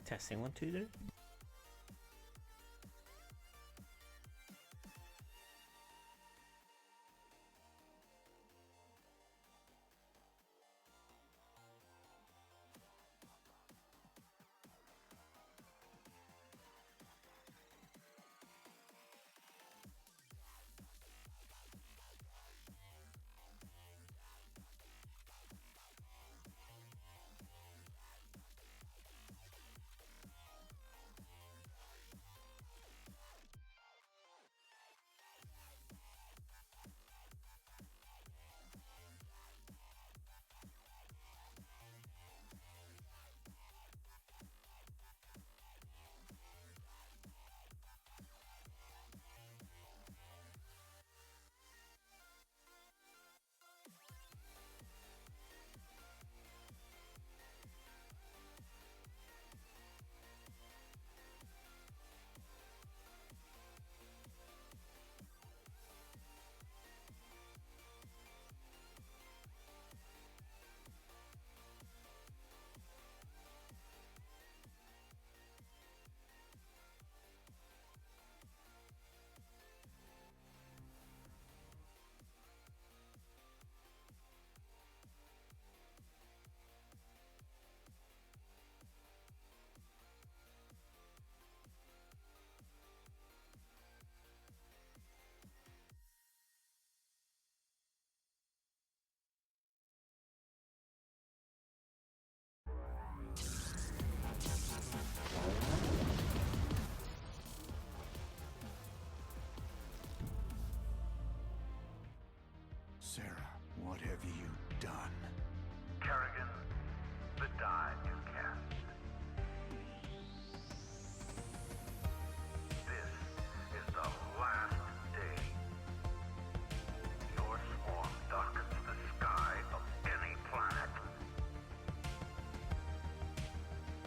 Testing 1, 2, 3. Sarah, what have you done? Kerrigan, the die is cast. This is the last day. Your swarm darkens the sky of any planet.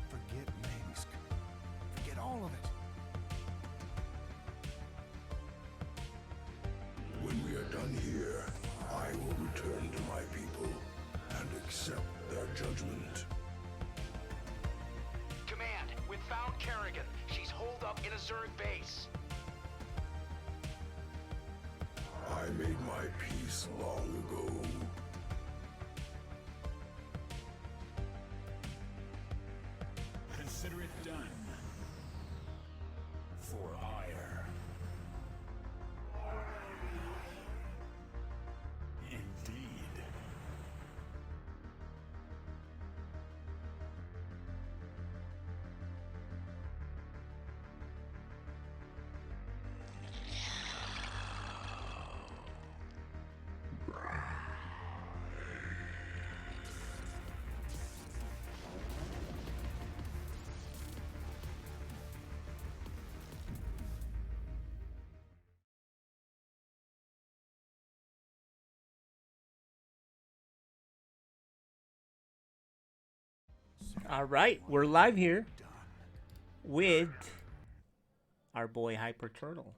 Forget Minsk. Forget all of it. When we are done here, I will return to my people and accept their judgment. Command, we've found Kerrigan. She's holed up in a Zerg base. I made my peace long ago. Consider it done. For ire. Indeed. All right, we're live here with our boy Hyper Turtle.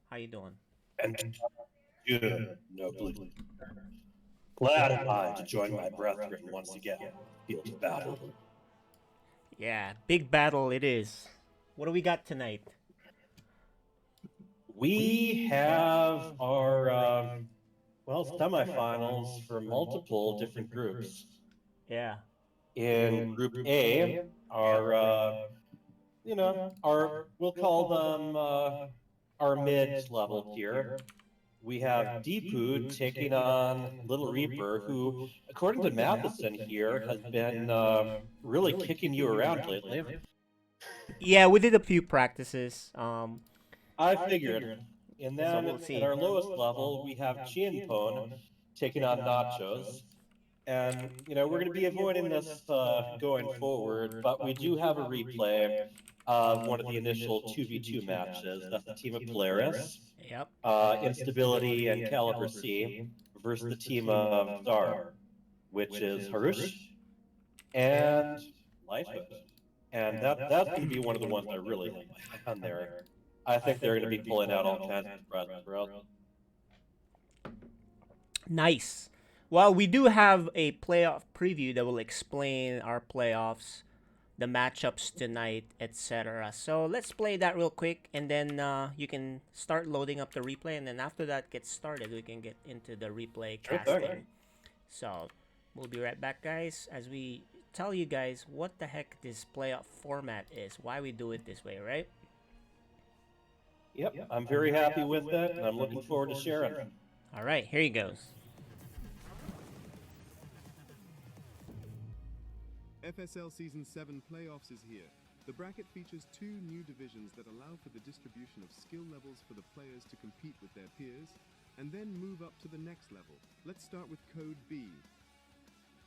How you doing? And good, nobly. Glad am I to join my brethren once again. Field of battle. Yeah, big battle it is. What do we got tonight? We have our semifinals for multiple different groups. Yeah. In Group A, our we'll call them our mid-level tier. We have Deepu taking on Little Reaper, who, according to Matheson here, has been really kicking you around lately. Yeah, we did a few practices. I figured. And So then we'll see. at our lowest level, we have Chien Pone taking on Nachos. And, we're going to be avoiding this going forward, but we do have a replay of one of the initial 2v2 matches. That's the team of Polaris, Yep. Instability, and Caliber C versus the team of Zar, which is Harush and Lightfoot. And that's going to be one of the ones I really have my eye on there. I think they're going to be pulling out all kinds of surprises for us. Nice. Well, we do have a playoff preview that will explain our playoffs the matchups tonight, etc. So let's play that real quick, and then you can start loading up the replay, and then after that gets started, we can get into the replay Sure casting. thing. So we'll be right back, guys, as we tell you guys what the heck this playoff format is, why we do it this way, right? Yep, I'm very happy with that, and I'm looking forward to sharing. All right, here he goes. FSL Season 7 Playoffs is here. The bracket features 2 new divisions that allow for the distribution of skill levels for the players to compete with their peers, and then move up to the next level. Let's start with Code B.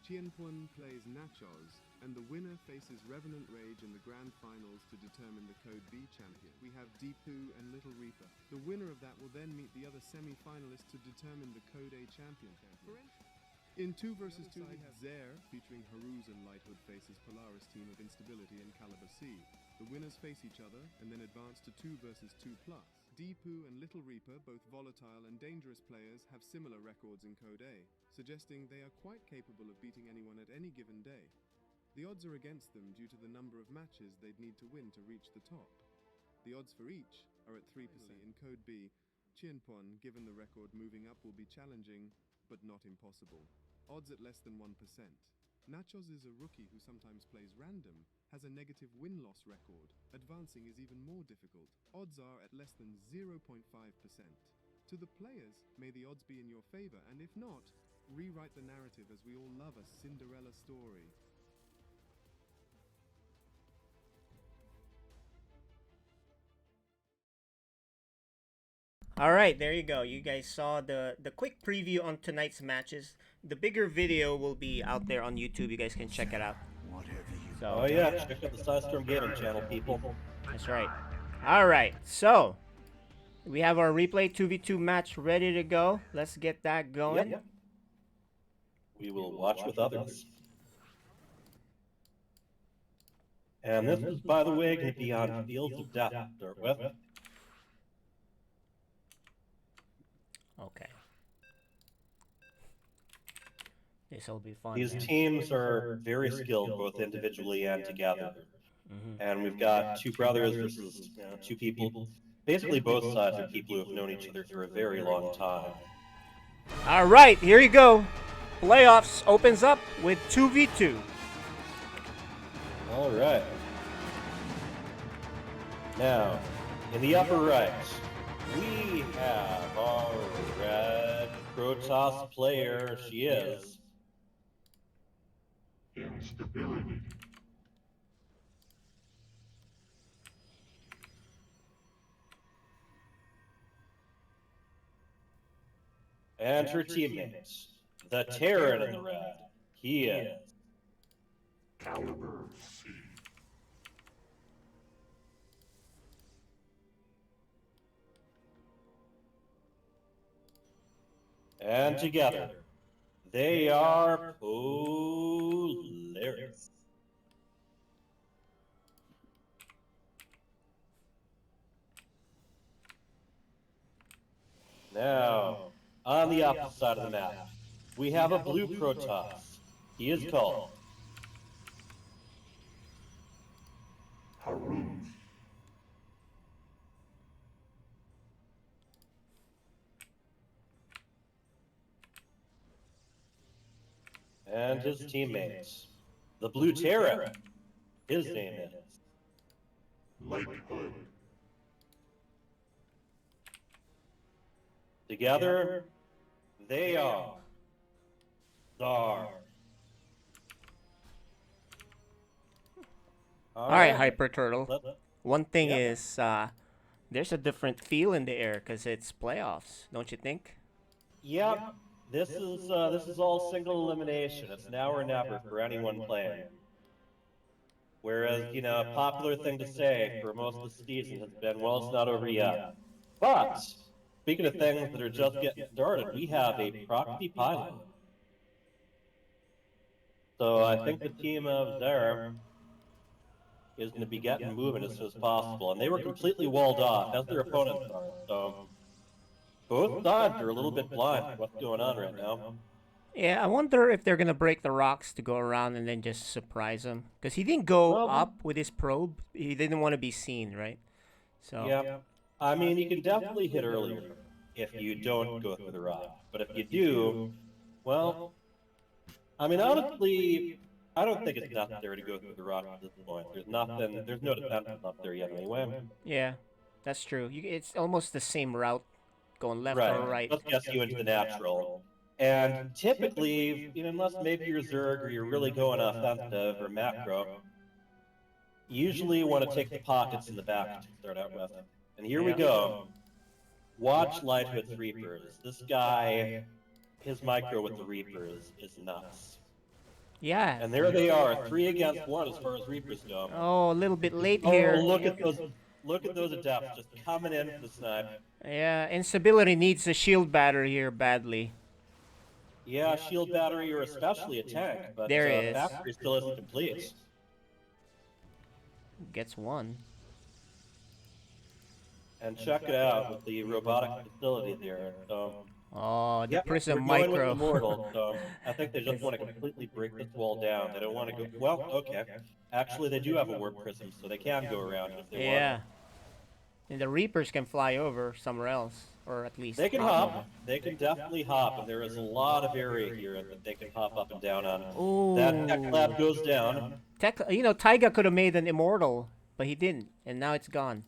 Qianpun plays Nachos, and the winner faces Revenant Rage in the grand finals to determine the Code B champion. We have Deepu and Little Reaper. The winner of that will then meet the other semi-finalists to determine the Code A champion. In 2 vs 2, we have Zaire, featuring Haruz and Lighthood, faces Polaris team of Instability and Caliber C. The winners face each other, and then advance to 2 vs 2+. Deepu and Little Reaper, both volatile and dangerous players, have similar records in Code A, suggesting they are quite capable of beating anyone at any given day. The odds are against them due to the number of matches they'd need to win to reach the top. The odds for each are at 3%. In Code B, Qianpun, given the record, moving up will be challenging, but not impossible. Odds at less than 1%. Nachos is a rookie who sometimes plays random, has a negative win-loss record. Advancing is even more difficult. Odds are at less than 0.5%. To the players, may the odds be in your favor, and if not, rewrite the narrative as we all love a Cinderella story. All right, there you go. You guys saw the quick preview on tonight's matches. The bigger video will be out there on YouTube. You guys can check it out. So, Oh yeah, check out the Sidestorm Gaming channel, people. that's right. All right, so we have our replay 2v2 match ready to go. Let's get that going. Yep. We will watch with others. And this is, by the way, going to be on Fields of Death to start with. Okay. This will be fun. These man. teams are very skilled, both individually and together. And we've got 2 brothers versus 2 people. Basically, both sides are people who have known each other for a very long time. All right, here you go. Playoffs opens up with 2v2. All right. Now, in the upper right, we have our red Protoss player. She is Instability. and her teammates, the Terran in the red. He is Caliber C. and together they are Polaris. Now, on the opposite side of the map, we have a blue Protoss. He is called Haruz. and his teammates. The blue Terran. His name is Lighthood. Together, they are Czar. All right, Hyper Turtle. Let- One thing Yep. is, there's a different feel in the air because it's playoffs, don't you think? Yep, this is all single elimination. It's now or never for anyone playing. Whereas, a popular thing to say for most of the season has been, well, it's not over yet. But speaking of things that are just getting started, we have a proxy pilot. So I think the team of Zara is going to be getting moving as soon as possible, and they were completely walled off, as their opponents are. So both sides are a little bit blind to what's going on right now. Yeah, I wonder if they're gonna break the rocks to go around and then just surprise him. Because he didn't go Well, up with his probe. He didn't want to be seen, right? So, yeah. I mean, you can definitely hit earlier if you don't go through the rock. But if you do, well, I mean, honestly, I don't think it's necessary to go through the rock at this point. There's nothing, there's no defenses up there yet anyway. yeah, that's true. It's almost the same route going left Right. or right. Just gets you into the natural. And typically, unless maybe you're Zerg or you're really going offensive or macro, you usually want to take the pockets in the back to start out with. And here we go. Watch Lighthood's Reapers. This guy, his micro with the Reapers is nuts. Yeah. And there they are, 3 against 1 as far as Reapers go. Oh, a little bit late Oh, here. look at those adepts just coming in for the snipe. Yeah, Instability needs a shield battery here badly. Yeah, shield battery or especially a tank, but There it is. factory still isn't complete. Gets one. And check it out with the robotic facility there. So, Oh, the yep, Prism we're going Micro. with Immortal, so I think they just want to completely break this wall down. They don't want to go. Well, okay. Actually, they do have a warp prism, so they can go around if they Yeah. want. And the Reapers can fly over somewhere else, or at least They can hop hop. They can definitely hop, and there is a lot of area here that they can hop up and down on. Ooh. That tech lab goes down. Taiga could have made an Immortal, but he didn't, and now it's gone.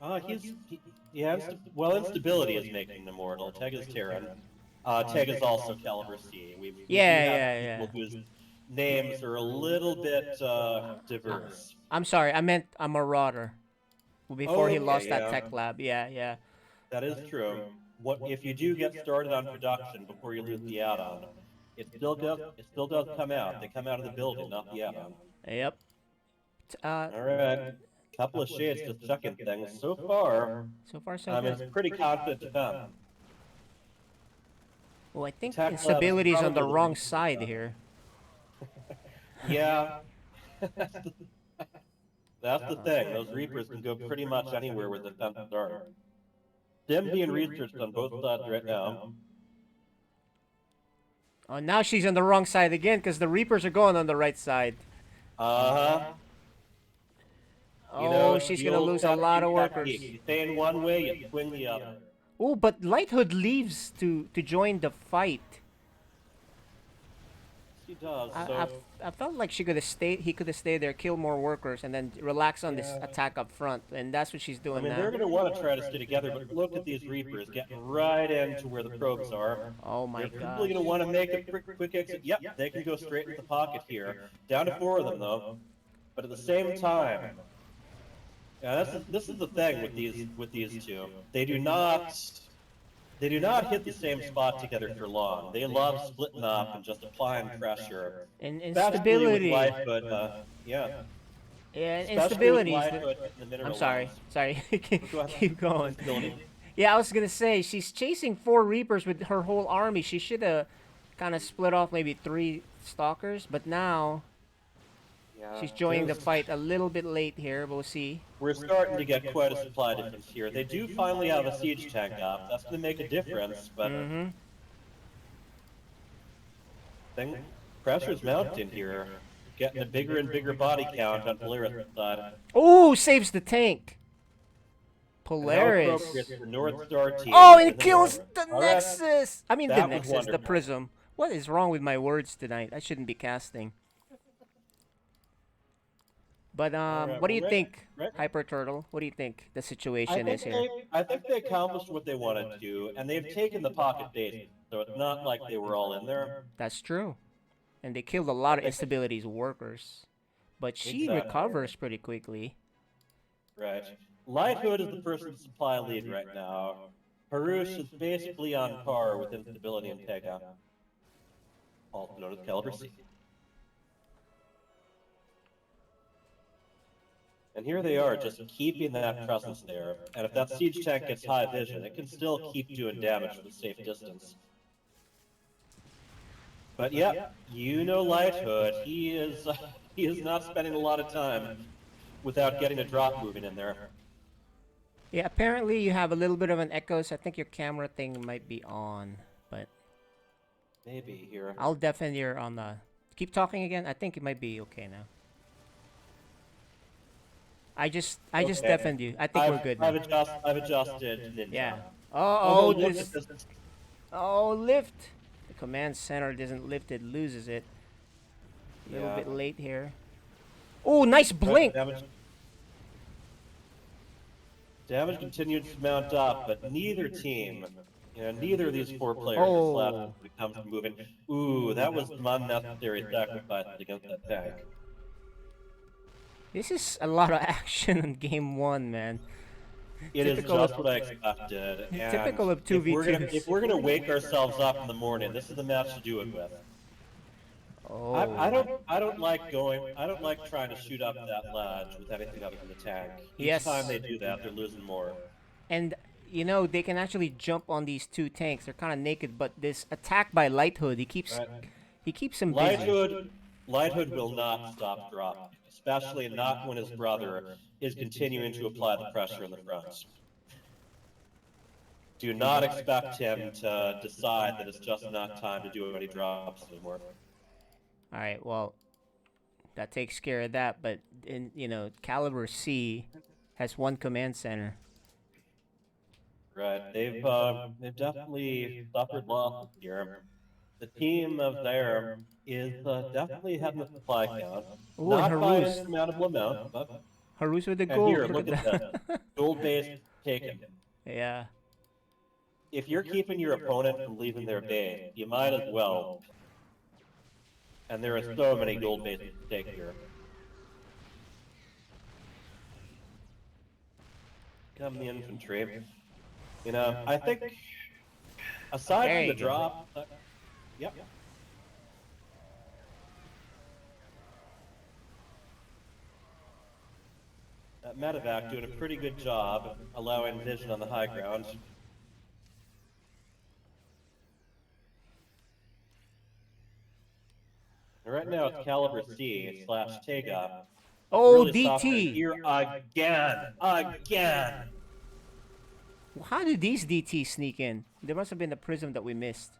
Well, Instability is making them immortal. Teg is Terran. Teg is also Caliber C. We have Yeah. people whose names are a little bit diverse. I'm sorry, I meant a Marauder. Before he Okay, lost that yeah. tech lab, yeah. That is true. What if you do get started on production before you lose the add-on? It still does come out. They come out of the building, not the add-on. Yep. All right. Couple of shades just checking things. So far, So far, so I mean, good. it's pretty confident defense. Oh, I think Tech lab is Instability is on the probably- wrong side here. Yeah. That's the thing. Those Reapers can go pretty much anywhere where the defenses are. Them being researched on both sides right now. Oh, now she's on the wrong side again because the Reapers are going on the right side. Uh-huh. Oh, she's gonna lose a lot of workers. You stay in one way, you swing the other. Oh, but Lighthood leaves to join the fight. She does. I felt like she could have stayed. He could have stayed there, kill more workers, and then relax on this Yeah. attack up front. And that's what she's I doing mean, now. they're going to want to try to stay together, but look at these Reapers getting right into where the probes are. Oh my They're god. probably going to want to make a quick exit. Yep, they can go straight into the pocket here. Down to 4 of them, though. But at the same time, yeah, this is the thing with these two. They do not hit the same spot together for long. They love splitting up and just applying pressure. And Especially with instability. Lightfoot, yeah. Yeah, Especially instability. with Lightfoot in the mineral I'm sorry. lines. Sorry. Go ahead. Keep going. Instability. Yeah, I was gonna say she's chasing 4 Reapers with her whole army. She should have kind of split off maybe 3 Stalkers, but now Yeah, she's joining the there's- fight a little bit late here. We'll see. We're starting to get quite a supply difference here. They do finally have a siege tank up. That's going to make a difference, but pressure's mounting here. Getting a bigger and bigger body count on Polaris' side. Oh, saves the tank. And how Polaris. appropriate for North Star team. Oh, in it kills the All right. Nexus. I mean the That was Nexus, the wonderful. Prism. What is wrong with my words tonight? I shouldn't be casting. But right, what do you well, think, right. Hyper Turtle? What do you think the I situation think, is here? I think they accomplished what they wanted to, and they've taken the pocket base, so it's not like they were all in there. That's true. And they killed a lot of Instability's workers. But she Exactly. recovers pretty quickly. Right. Lighthood is the person to supply lead right now. Harush is basically on par with Instability and Pega, also known as Caliber C. And here they are, just keeping that presence there. And if that siege tank gets high vision, it can still keep doing damage from a safe distance. But yeah, you know Lighthood, he is not spending a lot of time without getting a drop moving in there. Yeah, apparently you have a little bit of an echo, so I think your camera thing might be on. But Maybe here. I'll defend your on the. Keep talking again. I think it might be okay now. I just Okay. defend you. I think we're good now. I've adjusted Ninja. Yeah. Although Oh, look this. at this. Oh, lift. The command center doesn't lift it, loses it. A little Yeah. bit late here. Oh, nice Right, blink. Damage continued to mount up, but neither team, neither of these 4 players Oh. are slapped when it comes to moving. Ooh, that was some unnecessary sacrifice against that tank. This is a lot of action in game 1, man. It is Typical just of- what I expected. And Typical of if we're 2v2s. if we're gonna wake ourselves up in the morning, this is the match to do it with. Oh. I don't like trying to shoot up that ledge with anything other than the tank. Each Yes. time they do that, they're losing more. And they can actually jump on these 2 tanks. They're kind of naked, but this attack by Lighthood, he keeps him busy. Lighthood will not stop dropping, especially not when his brother is continuing to apply the pressure in the front. Do not expect him to decide that it's just not time to do any drops anymore. All right, well, that takes care of that, but Caliber C has 1 command center. Right, they've definitely suffered losses here. The team of there is definitely having a supply count. Ooh, Not and by an Harus. insurmountable amount, but Harus with the and gold. here, look at that. that. Gold base taken. Yeah. If you're keeping your opponent from leaving their base, you might as well. And there are so many gold bases to take here. Come the infantry. I think aside There from you the go. drop, yep. Medevac doing a pretty good job allowing vision on the high ground. And right now it's Caliber C / Tega. Oh, Really suffering DT. here again. How did these DTs sneak in? There must have been a prism that we missed.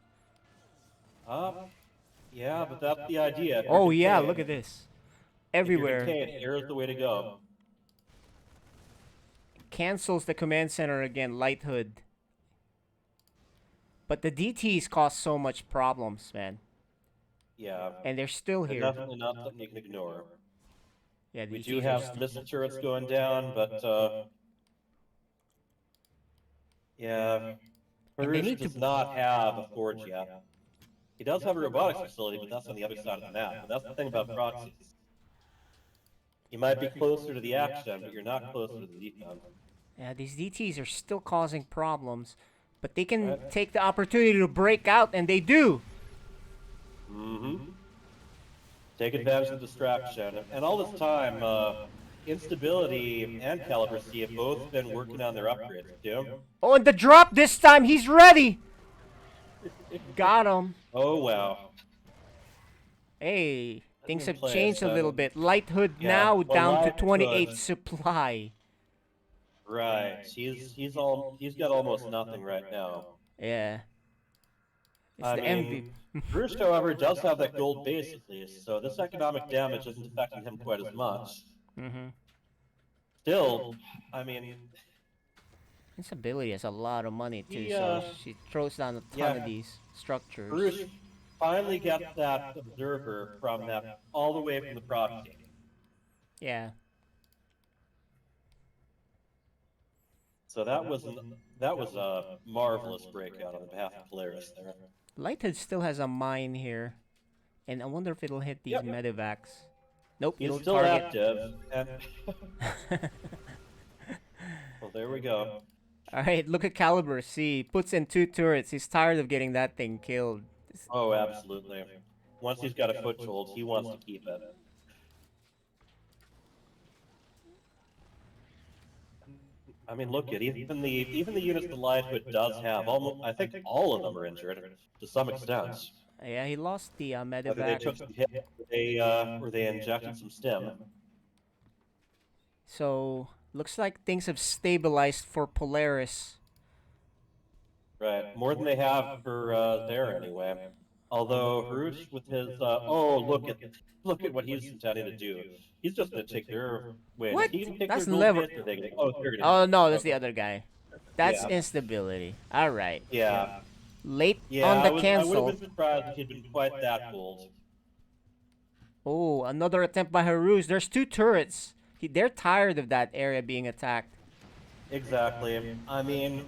Yeah, but that's the idea. If you're Oh, yeah, contained- look at this. if you're Everywhere. contained, here's the way to go. Cancels the command center again, Light Hood. But the DTs cause so much problems, man. Yeah, And they're still they're here. definitely not something you can ignore. Yeah, the We DTs do are have still- some missile turrets going down, but yeah, And they Farouk need does to- not have a forge yet. He does have a robotics facility, but that's on the other side of the map. And that's the thing about proxies. You might be closer to the action, but you're not closer to the defense. Yeah, these DTs are still causing problems. But they can Right. take the opportunity to break out, and they do. Mm-hmm. Take advantage of the distraction. And all this time, Instability and Caliber C have both been working on their upgrades, too. Oh, and the drop this time, he's ready. Got him. Oh, wow. Hey, things Doesn't have play changed a as little bad. bit. Light Hood Yeah, now well, down to Light 28 Hood- supply. Right. He's got almost nothing right now. Yeah. It's I the mean, MVP. Roost, however, does have that gold base at least, so this economic damage isn't affecting him quite as much. Mm-hmm. Still, I mean, This ability has a lot of money too, He, so she throws down a ton yeah. of these structures. Roost finally gets that observer from that all the way from the proxy. Yeah. So that was a marvelous breakout on behalf of Polaris there. Lighthead still has a mine here. And I wonder if it'll hit these Yep. medevacs. Nope, He's no still target. active, and well, there we go. Alright, look at Caliber. See, puts in 2 turrets. He's tired of getting that thing killed. Oh, absolutely. Once he's got a foothold, he wants to keep it. I mean, look at even the units the Lightfoot does have. Almost, I think all of them are injured to some extent. Yeah, he lost the Whether they medevac. took some hit, or they injected some stim. So, looks like things have stabilized for Polaris. Right, more than they have for there anyway. Although Harush with his look at what he's intending to do. He's just gonna take their wait, is What? he gonna take their That's gold never. base or are they gonna they're gonna Oh no, that's the okay. other guy. That's Yeah. instability. All right. Yeah. Late Yeah, on the I would have cancel. been surprised if he'd been quite that bold. Oh, another attempt by Haruz. There's two turrets. They're tired of that area being attacked. Exactly. I mean,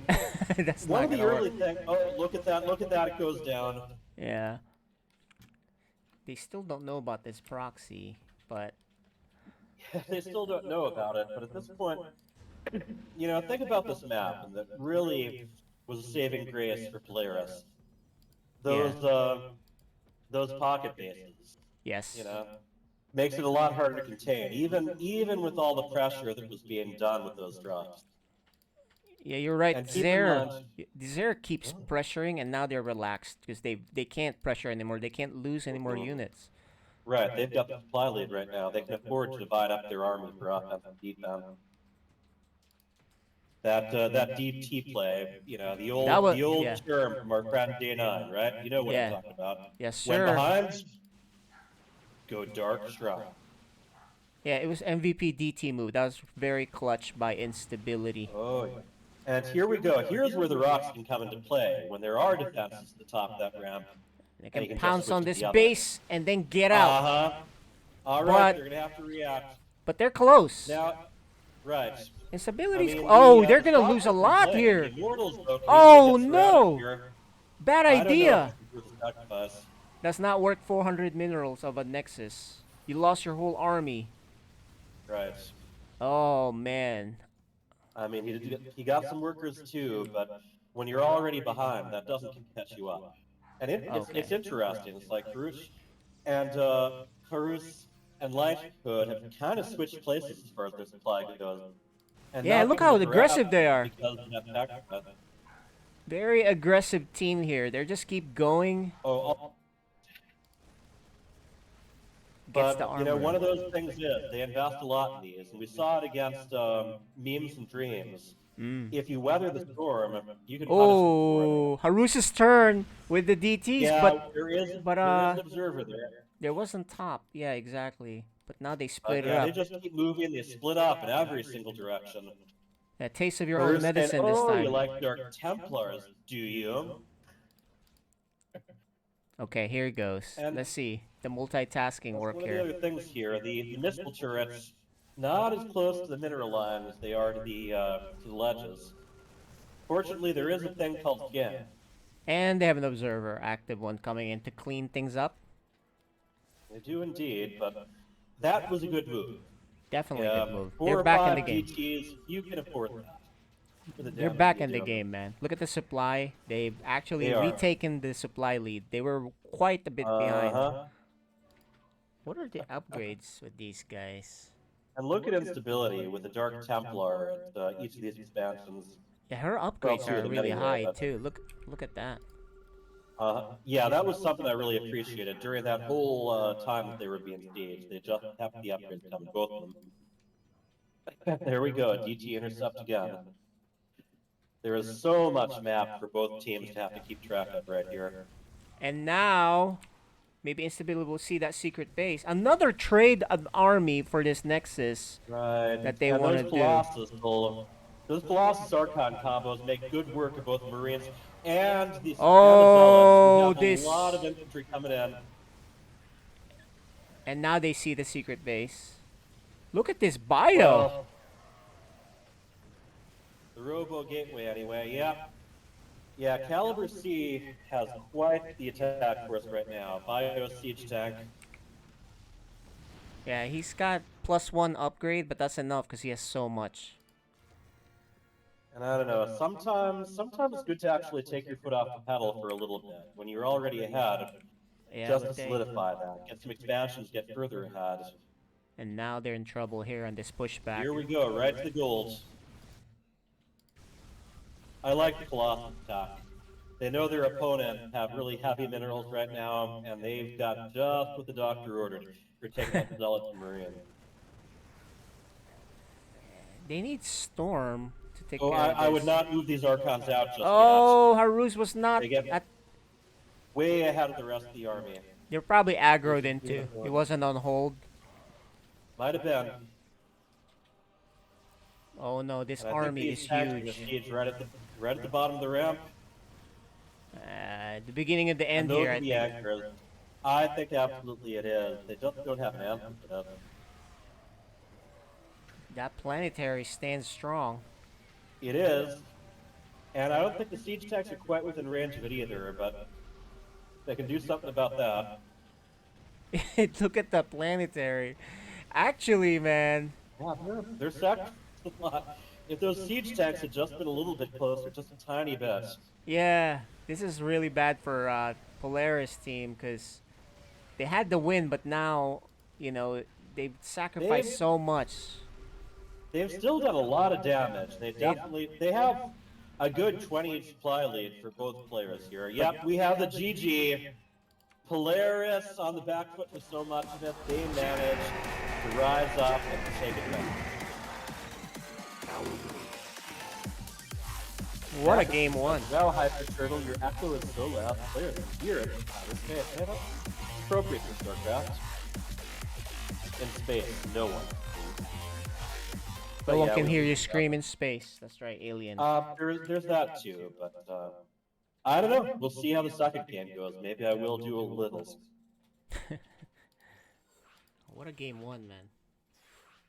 That's one not of the gonna work. early things. Oh, look at that! It goes down. Yeah. They still don't know about this proxy, but They still don't know about it, but at this point, think about this map, and that really was a saving grace for Polaris. yeah. Those pocket bases, Yes. makes it a lot harder to contain, even with all the pressure that was being done with those drops. Yeah, you're right. And keep in mind, Zer keeps pressuring, and now they're relaxed because they can't pressure anymore. They can't lose any more units. right? They've got the supply lead right now. They can afford to divide up their army for offense and defense. That deep T play, the That was old term from our friend Day9, right? You know what I'm Yeah. talking about. Yes, When sir. behind, go dark shrine. Yeah, it was MVP DT move. That was very clutch by instability. Oh yeah. And here we go. Here's where the rocks can come into play when there are defenses at the top of that ramp. They And you can can just pounce switch on to this the other. base and then get out. Uh-huh. All right, But- they're gonna have to react But they're close. now. Right. Instability's. I mean, They're the gonna shots lose a have been lot played. here. The Immortals, though, Oh, can get no. surrounded here. Bad I don't know idea. if it's worth the sacrifice. That's not worth 400 minerals of a Nexus. You lost your whole army. Right. Oh man. I mean, he got some workers too, but when you're already behind, that doesn't catch you up. And it's interesting. It's like Harus and Lightfoot have kind of switched places as far as their supply goes. And Yeah, now look things how are aggressive they are. because of that sacrifice. Very aggressive team here. They just keep going. Gets the But armor. one of those things is they invest a lot in these, and we saw it against memes and dreams. If you weather the storm, you can punish them for it. Oh, Harus's turn with the DTs, Yeah, but there is but, an observer there. there wasn't top. Yeah, exactly. But now they split it Yeah, they up. just keep moving. They split up in every single direction. Yeah, taste of your own First, medicine and, this time. you like Dark Templars, do you? Okay, here it goes. And- Let's see the multitasking That's work one of the here. other things here. The missile turrets, not as close to the mineral line as they are to the ledges. Fortunately, there is a thing called skin. And they have an observer, active one, coming in to clean things up. They do indeed, but that was a good move. Definitely a good move. 4 They're or back in 5 the game. DTs, you can afford that. For the They're damage back they in the do. game, man. Look at the supply. They've actually They are. retaken the supply lead. They were quite a bit behind. Uh-huh. What are the upgrades with these guys? And look at instability with the Dark Templar at each of these expansions. Yeah, her upgrades two of are them really anyway, high but- too. Look at that. Yeah, that was something I really appreciated during that whole time that they were being staged. They just kept the upgrades coming, both of them. There we go, DT intercept again. There is so much map for both teams to have to keep track of right here. And now, maybe Instability will see that secret base. Another trade of army for this Nexus. Right. That they And wanna those do. Those Colossus Archon combos make good work of both Marines and the Oh, and the Zealots. We have a lot of infantry coming in. And now they see the secret base. Look at this bio. Well, the Robo Gateway, anyway. Yeah. Yeah, Caliber C has quite the attack force right now. Bio Siege Tank. Yeah, he's got +1 upgrade, but that's enough because he has so much. And I don't know, sometimes it's good to actually take your foot off the pedal for a little bit. When you're already ahead, Yeah, just to but they- solidify that. Get some expansions, get further ahead. and now they're in trouble here on this pushback. Here we go, right to the gold. I like the Colossus attack. They know their opponent have really heavy minerals right now, and they've got just what the doctor ordered for taking out the Zealots and Marine. They need Storm to take Oh, care of I would this. not move these Archons out just Oh, Haruz was not They get- at. way ahead of the rest of the army. You're probably Which aggroed is into. beautiful. He wasn't on hold. Might have been. Oh no, this And I think army these is tanks are gonna huge. siege right at the bottom of the ramp. The beginning of the And end those here, are I the think. anchors. I think absolutely it is. They don't have an answer for that. That planetary stands strong. It is. And I don't think the siege tanks are quite within range of it either, but they can do something about that. Look at the planetary. Actually, man. Yeah, they're sacrificing a lot. If those siege tanks had just been a little bit closer, just a tiny bit. Yeah, this is really bad for Polaris team because they had the win, but now, you know, they've sacrificed They've- so much. They've still done a lot of damage. They- They have a good 20 supply lead for both players here. Yep, we have the GG. Polaris on the back foot for so much of it. They managed to rise up and take it back. What a game one. Well, Hyper Turtle, your echo is so loud. Players can hear it. Appropriate for StarCraft. In space, no one. No one yeah, can we- hear you scream in space. That's right, alien. There's that too, but I don't know. We'll see how the second game goes. Maybe I will do a little. What a game one, man.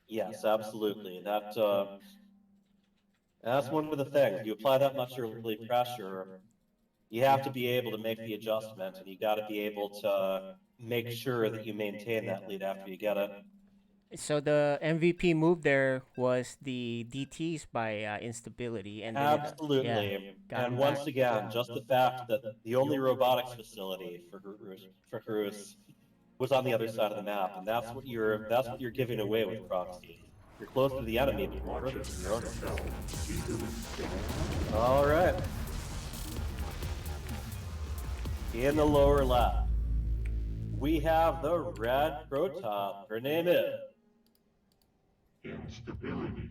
Yes, absolutely. That's one of the things. You apply that much early pressure, you have to be able to make the adjustment, and you got to be able to make sure that you maintain that lead after you get it. So the MVP move there was the DTs by instability, and then Absolutely. yeah, got And him once back. again, just the fact that the only robotics facility for Harus was on the other side of the map, and that's what you're giving away with proxy. You're closer to the enemy, but you're further from your own. All right. In the lower left, we have the red Proton. Her name is Instability.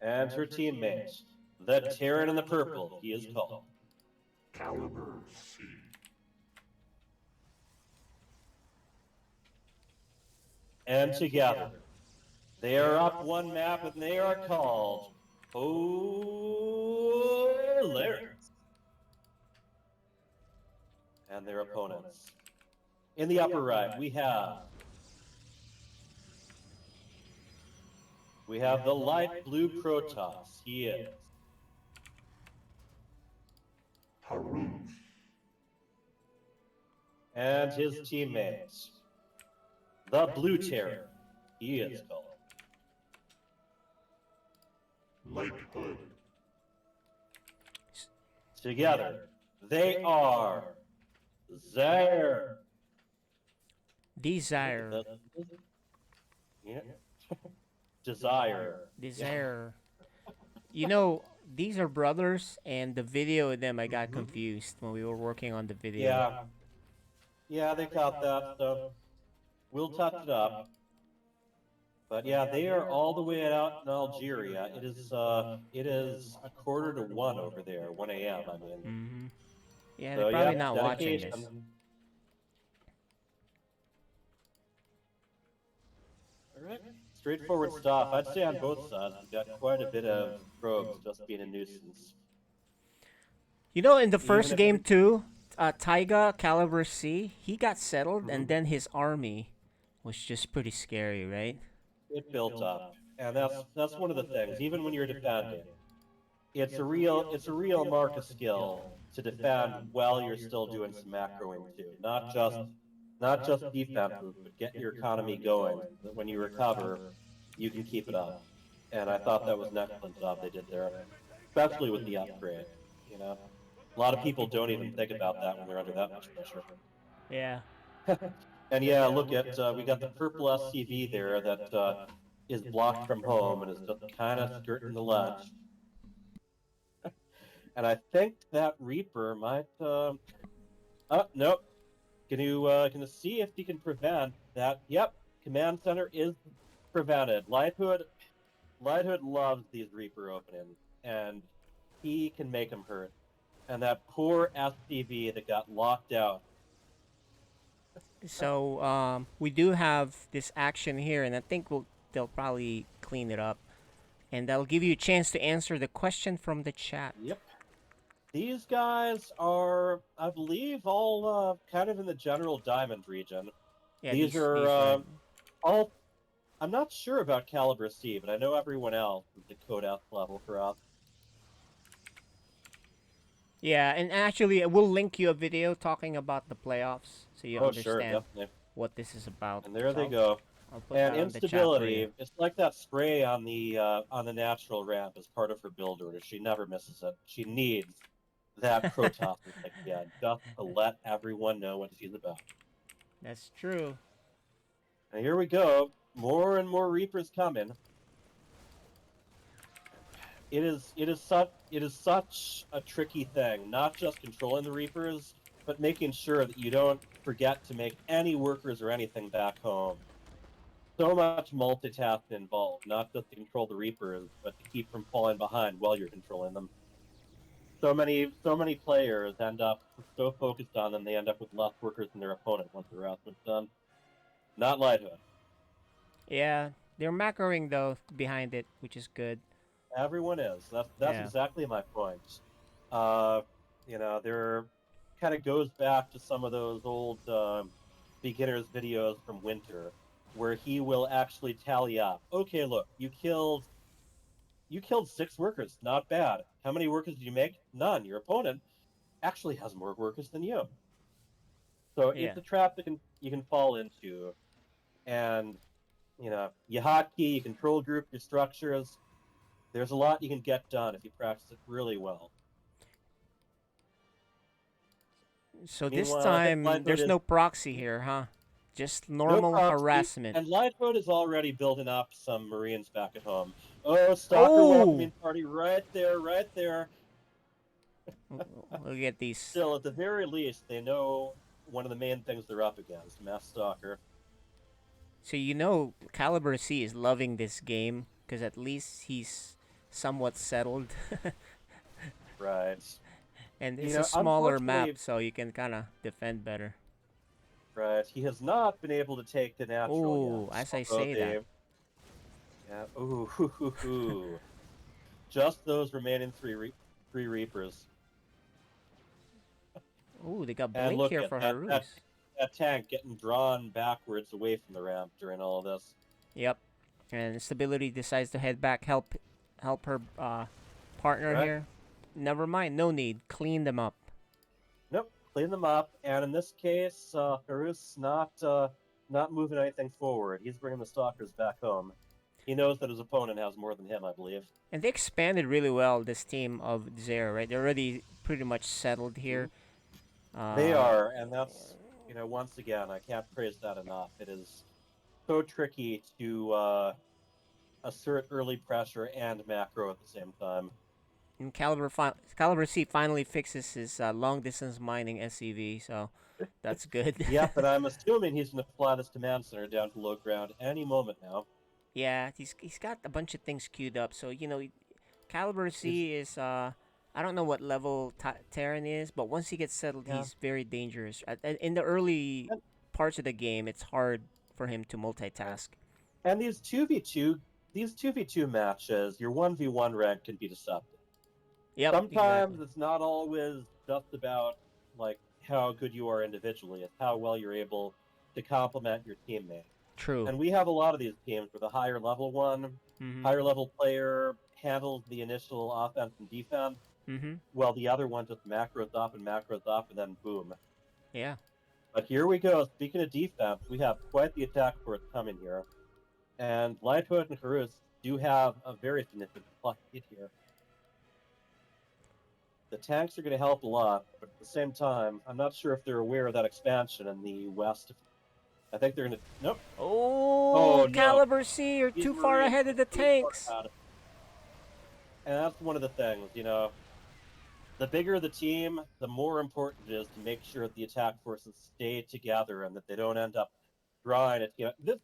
and her teammates, the Terran in the purple. He is called. Caliber C. And together, they are up one map and they are called Polaris. And their opponents. In the upper right, we have the light blue Protoss. He is. Harus. And his teammates. The blue Terran. He is called. Light Hood. Together, they are Zaire. Desire. Yeah. Desire. Desire. You know, these are brothers, and the video of them, I got confused when we were working on the video. Yeah. Yeah, they got that stuff. We'll touch it up. But yeah, they are all the way out in Algeria. It is a quarter to 1 over there, 1 a.m. I mean. Mm-hmm. Yeah, So, they're probably yeah, not watching dedication. this. All right. Straightforward stuff. I'd say on both sides, we've got quite a bit of probes just being a nuisance. You know, in the first if game too, Taiga Caliber C, he got settled, and then his army was just pretty scary, right? It built up, and that's one of the things. Even when you're defending, it's a real mark of skill to defend while you're still doing some macroing too. Not just defensive, but get your economy going. So that when you recover, you can keep it up. And I thought that was an excellent job they did there, especially with the upgrade. You know, a lot of people don't even think about that when they're under that much pressure. Yeah. And yeah, look at we got the purple SCV there that is blocked from home and is just kind of skirting the ledge. And I think that Reaper might. Oh nope. Can you see if you can prevent that? Yep. Command center is prevented. Lighthood loves these Reaper openings, and he can make them hurt. And that poor SCV that got locked out. So we do have this action here, and I think they'll probably clean it up, and that'll give you a chance to answer the question from the chat. Yep. These guys are, I believe, all kind of in the general diamond region. Yeah, these are right. all. I'm not sure about Caliber C, but I know everyone else is the Code F level for us. Yeah, and actually, we'll link you a video talking about the playoffs, so you Oh, sure, understand definitely. what this is about. And there So they go. I'll put And that on the chat for instability, you. it's like that spray on the natural ramp as part of her build order. She never misses it. She needs that Protoss again, just to let everyone know what she's about. That's true. And here we go. More and more Reapers coming. It is such a tricky thing, not just controlling the Reapers, but making sure that you don't forget to make any workers or anything back home. So much multitasking involved, not just to control the Reapers, but to keep from falling behind while you're controlling them. So many players end up so focused on them, they end up with less workers than their opponent once the harassment's done. Not Lighthood. Yeah, they're macroing though behind it, which is good. Everyone is. That's exactly my point. There kind of goes back to some of those old beginners videos from Winter, where he will actually tally up. Okay, look, you killed 6 workers. Not bad. How many workers did you make? None. Your opponent actually has more workers than you. So it's a trap that you can fall into, and you hotkey, you control group your structures. There's a lot you can get done if you practice it really well. So Meanwhile, this time, there's no proxy here, huh? Just normal harassment. And Lightfoot is already building up some Marines back at home. Oh, Stalker welcoming party right there, right there. Look at these. Still, at the very least, they know one of the main things they're up against, Mass Stalker. So Caliber C is loving this game, because at least he's somewhat settled. Right. And it's a smaller map, so you can kind of defend better. Right. He has not been able to take the natural yet. As I say that. Yeah. Ooh. Just those remaining three Reapers. Ooh, they got Blink here for Harus. That tank getting drawn backwards away from the ramp during all of this. Yep. And Stability decides to head back, help her partner here. Never mind, no need. Clean them up. Nope, clean them up. And in this case, Harus not moving anything forward. He's bringing the Stalkers back home. He knows that his opponent has more than him, I believe. And they expanded really well, this team of Zero, right? They're already pretty much settled here. They are, and that's, once again, I can't praise that enough. It is so tricky to assert early pressure and macro at the same time. And Caliber C finally fixes his long-distance mining SCV, so that's good. Yeah, but I'm assuming he's going to fly this command center down to low ground any moment now. Yeah, he's got a bunch of things queued up, so, Caliber C is... I don't know what level Terran is, but once he gets settled, he's very dangerous. In the early parts of the game, it's hard for him to multitask. And these 2v2 matches, your 1v1 rank can be deceptive. Yep. Sometimes it's not always just about how good you are individually. It's how well you're able to complement your teammate. True. And we have a lot of these teams where the higher level higher level player handles the initial offense and defense. Well, the other one just macros up, and then boom. Yeah. But here we go. Speaking of defense, we have quite the attack force coming here. And Lightfoot and Harus do have a very significant plus hit here. The tanks are going to help a lot, but at the same time, I'm not sure if they're aware of that expansion in the west. I think they're going to... Nope. Oh, Caliber C, you're too far ahead of the tanks. And that's one of the things, the bigger the team, the more important it is to make sure that the attack forces stay together and that they don't end up drawing it.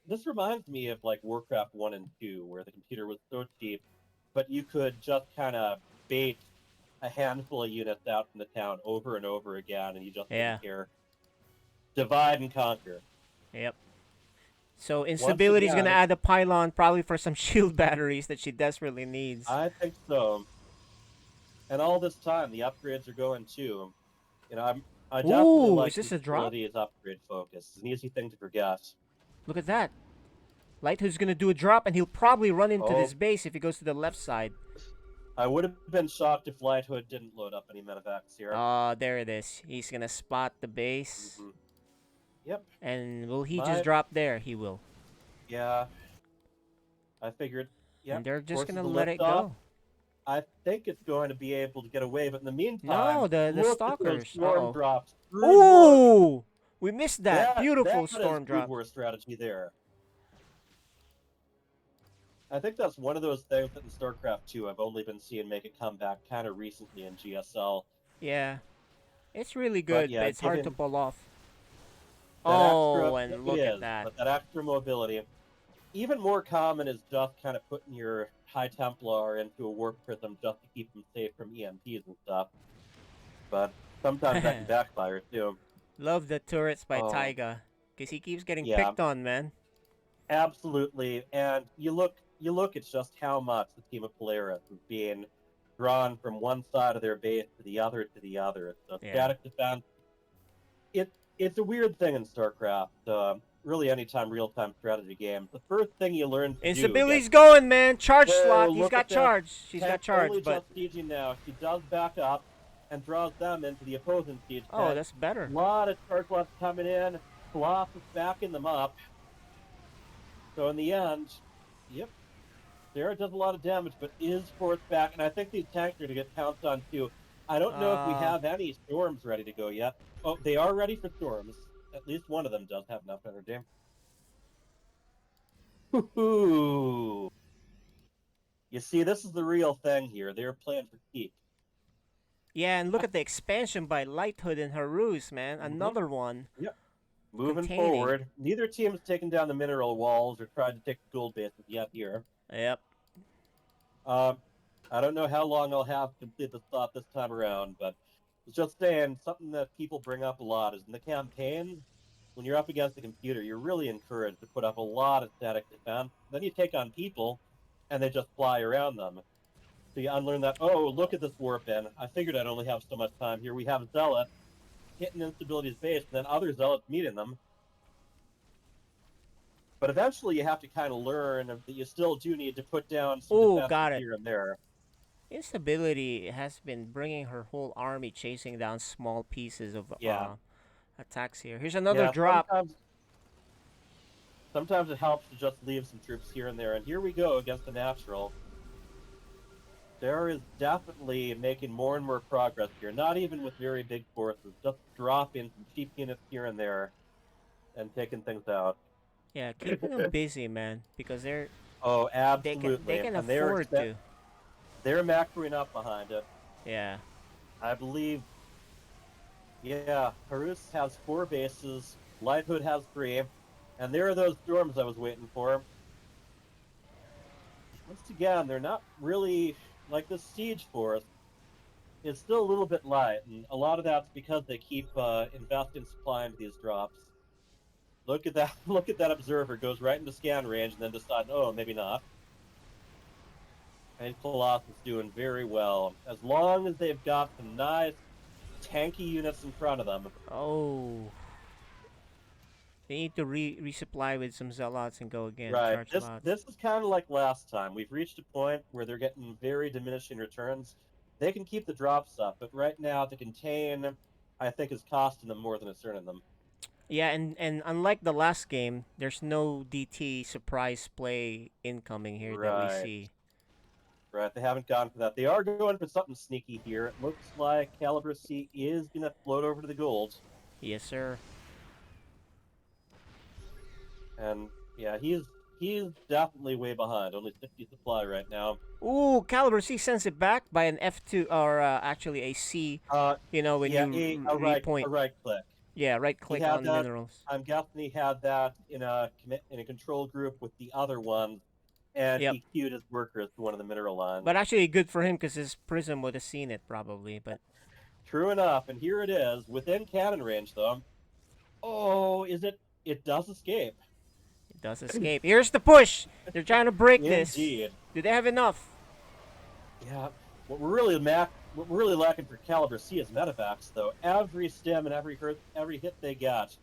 This reminds me of like Warcraft 1 and 2, where the computer was so cheap, but you could just kind of bait a handful of units out from the town over and over again, and you just Yeah. didn't care. Divide and conquer. Yep. So Once instability is gonna again, add a pylon probably for some shield batteries that she desperately needs. I think so. And all this time, the upgrades are going too. I definitely Ooh, is like this a drop? usability as upgrade focus. It's an easy thing to forget. Look at that. Lighthood's gonna do a drop, and he'll probably run into Oh. this base if he goes to the left side. I would have been shocked if Lighthood didn't load up any medevacs here. Oh, there it is. He's gonna spot the base. Mhm. Yep. And will he My- just drop there? He will. Yeah. I figured. Yep. And they're just forces gonna the let it lift off. go. I think it's going to be able to get away, but in the meantime, No, the look at those stalkers. storm Uh-oh. drops. Ooh! We missed that. Beautiful that storm is drop. Brood War strategy there. I think that's one of those things that in StarCraft 2 I've only been seeing make a comeback kind of recently in GSL. Yeah. It's really good, yeah, but it's hard to given pull off. That Oh, extra, and look it at is, that. But that extra mobility. Even more common is just kind of putting your High Templar into a warp prism just to keep them safe from EMPs and stuff. But sometimes that can backfire too. Love the turrets by Oh. Taiga. Because he keeps getting Yeah. picked on, man. Absolutely, and you look at just how much the team of Polaris is being drawn from one side of their base to the other to the other. So Yeah. static defense. It's a weird thing in StarCraft. Really, anytime real-time strategy games. The first thing you learn to Instability's do. going, man. Charge Whoa, slot. He's look got at that. charge. She's got Tank charge, only but just sieging now. She does back up and draws them into the opposing siege. oh, tank. that's better. A lot of charge slots coming in. Colossus backing them up. So in the end, yep, Sarah does a lot of damage, but is forced back, and I think these tanks are going to get pounced on too. I don't know if we have any storms ready to go yet. Oh, they are ready for storms. At least one of them does have enough energy. Woohoo! You see, this is the real thing here. They're playing for keep. Yeah, and look at the expansion by Lighthood and Harus, man. Mhm. Another one. Yep. Moving Containing. forward. Neither team has taken down the mineral walls or tried to take the gold bases yet here. Yep. I don't know how long I'll have to complete this thought this time around, but it's just saying something that people bring up a lot is in the campaign, when you're up against the computer, you're really encouraged to put up a lot of static defense. Then you take on people, and they just fly around them. So you unlearn that, oh, look at this warp in. I figured I'd only have so much time here. We have Zealot hitting Instability's base, and then other Zealots meeting them. But eventually you have to kind of learn that you still do need to put down some Ooh, defenses got it. here and there. Instability has been bringing her whole army chasing down small pieces of Yeah. attacks here. Here's another Yeah, drop. Sometimes it helps to just leave some troops here and there. And here we go against the natural. There is definitely making more and more progress here. Not even with very big forces. Just dropping some cheap units here and there and taking things out. Yeah, keeping them busy, man, because Oh, they absolutely. can And they're afford to. They're macroing up behind it. Yeah. I believe. Yeah, Harus has 4 bases. Lighthood has 3. And there are those storms I was waiting for. Once again, they're not really like the siege force. It's still a little bit light, and a lot of that's because they keep investing supply into these drops. Look at that! Look at that observer goes right into scan range, and then decide, oh, maybe not. And Colossus doing very well as long as they've got some nice tanky units in front of them. Oh. They need to resupply with some zealots and go again. Right. Charge lots. This is kind of like last time. We've reached a point where they're getting very diminishing returns. They can keep the drops up, but right now to contain, I think, is costing them more than it's earning them. Yeah, and unlike the last game, there's no DT surprise play incoming here that we Right. see. Right, they haven't gone for that. They are going for something sneaky here. It looks like Caliber C is going to float over to the gold. Yes, sir. And yeah, he's definitely way behind. Only 50 supply right now. Ooh, Caliber C sends it back by an F2, or actually a C. Uh, You know, when yeah, you a right repoint. click. Yeah, right He click had on that. minerals. I'm guessing he had that in a control group with the other one, and Yep. he queued his workers to one of the mineral lines. But actually, good for him because his prism would have seen it probably. But True enough, and here it is within cannon range, though. Oh, is it? It does escape. it does escape. Here's the push. They're trying to break this. Indeed. Do they have enough? Yeah. What we're really lacking for Caliber C is medevacs, though. Every stem and every hit they got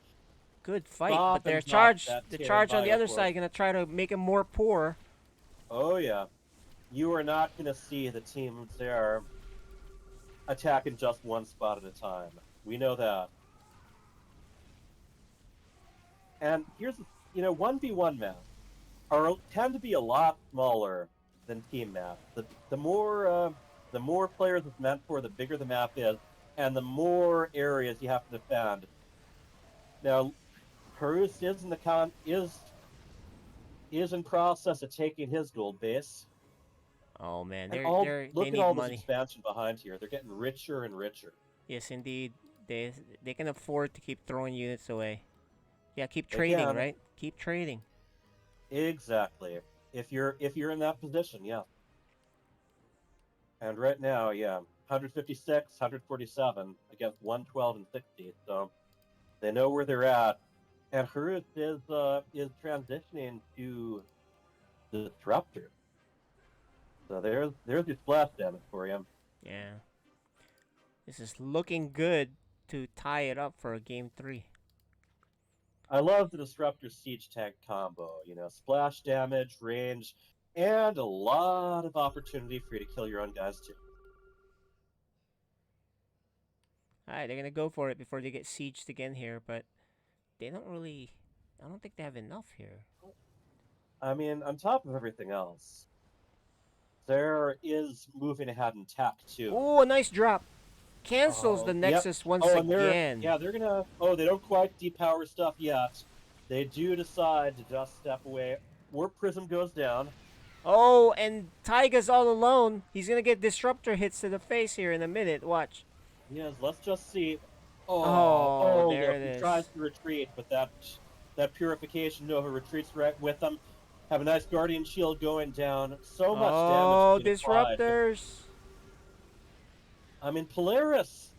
Good fight, but softens their up charge, that the Terran charge on the other Bioforce. side, gonna try to make him more poor. Oh yeah. You are not going to see the teams there attacking just one spot at a time. We know that. And here's, 1v1 maps tend to be a lot smaller than team maps. The more players it's meant for, the bigger the map is, and the more areas you have to defend. Now, Harus is in process of taking his gold base. Oh man, And they look at need all this money. expansion behind here. They're getting richer and richer. Yes, indeed. They can afford to keep throwing units away. Yeah, keep They trading, can. right? Keep trading. Exactly. If you're in that position, yeah. And right now, yeah, 156, 147 against 112 and 60. So they know where they're at. And Harut is transitioning to the disruptor. So there's your splash damage for you. Yeah, this is looking good to tie it up for a game 3. I love the disruptor siege tank combo. Splash damage, range, and a lot of opportunity for you to kill your own guys too. All right, they're gonna go for it before they get sieged again here, but they don't really. I don't think they have enough here. I mean, on top of everything else, there is moving ahead in tech too. Oh, a nice drop. Cancels the Oh, yep. Nexus once Oh, and again. they're gonna. Oh, they don't quite depower stuff yet. They do decide to just step away. Warp Prism goes down. Oh, and Taiga's all alone. He's gonna get disruptor hits to the face here in a minute. Watch. Yes, let's just see. Oh, Oh, oh, there look, it he is. tries to retreat, but that Purification Nova retreats right with him. Have a nice Guardian Shield going down. So much Oh, damage being applied. disruptors. I mean, Polaris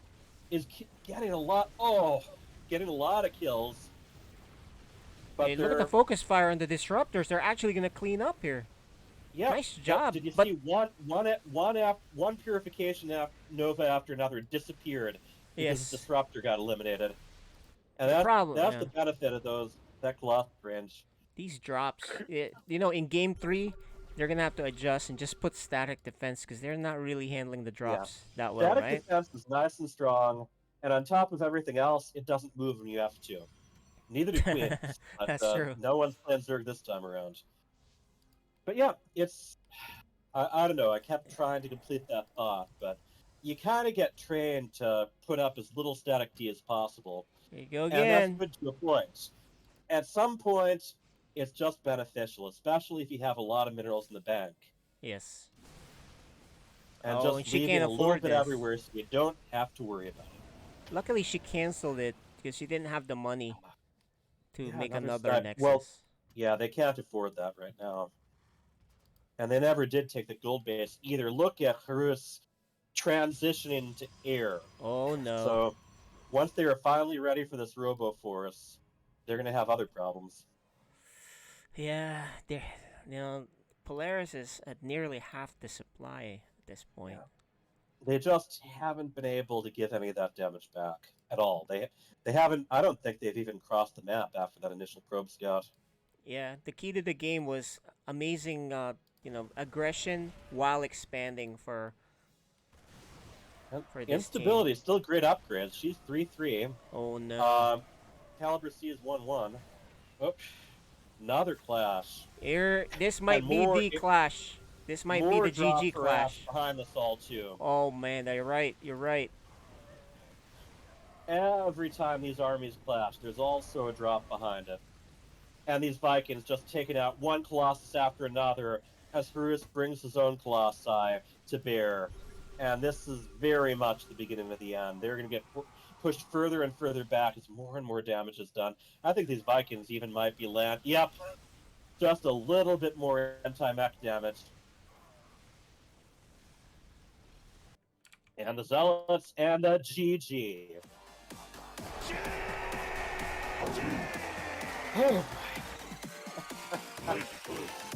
is getting a lot. Oh, getting a lot of kills. But Hey, look at the focus fire on the disruptors. They're actually gonna clean up here. yeah, Nice job. Did you but see one Purification Nova after another disappeared because yes, the Disruptor got eliminated, and that's yeah. the benefit of that Colossus range. These drops, in game 3, they're gonna have to adjust and just put static defense because they're not really handling the Yeah, drops that well, static right? defense is nice and strong, and on top of everything else, it doesn't move when you have to. Neither do Queens, but That's true. no one's playing Zerg this time around. But yeah, I don't know. I kept trying to complete that thought, but you kind of get trained to put up as little static D as possible. Here you go And that's again. good to a point. At some point, it's just beneficial, especially if you have a lot of minerals in the bank. Yes. And Oh, just and she leaving can't a little afford bit this. everywhere so you don't have to worry about it. Luckily, she canceled it because she didn't have the money to Yeah, make another another side. Nexus. Well, yeah, they can't afford that right now. And they never did take the gold base either. Look at Harus transitioning to air. Oh no. So once they are finally ready for this Robo Force, they're going to have other problems. Yeah, they're, Polaris is at nearly half the supply at this point. Yeah. They just haven't been able to give any of that damage back at all. They haven't. I don't think they've even crossed the map after that initial probe scout. Yeah, the key to the game was amazing, aggression while expanding for this Instability game. is still great upgrades. She's 3-3. Oh no. Caliber C is 1-1. Oops. Another clash. Here, this might And be more- the clash. This might be More the drop GG for ass clash. behind us all too. Oh man, you're right. You're right. Every time these armies clash, there's also a drop behind it. And these Vikings just taking out one Colossus after another as Harus brings his own Colossi to bear. And this is very much the beginning of the end. They're going to get pushed further and further back as more and more damage is done. I think these Vikings even might be land. Yep, just a little bit more anti-mech damage. And the Zealots and the GG. Oh.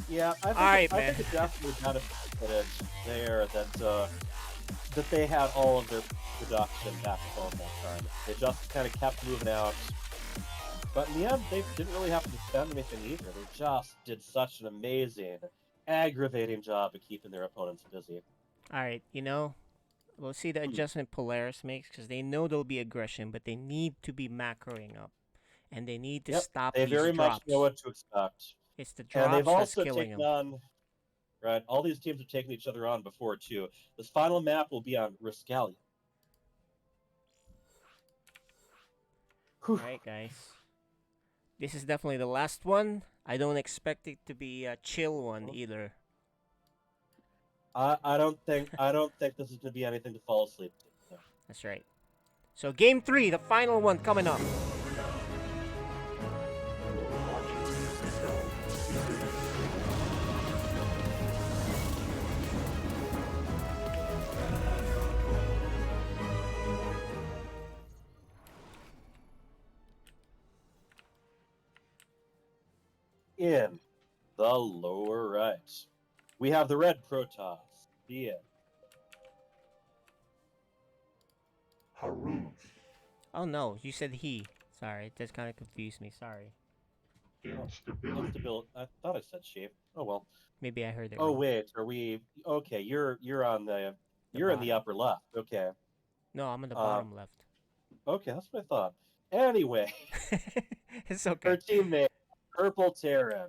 Yeah, I think it definitely benefited there that they had all of their production back home that time. They just kind of kept moving out. But in the end, they didn't really have to defend anything either. They just did such an amazing, aggravating job of keeping their opponents busy. All right, we'll see the adjustment Polaris makes because they know there'll be aggression, but they need to be macroing up, and they need to stop They these very drops. much know what to expect. It's the And they've drops that's also killing taken them. on, right, all these teams have taken each other on before, too. This final map will be on Riscalia. All right, guys. This is definitely the last one. I don't expect it to be a chill one either. I don't think this is going to be anything to fall asleep to. No. That's right. So game 3, the final one coming up. In the lower right, we have the red Protoss. Oh no, you said he. Sorry, it just kind of confused me. Sorry. Instability. I thought I said shape. Oh well. Maybe I heard it Oh wrong. wait, are we? Okay, you're on the you're in the bottom. upper left. Okay. No, I'm on the bottom left. Okay, that's what I thought. Anyway, It's her okay. teammate, Purple Terran.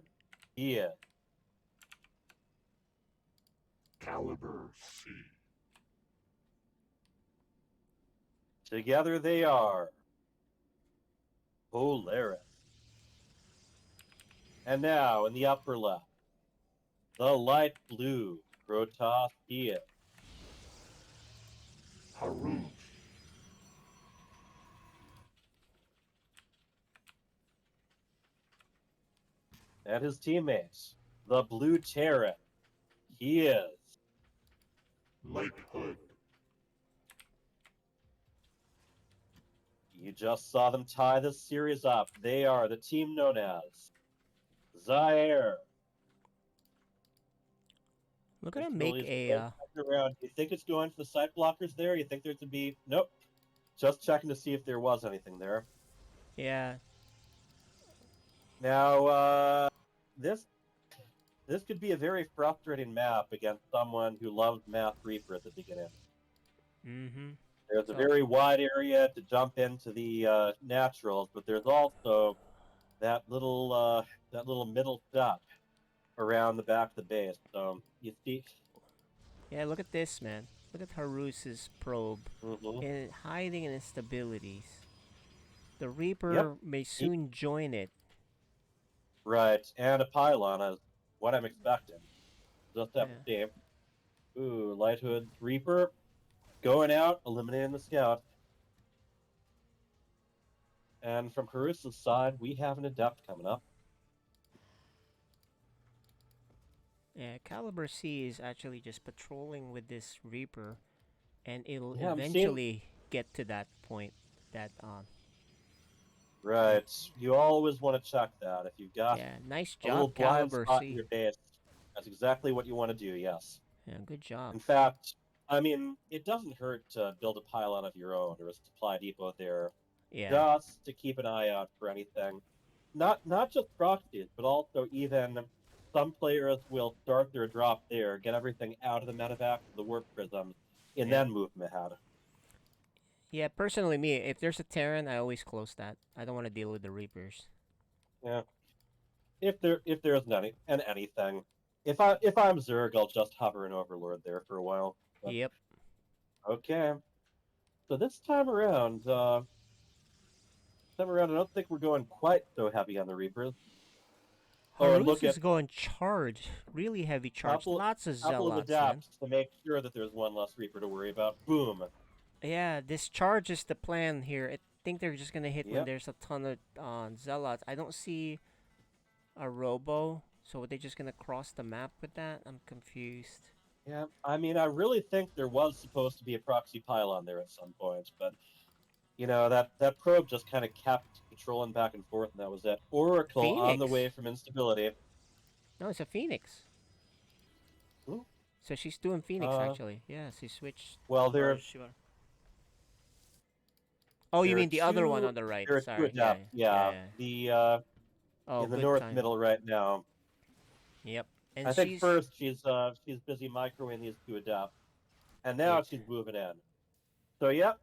Caliber C. Together they are Polaris. And now in the upper left, the light blue Protoss. Haru. And his teammates, the blue Terran. He is Light Hood. You just saw them tie this series up. They are the team known as Zaire. Look at him make a. Around. You think it's going to the side blockers there? You think there to be? Nope. Just checking to see if there was anything there. Yeah. Now, this could be a very frustrating map against someone who loved Math Reaper at the beginning. Mm-hmm. There's a very wide area to jump into the naturals, but there's also that little middle step around the back of the base. So you see. Yeah, look at this, man. Look at Harus's probe. And hiding in instabilities. The Reaper may soon join it. Right, and a pylon is what I'm expecting. Just have to see. Ooh, Light Hood Reaper going out, eliminating the scout. And from Harusa's side, we have an adept coming up. Yeah, Caliber C is actually just patrolling with this Reaper, and it'll Yeah, eventually get to that point. Right, you always want to check that. If you've got nice a little job, blind Caliber spot C. in your base, that's exactly what you want to do, yes. Yeah, good job. In fact, I mean, it doesn't hurt to build a pylon of your own or a supply depot there, just to keep an eye out for anything. Not just proxies, but also even some players will start their drop there, get everything out of the medevac, the warp prisms, and then move them ahead. Yeah, personally, me, if there's a Terran, I always close that. I don't want to deal with the Reapers. Yeah. If there isn't anything, if I'm Zerg, I'll just hover an Overlord there for a while. But, yep. Okay. So this time around, I don't think we're going quite so heavy on the Reapers. Harus is going charge, really heavy charge, lots of Couple of zealots, adapts to make sure that there's one less Reaper to worry about. Boom. Yeah, this charge is the plan here. I think they're just gonna hit when Yep. there's a ton of zealots. I don't see a robo, so they're just gonna cross the map with that. I'm confused. Yeah, I mean, I really think there was supposed to be a proxy pylon there at some point, but that probe just kind of kept controlling back and forth, and that was it. Oracle on the way Phoenix. from instability. No, it's a Phoenix. Ooh, So she's doing Phoenix Uh, actually. Yeah, she switched. well, Or she. Oh, you there are mean the other one two on the right? there are two Sorry. Yeah. adapts. Yeah. Yeah, Yeah. the Oh, in the good north timing. middle right now. Yep. And I think she's first she's busy microwaving these two adapts, and now it. she's moving in. So yep,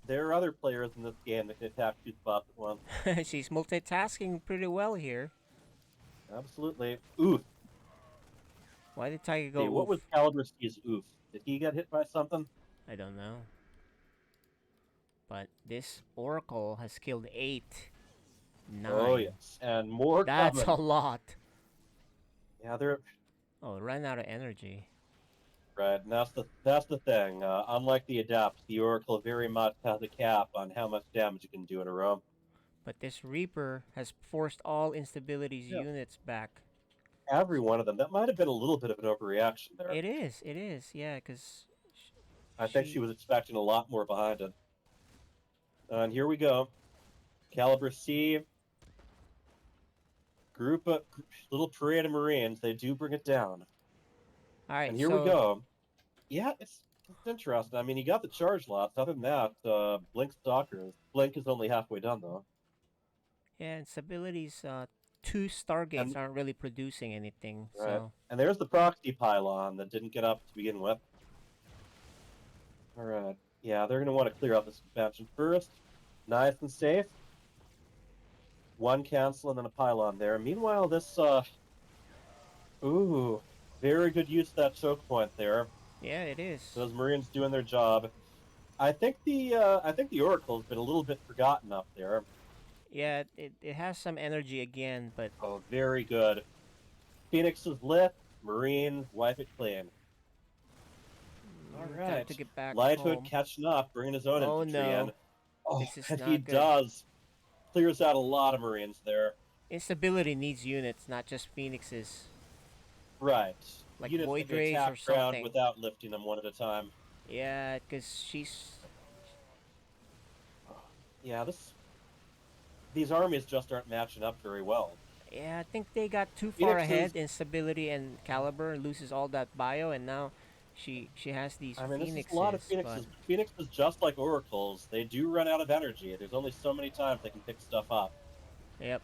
there are other players in this game that can attack two spots at once. She's multitasking pretty well here. Absolutely. Oof. Why did Tiger See, go what oof? was Caliberski's oof? Did he get hit by something? I don't know. But this Oracle has killed 8. 9. Oh yes, and more That's coming. a lot. Yeah, they're Oh, it ran out of energy. right, and that's the thing. Unlike the Adapt, the Oracle very much has a cap on how much damage it can do in a row. But this Reaper has forced all Instability's Yeah. units back. Every one of them. That might have been a little bit of an overreaction there. It is, yeah, because I think she was expecting a lot more behind it. And here we go. Caliber C. Group of little parade of Marines. They do bring it down. All right, And here we go. Yeah, it's interesting. I mean, you got the charge lots. Other than that, Blink Stalkers. Blink is only halfway done, though. Yeah, Instability's 2 Stargates And- aren't really producing anything, Right. so And there's the proxy pylon that didn't get up to begin with. All right. Yeah, they're going to want to clear out this expansion first. Nice and safe. One cancel and then a pylon there. Meanwhile, this ooh, very good use of that choke point there. yeah, it is. Those Marines doing their job. I think the Oracle's been a little bit forgotten up there. Yeah, it has some energy again, but Oh, very good. Phoenix is lit. Marine, wipe it clean. All time right. to get back Lighthood home. catching up, bringing his own Oh, infantry no. in. Oh, This is and not he good. does. Clears out a lot of Marines there. Instability needs units, not just Phoenixes. Right. Like Units Void can Rays attack or ground something. without lifting them one at a time. Yeah, because she's. Yeah, these armies just aren't matching up very well. Yeah, I think they got too far Phoenix ahead. Instability and Caliber loses all that bio, and now she has these I mean, this Phoenixes. is a lot of Phoenixes. Phoenixes, just like Oracles, they do run out of energy. There's only so many times they can pick stuff up. But, yep.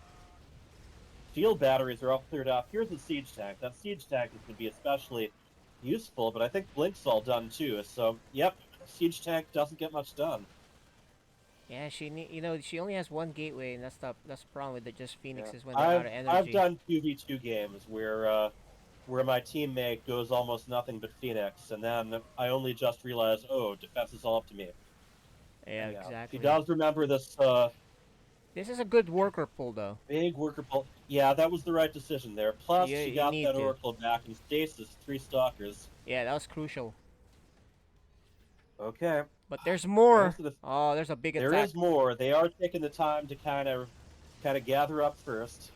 Field batteries are all cleared off. Here's the siege tank. That siege tank is going to be especially useful, but I think Blink's all done too. So, yep, siege tank doesn't get much done. Yeah, she only has one gateway, and that's the problem with just Phoenixes when they're I've, out of energy. I've done 2v2 games where my teammate goes almost nothing but Phoenix, and then I only just realized, oh, defense is all up to me. Yeah, exactly. He does remember this This is a good worker pull, though. big worker pull. Yeah, that was the right decision there. Plus, Yeah, she you got need that to. Oracle back in stasis, 3 stalkers. Yeah, that was crucial. Okay. But there's more. Most of the- Oh, there's a big There attack. is more. They are taking the time to kind of gather up first.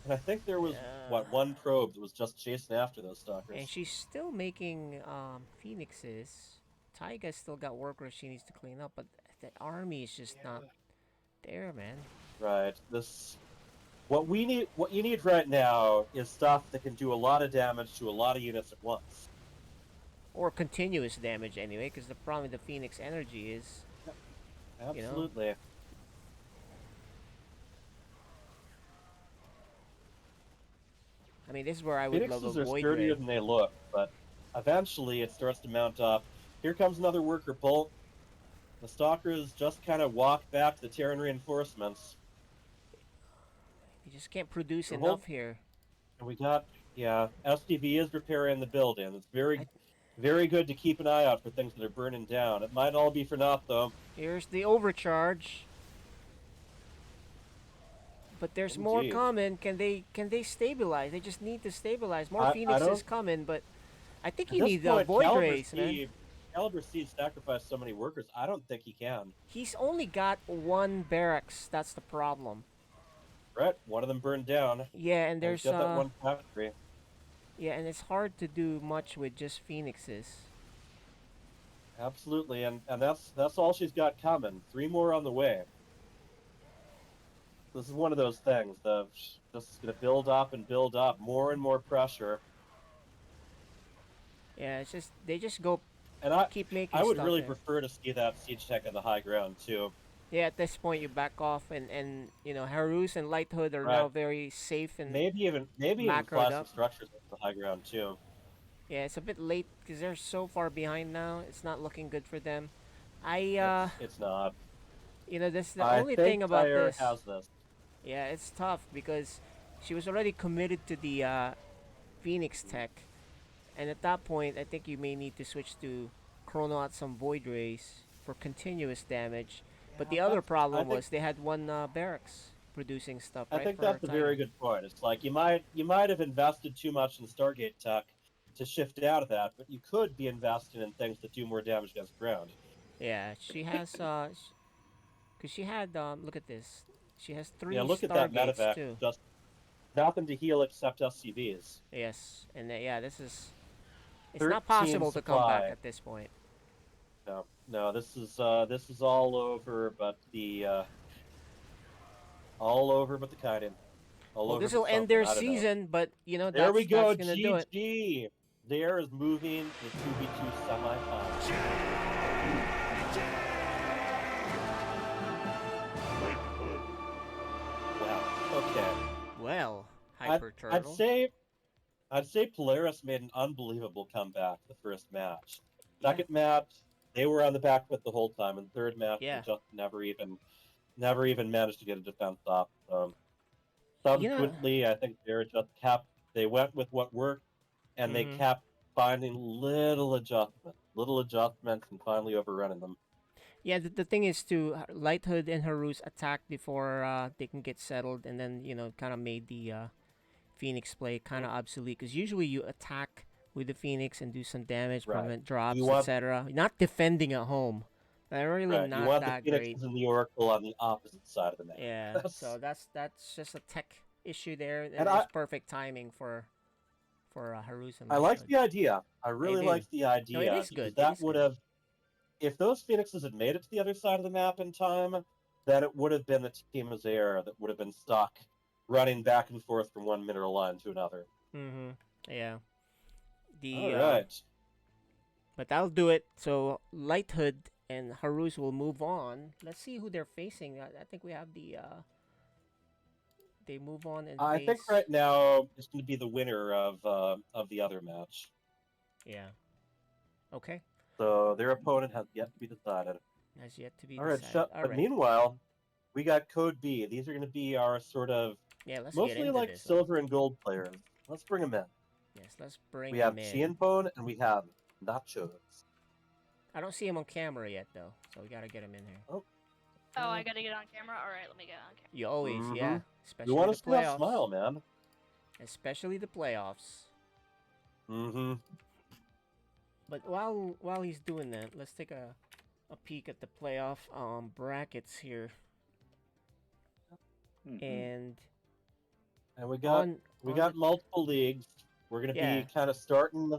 And I think there was Yeah. one probe that was just chasing after those stalkers. And she's still making Phoenixes. Taiga's still got workers she needs to clean up, but the army is just not there, man. Right. What you need right now is stuff that can do a lot of damage to a lot of units at once. Or continuous damage anyway, because the problem with the Phoenix energy is Absolutely. I mean, this is where I would love Phoenixes a are Void sturdier Ray. than they look, but eventually it starts to mount up. Here comes another worker pull. The stalkers just kind of walk back to the Terran reinforcements. You just can't produce Sure, enough hold. here. And we got, STV is repairing the building. It's very good to keep an eye out for things that are burning down. It might all be for naught, though. Here's the overcharge. But there's more Indeed. coming. Can they stabilize? They just need to stabilize. More I Phoenixes don't- coming, but I think At you this need point, Void Caliber Rays, man. Caliber C sacrifice so many workers? I don't think he can. He's only got one barracks. That's the problem. Right, one of them burned down. Yeah, and And he's there's got that one factory. yeah, and it's hard to do much with just phoenixes. Absolutely, and that's all she's got coming. 3 more on the way. This is one of those things. Just gonna build up and build up, more and more pressure. Yeah, it's just they just go And keep making I would stuff really in. prefer to see that siege tech on the high ground too. Yeah, at this point you back off, and you know Harus and Light Hood are Right. now very safe and Maybe even macroed fly some up. structures on the high ground too. Yeah, it's a bit late because they're so far behind now. It's not looking good for them. I It's not. you know this the I only think thing about Tyre this. has this. Yeah, it's tough because she was already committed to the Phoenix tech, and at that point, I think you may need to switch to chrono out some void rays for continuous damage. But the other problem think- was they had one barracks producing stuff, I right? think for that's a Titan. very good point. It's like you might have invested too much in Stargate tech to shift out of that, but you could be investing in things that do more damage against ground. Yeah, she has cause she had look at this. She has 3 Yeah, look at that stargates medevac. too. Just nothing to heal except SCVs. Yes, and yeah, this is it's 13 not possible to come back supply. at this point. No, this is all over, but the all over but the kiting. All Well, over this but will end something, their I don't know. season, but you know There we go, that's gonna do it. GG. There is moving the 2v2 semifinals. Wow. Okay. Well, Hyper I'd Turtle. say Polaris made an unbelievable comeback the first match. Second match, they were on the back foot the whole time, and third match Yeah. they just never even managed to get a defense off. You know- Subsequently, I think they went with what worked, and they Mhm. kept finding little adjustments, and finally overrunning them. Yeah, the thing is to Light Hood and Harus attack before they can get settled, and then you know kind of made the Phoenix play kind of obsolete because usually you attack with the Phoenix and do some damage, Right. prevent drops, You want- etc. Not defending at home. They're really Right, not you want the that Phoenixes great. and the Oracle on the opposite side of the map. Yeah, so that's just a tech issue there, and And it's perfect timing for Harus and I Light like Hood. the idea. I really do. like the idea. No, it is because good. That It is would good. have, if those Phoenixes had made it to the other side of the map in time, then it would have been the team of Zaire that would have been stuck running back and forth from one mineral line to another. Mm-hmm. Yeah. All right. But that'll do it. So Light Hood and Harus will move on. Let's see who they're facing. I think we have the. They move on and I face. think right now it's going to be the winner of the other match. Yeah. Okay. So their opponent has yet to be decided. Has yet to be All right. decided. But meanwhile, we got Code B. These are going to be our sort of Yeah. Let's get mostly into like this. silver and gold players. Let's bring them in. Yes. Let's bring We have him in. Chienpone and we have Nachos. I don't see him on camera yet though, so we gotta get him in here. Oh, I gotta get on camera? Alright, let me get on camera. You always, Mhm. yeah. We Especially want the to see that playoffs. smile, man. Especially the playoffs. Mm-hmm. But while he's doing that, let's take a peek at the playoff brackets here. And And we got on multiple leagues. We're gonna Yeah. be kind of starting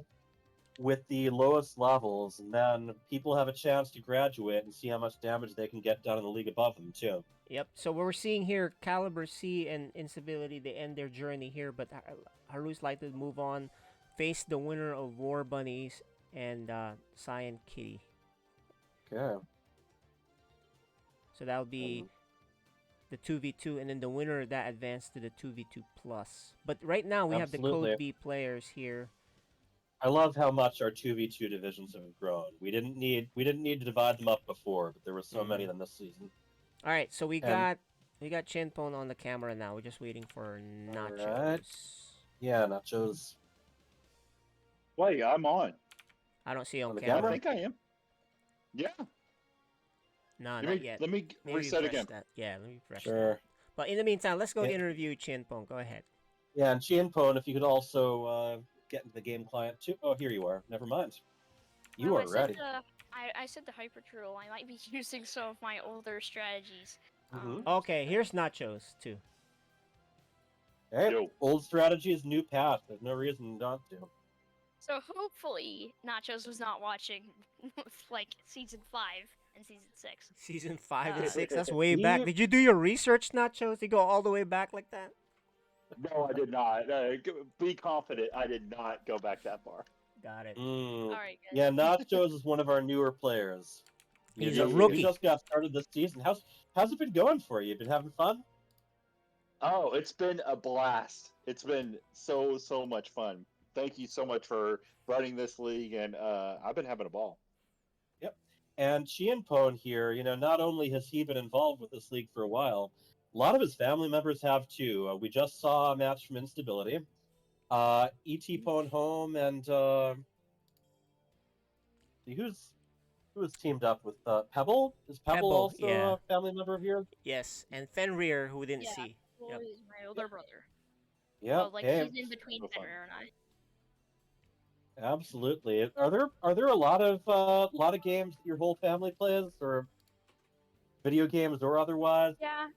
with the lowest levels, and then people have a chance to graduate and see how much damage they can get done in the league above them too. Yep. So what we're seeing here, Caliber C and Instability, they end their journey here, but Harus like to move on, face the winner of War Bunnies and Cyan Kitty. Okay. So that'll be the 2v2, and then the winner of that advanced to the 2v2 plus. But right now we have the Absolutely. Code B players here. I love how much our 2v2 divisions have grown. We didn't need to divide them up before, but there were so many of them this season. All right, so we And- got Chinpon on the camera now. We're just waiting for Nachos. Alright. Yeah, Nachos. Wait, I'm on. I don't see you on On the I camera. camera? think I am. Yeah. No, Let not me, yet. let me Maybe reset press again. that. Yeah, let me press that. Sure. But in the meantime, let's go Yeah. interview Chinpon. Go ahead. Yeah, and Chienpone, if you could also get into the game client too. Oh, here you are. Never mind. You I are said ready. I said the hyper drill. I might be using some of my older strategies. Mhm. Okay, here's nachos too. Hey, Yo. old strategies, new path. There's no reason not to. So hopefully Nachos was not watching like season 5 and season 6. Season 5 and 6. Uh, That's way He back. Did you do your research, nachos? They go all the way back like that. No, I did not. Be confident. I did not go back that far. Got it. Mm, all right, guys. yeah, Nachos is one of our newer players. He's You a just, you rookie. just got started this season. How's it been going for you? Been having fun? Oh, it's been a blast. It's been so much fun. Thank you so much for running this league, and I've been having a ball. Yep. And Chien Pone here, not only has he been involved with this league for a while, a lot of his family members have too. We just saw a match from Instability. E.T. Pone home and who's teamed up with Pebble? Is Pebble Pebble, also yeah. a family member of yours? Yes, and Fenrir, who we didn't Yeah, see. Boy Yep. is my older brother. Yeah. Well, like Hey, he's in between So fun. Fenrir and I. absolutely. Are there a lot of games that your whole family plays, or video games or otherwise? Yeah,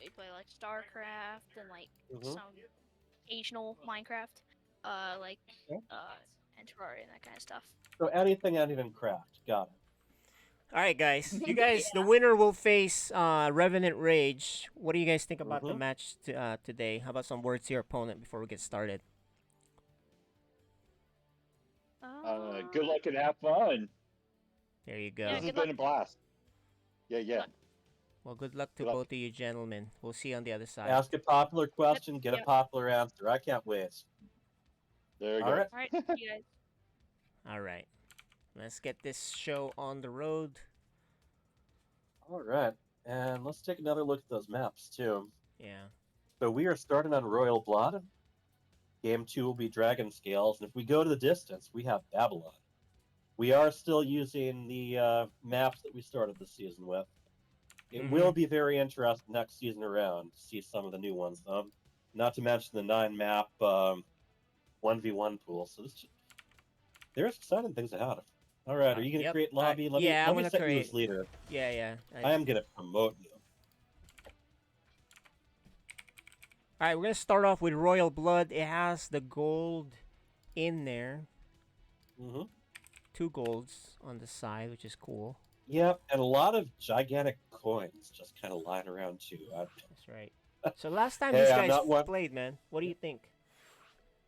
we play like StarCraft and like Mhm. some occasional Minecraft, like Yeah. and Terraria and that kind of stuff. So anything craft. Got it. All right, guys. You guys, the winner will face Revenant Rage. What do you guys think about the Mhm. match today? How about some words to your opponent before we get started? Good luck and have fun. There you Yeah, go. This has good been luck. a blast. Yeah. luck. Well, good luck to Good luck. both of you gentlemen. We'll see you on the other side. Ask a popular question, get a Yep. popular answer. I can't wait. There you All go. right. All right, you guys. All right. Let's get this show on the road. All right. And let's take another look at those maps too. Yeah. So we are starting on Royal Blood. Game 2 will be Dragon Scales, and if we go to the distance, we have Babylon. We are still using the maps that we started the season with. It will be very interesting next season around to see some of the new ones, though. Not to mention the 9-map 1v1 pool. So there's exciting things ahead. All right, are you going to Yep. create lobby? Let yeah, I'm me gonna set you create. as leader. Yeah. I am going to promote you. All right, we're gonna start off with Royal Blood. It has the gold in there. Mm-hmm. 2 golds on the side, which is cool. Yep, and a lot of gigantic coins just kind of lying around too. That's right. So last time Hey, these I'm guys not one- played, man, what do you think?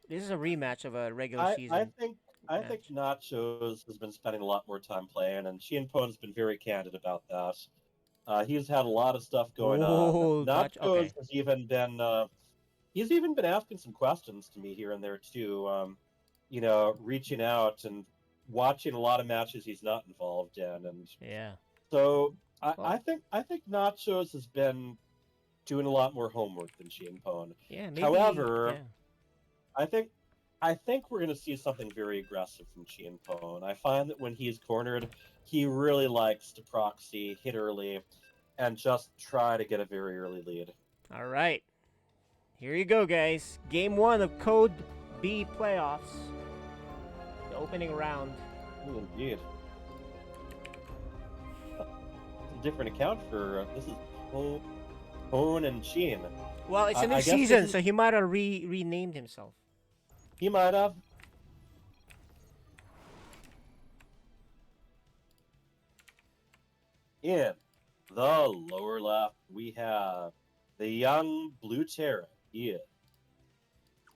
This is a rematch of a regular I season. think match. Nachos has been spending a lot more time playing, and Chien Pone's been very candid about that. He's had a lot of stuff going Oh, on. gotcha. Nachos Okay. has even been he's even been asking some questions to me here and there too. Reaching out and watching a lot of matches he's not involved in, and Yeah. so Well- I think Nachos has been doing a lot more homework than Chien Pone. Yeah. Maybe. However, yeah. I think we're going to see something very aggressive from Chien Pone. I find that when he's cornered, he really likes to proxy, hit early, and just try to get a very early lead. All right. Here you go, guys. Game 1 of Code B playoffs. The opening round. Ooh, indeed. It's a different account for this is Pone and Chien. Well, it's a new I guess season, this is- so he might have renamed himself. He might have. In the lower left, we have the young Blue Terra. Yeah.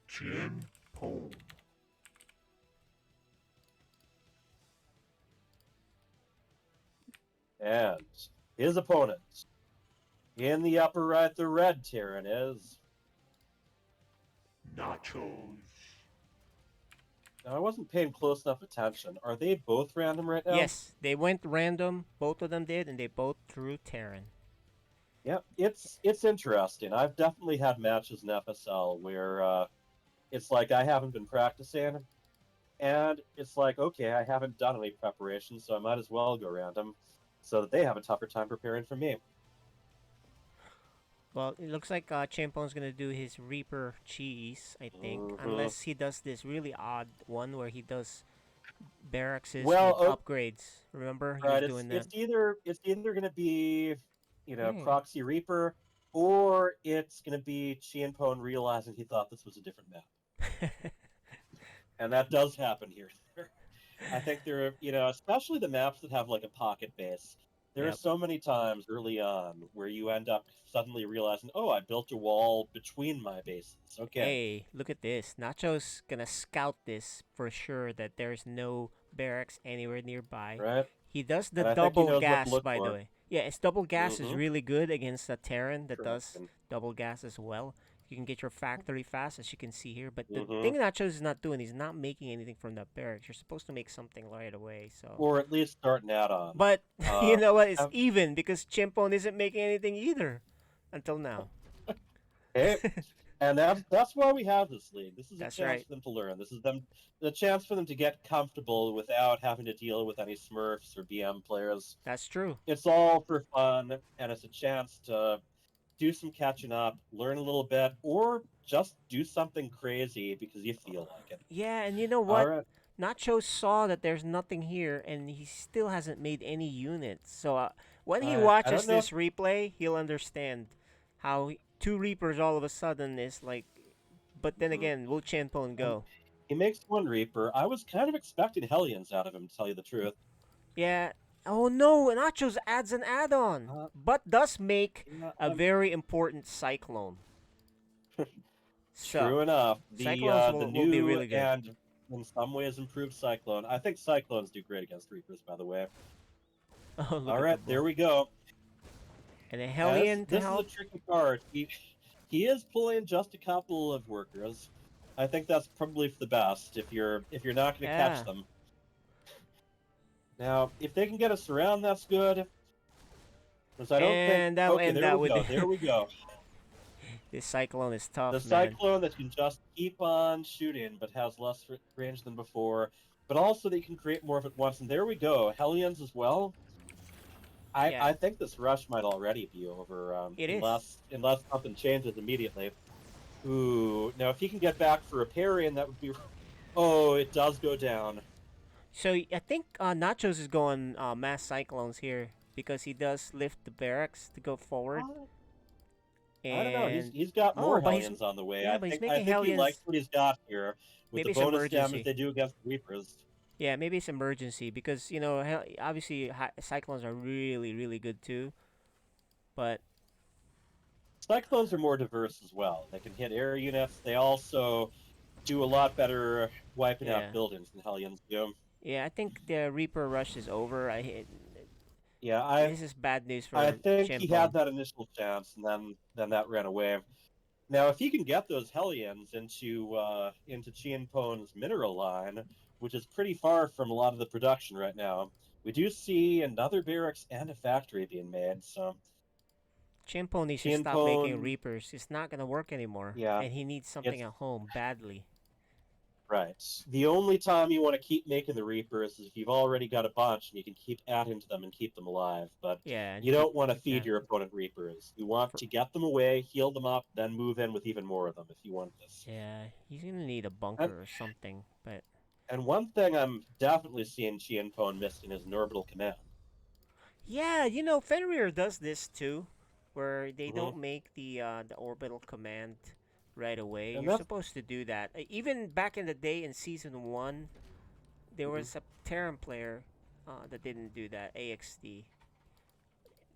Chien Pone. And his opponent. In the upper right, the red Terran is. Nachos. Now, I wasn't paying close enough attention. Are they both random right now? Yes, they went random. Both of them did, and they both drew Terran. Yep, it's interesting. I've definitely had matches in FSL where it's like I haven't been practicing, and it's like, okay, I haven't done any preparation, so I might as well go random, so that they have a tougher time preparing for me. Well, it looks like Champon's gonna do his Reaper cheese, I think, Mhm. unless he does this really odd one where he does barracks Well, with upgrades. Remember, he was right. doing that. It's either gonna be, Yeah. Proxy Reaper, or it's gonna be Chienpone realizing he thought this was a different map, and that does happen here. I think there are, especially the maps that have like a pocket base. There are Yep. so many times early on where you end up suddenly realizing, oh, I built a wall between my bases. Okay, Hey, look at this. Nacho's gonna scout this for sure that there's no barracks anywhere nearby. right? He does the And I think he double knows what to gas, look by the for. way. Yeah, it's double gas is Mm-hmm. really good against a Terran that Correct. does double gas as well. You can get your factory fast, as you can see here. But the Mm-hmm. thing Nachos is not doing, he's not making anything from that barracks. You're supposed to make something right away. So, Or at least start an add-on. but you know what? It's Have- even because Chimpone isn't making anything either until now. Hey, and that's why we have this league. This is a That's chance right. for them to learn. This is the chance for them to get comfortable without having to deal with any Smurfs or BM players. That's true. It's all for fun, and it's a chance to do some catching up, learn a little bit, or just do something crazy because you feel like it. Yeah, and you know All what? right. Nacho saw that there's nothing here, and he still hasn't made any units. So when he I watches don't know. this replay, he'll understand how two Reapers all of a sudden is like. But then again, will Chenpon go? He makes one Reaper. I was kind of expecting Hellions out of him, to tell you the truth. Yeah. Oh no, Nachos adds an add-on, but does make a very important Cyclone. So, True enough. Cyclones The will new be really good. and in some ways improved Cyclone. I think Cyclones do great against Reapers, by the way. Oh, look All at right, the there bull. we go. And a Hellion to This is help. a tricky card. He is pulling just a couple of workers. I think that's probably for the best if you're not going to Yeah. catch them. Now, if they can get us around, that's good. Because I don't And think. that'll Okay, end there that we with go. the- There we go. This Cyclone is tough, The man. Cyclone that can just keep on shooting, but has less range than before, but also they can create more of it once. And there we go. Hellions as well. Yeah. I think this rush might already be over. It is. Unless something changes immediately. Ooh, now if he can get back for a parry, and that would be. Oh, it does go down. So I think Nachos is going mass Cyclones here because he does lift the barracks to go forward. I don't know. And He's got more but he's- Hellions on the way. yeah, I but he's think making he Hellions- likes what he's got here with Maybe the it's bonus emergency. damage they do against Reapers. Yeah, maybe it's emergency because obviously Cyclones are really really good too. But Cyclones are more diverse as well. They can hit air units. They also do a lot better wiping Yeah. out buildings than Hellions do. yeah, I think the Reaper rush is over. Yeah, This is bad news for I think he had Chimpone. that initial chance, and then that ran away. Now, if he can get those Hellions into Chienpone's mineral line, which is pretty far from a lot of the production right now, we do see another barracks and a factory being made. So Chimpone needs to stop making Chienpone, Reapers. It's not gonna work anymore. yeah, And he needs something it's at home badly. right. The only time you want to keep making the Reapers is if you've already got a bunch and you can keep adding to them and keep them alive. But Yeah. and you don't want to yeah. feed your opponent Reapers. You want to get them away, heal them up, then move in with even more of them if you want this. Yeah, he's gonna need a bunker or something, but And one thing I'm definitely seeing Chienpone missing is an orbital command. yeah, Fenrir does this too, where they don't make the orbital command right away. And You're that's- supposed to do that. Even back in the day in season 1, there was a Terran player that didn't do that. AXD.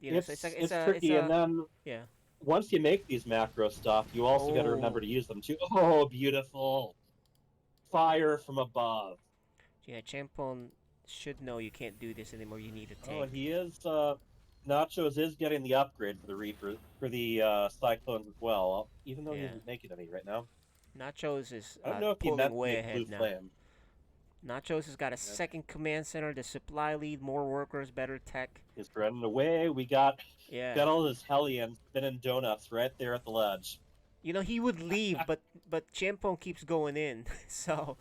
So It's tricky, and then yeah. once you make these macro stuff, you also got to remember to use them too. Oh, beautiful! Fire from above. Yeah, Champon should know you can't do this anymore. You need a tank. Oh, and he is. Nachos is getting the upgrade for the Reaper for the Cyclones as well, even though he Yeah. isn't making any right now. Nachos is I don't know if he pulling meant way to ahead make Blue now. Flame. Nachos has got a second command center, the supply lead, more workers, better tech. He's running away. We got Yeah. all his Hellions spinning donuts right there at the ledge. He would leave, but Champon keeps going in. So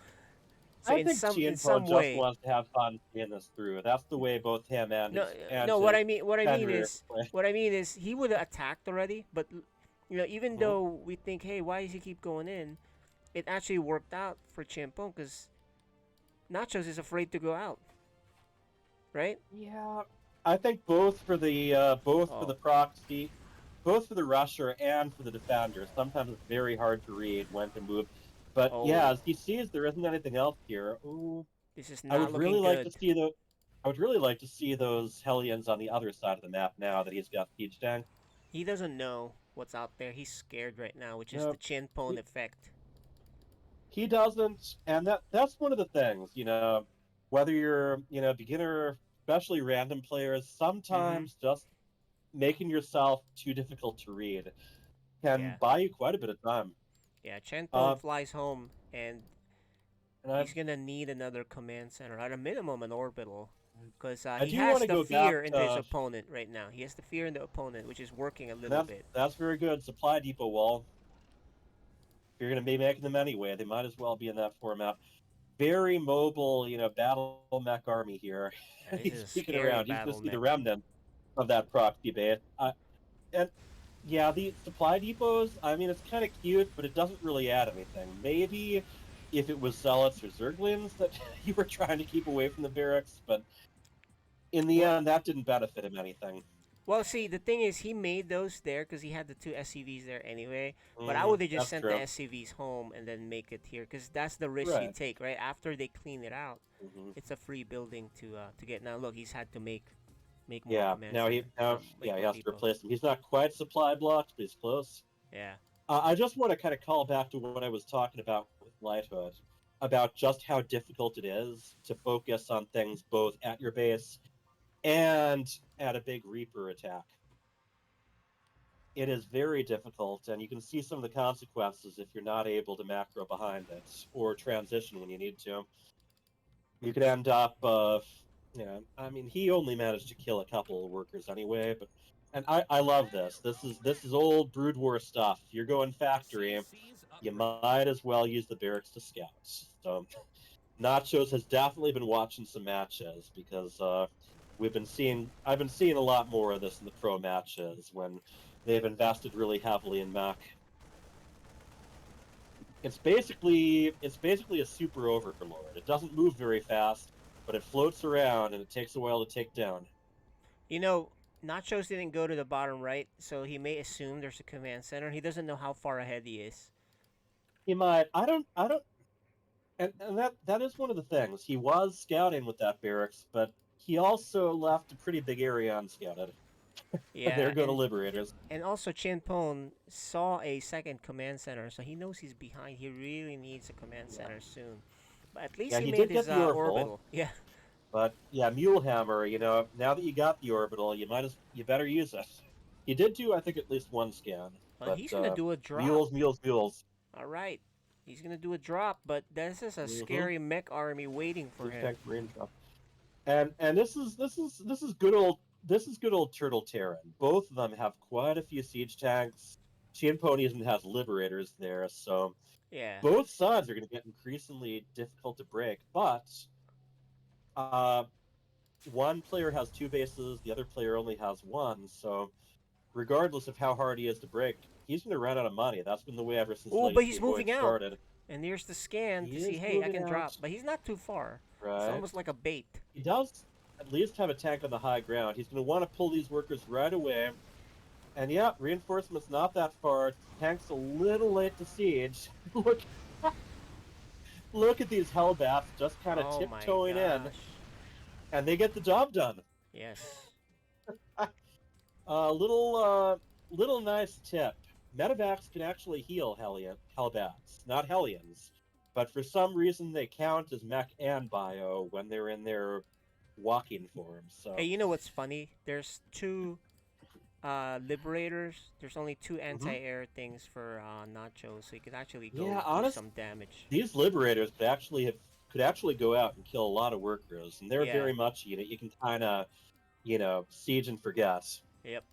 I in think some Chienpone just way. wants to have fun seeing this through. That's the way both him and No, his, and no. What his I mean Fenrir is, play. he would have attacked already. But even though we think, hey, why does he keep going in? It actually worked out for Champon because Nachos is afraid to go out, right? Yeah, I think both for Oh, the proxy, both for the rusher and for the defender. Sometimes it's very hard to read when to move. But yeah, oh, as he sees there isn't anything else here. Ooh, this is I not would really looking like to good. see the. I would really like to see those Hellions on the other side of the map now that he's got siege tank. He doesn't know what's out there. He's scared right now, which is the No, chin pone he, effect. he doesn't, and that's one of the things. Whether you're beginner, especially random players, Mm-hmm. sometimes just making yourself too difficult to read can Yeah. buy you quite a bit of time. Yeah, Chen Pone Uh, flies home, and and he's gonna need another command center, at a minimum an orbital. Because I he do want has to the go back fear into his to, opponent right now. He has the fear in the opponent, which is working a and little bit. that's very good. Supply depot wall. If you're going to be making them anyway, they might as well be in that format. Very mobile, battle mech army here. Yeah, this is He's a peeking scary around. He's going battle to see the mech. remnant of that proxy base. And yeah, the supply depots, I mean, it's kind of cute, but it doesn't really add anything. Maybe if it was zealots or zerglings that you were trying to keep away from the barracks, but in the Well, end, that didn't benefit him anything. well, see, the thing is, he made those there because he had the two SCVs there anyway. But I Mm, would have just that's sent the true. SCVs home and then make it here, because that's the risk you Right. take, right? After they clean it out, Hmm. it's a free building to get. Now look, he's had to make more Yeah. command Now center, make yeah, he more has to depots. replace him. He's not quite supply blocked, but he's close. Yeah. I just want to kind of call back to what I was talking about with Lighthood, about just how difficult it is to focus on things both at your base and at a big Reaper attack. It is very difficult, and you can see some of the consequences if you're not able to macro behind it or transition when you need to. You could end up, I mean, he only managed to kill a couple of workers anyway, but and I love this. This is old Brood War stuff. If you're going factory, you might as well use the barracks to scout. So Nachos has definitely been watching some matches because I've been seeing a lot more of this in the pro matches when they've invested really heavily in mech. It's basically a super overlord. It doesn't move very fast, but it floats around and it takes a while to take down. You know, Nachos didn't go to the bottom right, so he may assume there's a command center. He doesn't know how far ahead he is. He might. I don't. And that is one of the things. He was scouting with that barracks, but he also left a pretty big area unscouted. There Yeah, go the liberators. and also Chin Pone saw a second command center, so he knows he's behind. He really needs a command Yeah. center soon. But at least Yeah, he he made did his get the orbital, orbital. Yeah, but yeah, Mulehammer. Now that you got the orbital, you better use it. He did do, I think, at least one scan, well, but he's gonna do a drop. mules. All right, he's gonna do a drop, but this is a Mm-hmm. scary mech army waiting for Siege him. tank marine drop. And this is good old Turtle Terran. Both of them have quite a few siege tanks. Chien Pony even has liberators there, so Yeah. both sides are going to get increasingly difficult to break. But uh, one player has two bases, the other player only has one. So regardless of how hard he is to break, he's going to run out of money. That's been the way ever since Oh, but Legacy he's of Void moving out. started. And here's the scan He to see, is hey, I moving can out, drop. But he's not too far. It's right? almost like a bait. He does at least have a tank on the high ground. He's going to want to pull these workers right away. And yeah, reinforcements not that far. Tank's a little late to siege. Look at these Hellbats just kind of Oh my tiptoeing in, gosh. and they get the job done. Yes. Little nice tip. Medivacs can actually heal Hellbats, not Hellions. But for some reason, they count as mech and bio when they're in their walking form. Hey, So, you know what's funny? There's two liberators. There's only two mhm. anti-air things for Nacho, so he could actually Yeah, go do honest, some damage. these liberators could actually go out and kill a lot of workers, and they're Yeah. very much you can kind of siege and forget. Yep.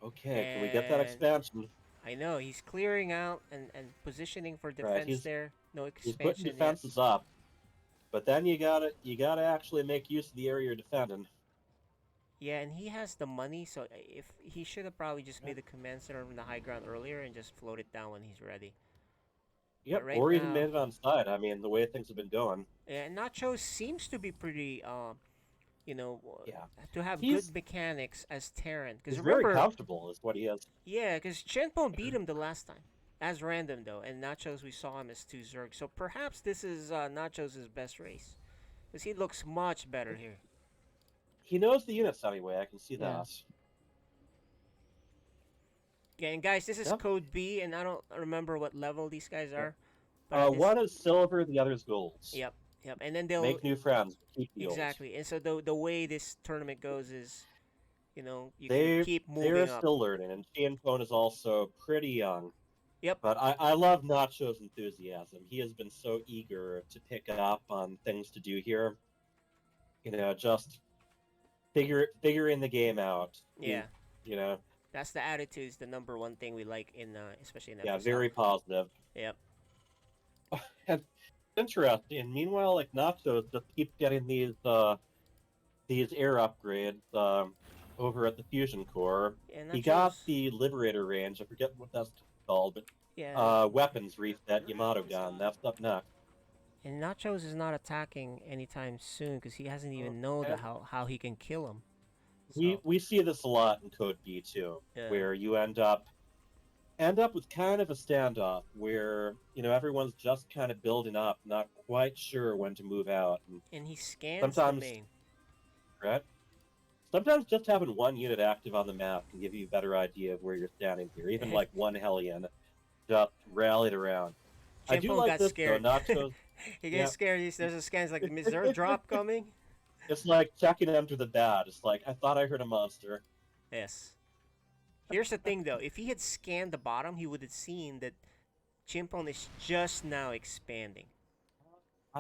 Okay, can we get that And expansion? I know he's clearing out and positioning for Right, defense there. No he's putting expansion yet. defenses up, but then you gotta actually make use of the area you're defending. Yeah, and he has the money, so if he should have probably just Yeah. made the command center from the high ground earlier and just float it down when he's ready. Yep, right or even now, made it on side. I mean, the way things have been going. and Nacho seems to be pretty, you know, Yeah, to have he's good mechanics as Terran. Because he's very remember, comfortable, is what he is. yeah, because Chenpon beat him the last time. As random though, and Nachos we saw him as 2 Zerg. So perhaps this is Nachos' best race. Because he looks much better here. He knows the units anyway. I can see Yeah. that. Yeah, and guys, this is Yep. code B, and I don't remember what level these guys are. But this, One is silver, the other is gold. yep, yep, and then they'll Make new friends, keep the old. exactly. And so the way this tournament goes is, you can They keep they're moving up. still learning, and Tianpon is also pretty young. Yep. But I love Nacho's enthusiasm. He has been so eager to pick up on things to do here. Just figuring the game out. Yeah. You know, That's the attitude. Is the number one thing we like in, especially in FSL. yeah, very positive. Yep. And interesting. Meanwhile, like Nachos just keeps getting these air upgrades over at the fusion core. Yeah, He got Nachos- the Liberator range. I forget what that's called, but Yeah. weapons reset Yamato gun. That's up next. And Nachos is not attacking anytime soon because he hasn't even know and how he can kill him. we see this a lot in Code B too, Yeah. where you end up with kind of a standoff where everyone's just kind of building up, not quite sure when to move out. And he scans sometimes, the main. right? Sometimes just having one unit active on the map can give you a better idea of where you're standing here. Even like one Hellion just rallied around. I do Chenpon like got this scared. though. Nachos, He gets scared. There's a scan. He's like, is there a drop coming? it's like checking under the bat. It's like I thought I heard a monster. Yes. Here's the thing, though. If he had scanned the bottom, he would have seen that Chimpon is just now expanding.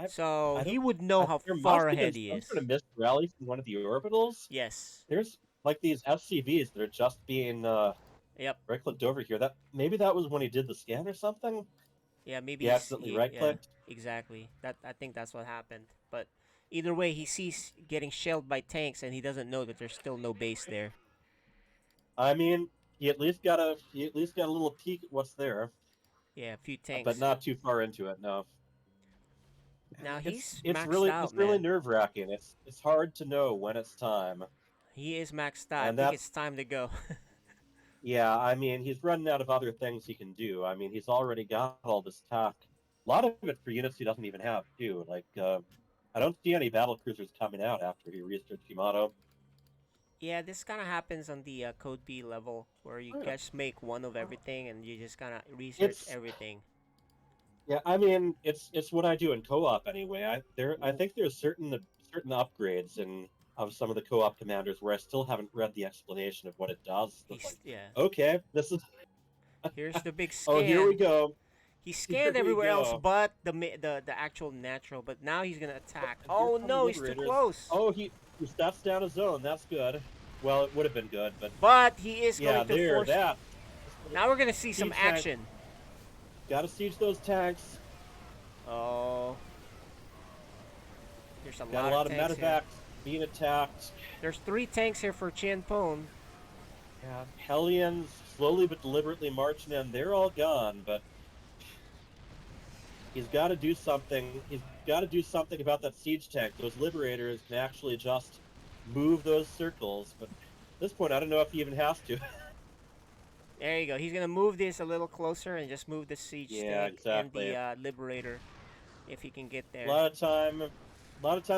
So he would know how far ahead he is. Some sort of missed rally from one of the orbitals. Yes. There's like these FCVs that are just being right-clicked over here. Maybe that was when he did the scan or something. Yeah, maybe he accidentally right-clicked. Yeah, exactly. I think that's what happened. But either way, he sees getting shelled by tanks, and he doesn't know that there's still no base there. I mean, he at least got a little peek at what's there. Yeah, a few tanks, but not too far into it. No. Now he's it's maxed really out, it's really man. nerve-wracking. It's hard to know when it's time. He is maxed out. And I think it's time to go. Yeah, I mean, he's running out of other things he can do. I mean, he's already got all this tech. A lot of it for units he doesn't even have, too. Like, I don't see any battle cruisers coming out after he restarts Yamato. Yeah, this kind of happens on the Code B level, where you just make one of everything, and you just kind of research everything. Yeah, I mean, it's what I do in co-op anyway. I think there's certain upgrades of some of the co-op commanders where I still haven't read the explanation of what it does. Like, okay, this is. Here's the big scan. Oh, here we go. He scanned everywhere else but the actual natural, but now he's gonna attack. Oh no, he's too close. Oh, he steps down a zone. That's good. Well, it would have been good, but he is going to force. That. Now we're gonna see some action. Gotta siege those tanks. Oh, there's a Got lot of medevacs being attacked. There's 3 tanks here for Chenpon. Yeah, Hellions slowly but deliberately marching in. They're all gone, but he's got to do something. He's got to do something about that siege tank. Those liberators can actually just move those circles, but at this point, I don't know if he even has to. There you go. He's gonna move this a little closer and just move the siege tank and the liberator, if he can get there. A lot of time,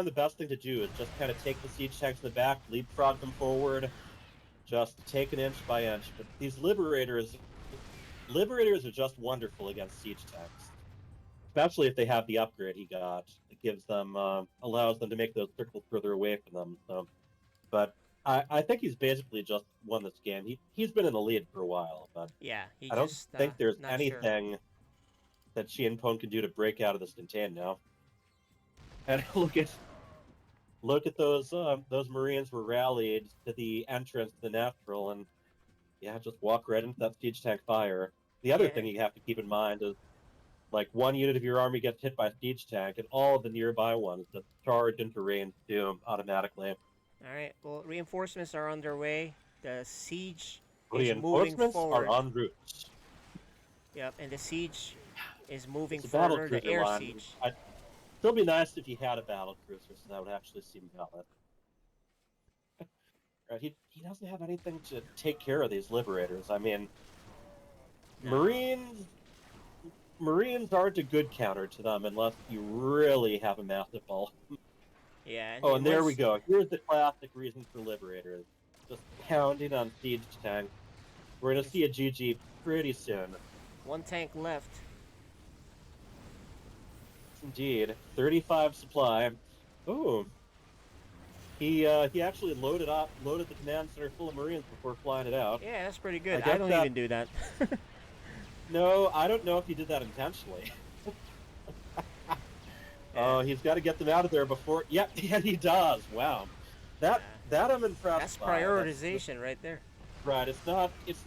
the best thing to do is just kind of take the siege tanks in the back, leapfrog them forward, just take it inch by inch. But these liberators are just wonderful against siege tanks, especially if they have the upgrade he got. It gives them, allows them to make those circles further away from them. So, but I think he's basically just won this game. He's been in the lead for a while, but yeah, I don't think there's anything that Chenpon can do to break out of this contain now. And look at those Marines were rallied to the entrance to the natural, and just walk right into that siege tank fire. The other thing you have to keep in mind is, like, one unit of your army gets hit by a siege tank, and all of the nearby ones just charge into range too automatically. All right. Well, reinforcements are underway. The siege is moving Reinforcements forward. are en route. Yep, and the siege is moving It's a battle further. The cruiser air line. siege. I'd still be nice if he had a battle cruiser, so that would actually seem valid. Right? He doesn't have anything to take care of these liberators. I mean, No. Marines aren't a good counter to them unless you really have a massive ball. Yeah. Oh, it and there we was- go. Here's the classic reason for liberators. Just pounding on siege tanks. We're going to see a GG pretty soon. One tank left. Indeed. 35 supply. Ooh. He actually loaded the command center full of Marines before flying it out. Yeah, that's pretty good. guess I don't that- even do that. No, I don't know if he did that intentionally. Oh, he's got to get them out of there before. Yep, yeah, he does. Wow, that I'm impressed. That's by. prioritization right there. Right. It's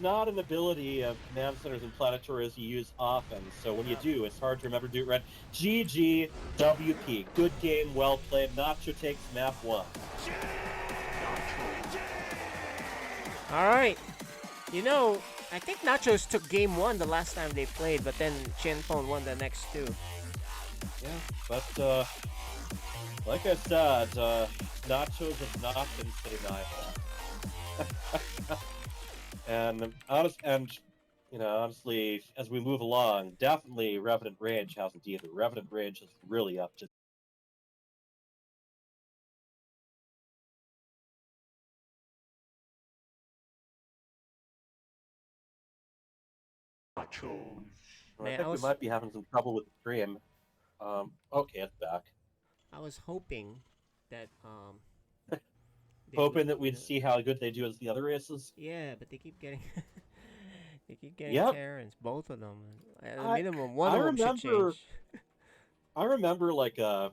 not an ability of command centers and planetories you use often. So when you do, it's hard to remember to do it right. GG WP. Good game, well played. Nacho takes map 1. All right. You know, I think Nachos took game 1 the last time they played, but then Chenpon won the next 2. Yeah, but like I said, Nachos have not been sitting idle. and honestly, as we move along, definitely Revenant Rage hasn't either. Revenant Rage is really up to. I Man, think we might be having some trouble with the stream. Okay, it's back. I was hoping that they Hoping would, that we'd see how good they do as the other races. Yeah, but they keep getting they keep getting Yep. Terrans, both of them. At a I- minimum, one I of them should remember- change. I remember like a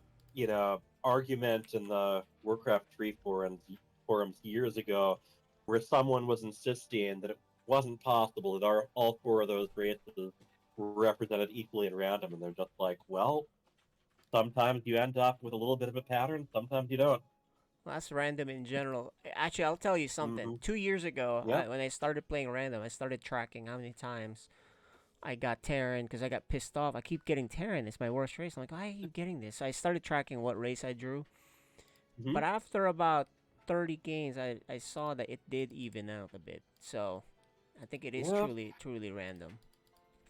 argument in the Warcraft 3 forums years ago where someone was insisting that it wasn't possible that all 4 of those races were represented equally in random, and they're just like, well, sometimes you end up with a little bit of a pattern, sometimes you don't. Well, that's random in general. Actually, I'll tell you something. 2 years ago, Yep. when I started playing random, I started tracking how many times I got Terran because I got pissed off. I keep getting Terran. It's my worst race. I'm like, why are you getting this? So I started tracking what race I drew. Mhm. But after about 30 games, I saw that it did even out a bit. So I think it is Yeah. truly random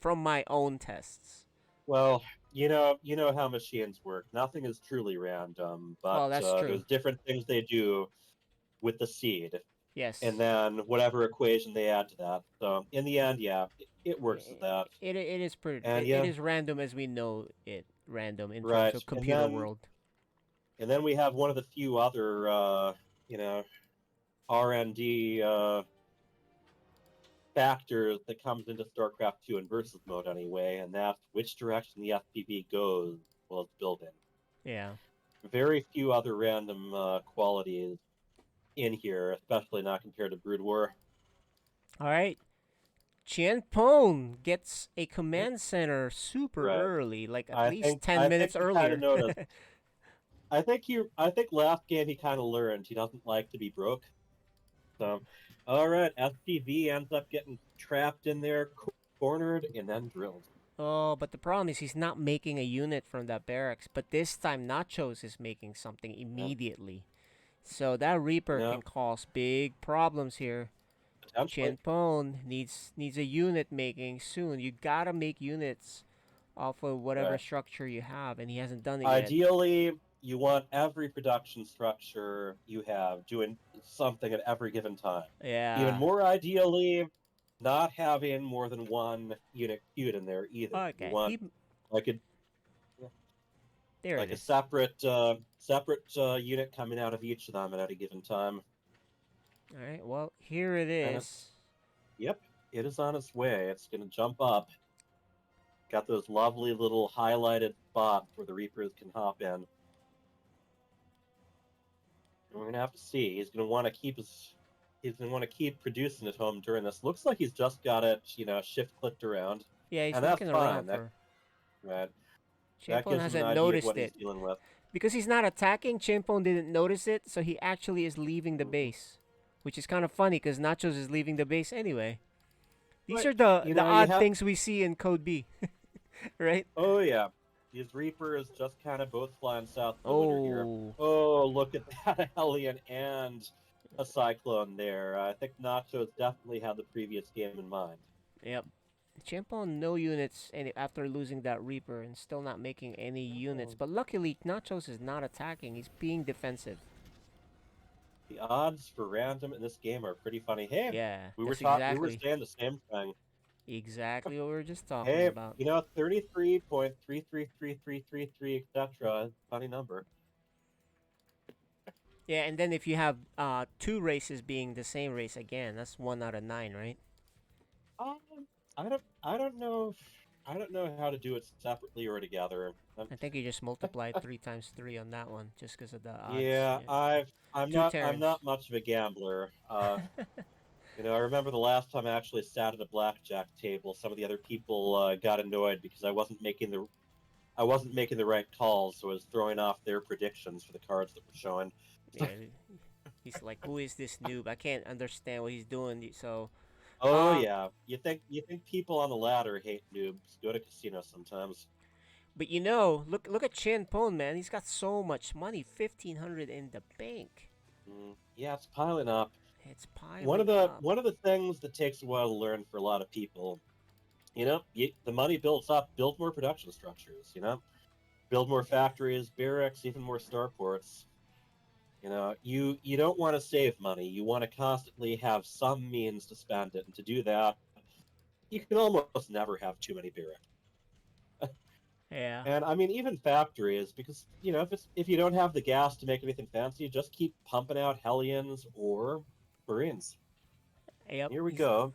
from my own tests. Well, you know how machines work. Nothing is truly random, but Well, that's true. there's different things they do with the seed. Yes. And then whatever equation they add to that. So in the end, yeah, it works with that. It is pretty. And It is random as we know it. Random in Right, terms of and computer then- world. And then we have one of the few other, R&D factors that comes into StarCraft 2 in versus mode anyway, and that's which direction the FPV goes while it's building. Yeah. Very few other random qualities in here, especially not compared to Brood War. All right. Chien Pong gets a command center super Right. early, like at I least think- 10 I minutes think he kinda earlier. noticed. I think last game he kind of learned he doesn't like to be broke. So, all right, SPV ends up getting trapped in there, cornered, and then drilled. Oh, but the problem is he's not making a unit from that barracks. But this time Nachos is making something immediately. So that Reaper Yeah. can cause big problems here. Potentially. Chien Pong needs a unit making soon. You gotta make units off of whatever Right. structure you have, and he hasn't done it yet. Ideally, you want every production structure you have doing something at every given time. Yeah. Even more ideally, not having more than one unit queued in there either. Okay. You want like a There like it a is. separate unit coming out of each of them at any given time. All right. Well, here it And is. Yep, it is on its way. It's going to jump up. Got those lovely little highlighted spots where the Reapers can hop in. And we're going to have to see. He's going to want to keep producing at home during this. Looks like he's just got it, shift clicked around. Yeah, he's and that's looking fine. around for. Right. Chien That Pong gives him hasn't an idea of noticed what it he's dealing with. because he's not attacking. Chien Pong didn't notice it, so he actually is leaving the base, which is kind of funny because Nachos is leaving the base anyway. These Right. are the You know, you odd have- things we see in Code B. right? Oh yeah, these Reapers just kind of both flying south of the winter here. Oh, Oh, look at that Hellion and a Cyclone there. I think Nachos definitely had the previous game in mind. yep. Champo no units after losing that Reaper and still not making any units. Oh. But luckily, Nachos is not attacking. He's being defensive. The odds for random in this game are pretty funny. Hey, Yeah, we were that's we were exactly saying the same thing. exactly what we were just talking Hey, about. 33.333333, etc. Funny number. Yeah, and then if you have two races being the same race again, that's 1 out of 9, right? Um, I don't know I don't know how to do it separately or together. I think you just multiplied 3 times 3 on that one, just because of the odds. Yeah, Yeah. Two I'm Terrans. not much of a gambler. I remember the last time I actually sat at a blackjack table, some of the other people got annoyed because I wasn't making the right calls, so I was throwing off their predictions for the cards that were showing. Yeah, he's like, who is this noob? I can't understand what he's doing. So, Oh uh, yeah, you think people on the ladder hate noobs? Go to casinos sometimes. but look at Chin Pon, man. He's got so much money, 1,500 in the bank. Yeah, it's piling up. It's piling up. One of the things that takes a while to learn for a lot of people, the money builds up. Build more production structures. Build more factories, barracks, even more starports. You don't want to save money. You want to constantly have some means to spend it, and to do that, you can almost never have too many barracks. Yeah. And I mean, even factories, because if you don't have the gas to make anything fancy, just keep pumping out Hellions or Marines. Yep. Here we He's go.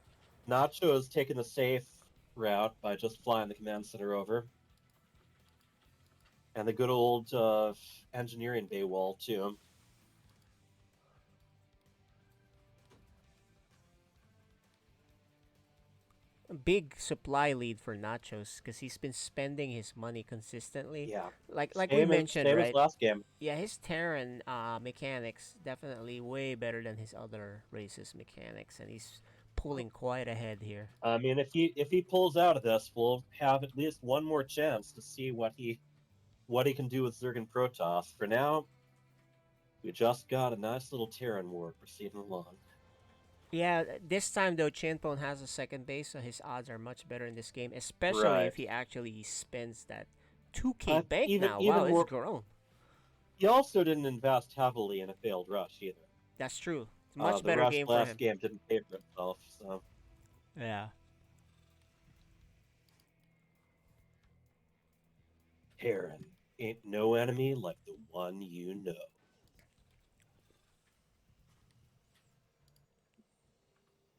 Nacho is taking the safe route by just flying the command center over, and the good old engineering bay wall too. a big supply lead for Nachos because he's been spending his money consistently. Yeah, Like we mentioned, same as right? last game. Yeah, his Terran mechanics definitely way better than his other races mechanics, and he's pulling quite ahead here. I mean, if he pulls out of this, we'll have at least one more chance to see what he can do with Zergan Protoss. For now, we just got a nice little Terran war proceeding along. Yeah, this time though, Chinpon has a second base, so his odds are much better in this game, especially Right. if he actually spends that 2K bank now. Even Wow, it's more. grown. He also didn't invest heavily in a failed rush either. That's true. It's a much The better rush game for last him. game didn't pay for itself. So Yeah. Terran ain't no enemy like the one you know.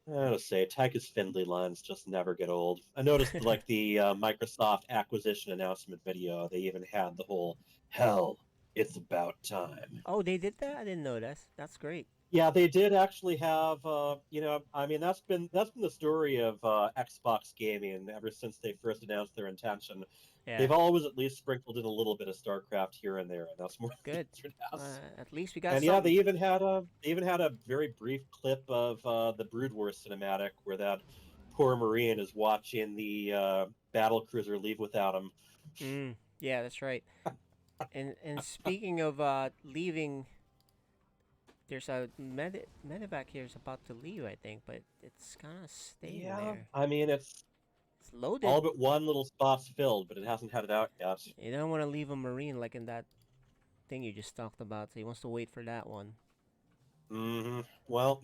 I gotta say, Tychus Findlay lines just never get old. I noticed, like the Microsoft acquisition announcement video, they even had the whole "Hell, it's about time." Oh, they did that? I didn't know that. That's great. Yeah, they did actually have. I mean, that's been the story of Xbox gaming ever since they first announced their intention. Yeah. They've always at least sprinkled in a little bit of StarCraft here and there, and that's more than Good. Blizzard has. At least we got And yeah, something. they even had a very brief clip of the Brood War cinematic where that poor Marine is watching the battle cruiser leave without him. Yeah, that's right. And speaking of leaving, there's a medevac here is about to leave, I think, but it's kind of staying there. I mean It's loaded. all but one little spot's filled, but it hasn't had it out yet. You don't want to leave a marine like in that thing you just talked about. So he wants to wait for that one. Well,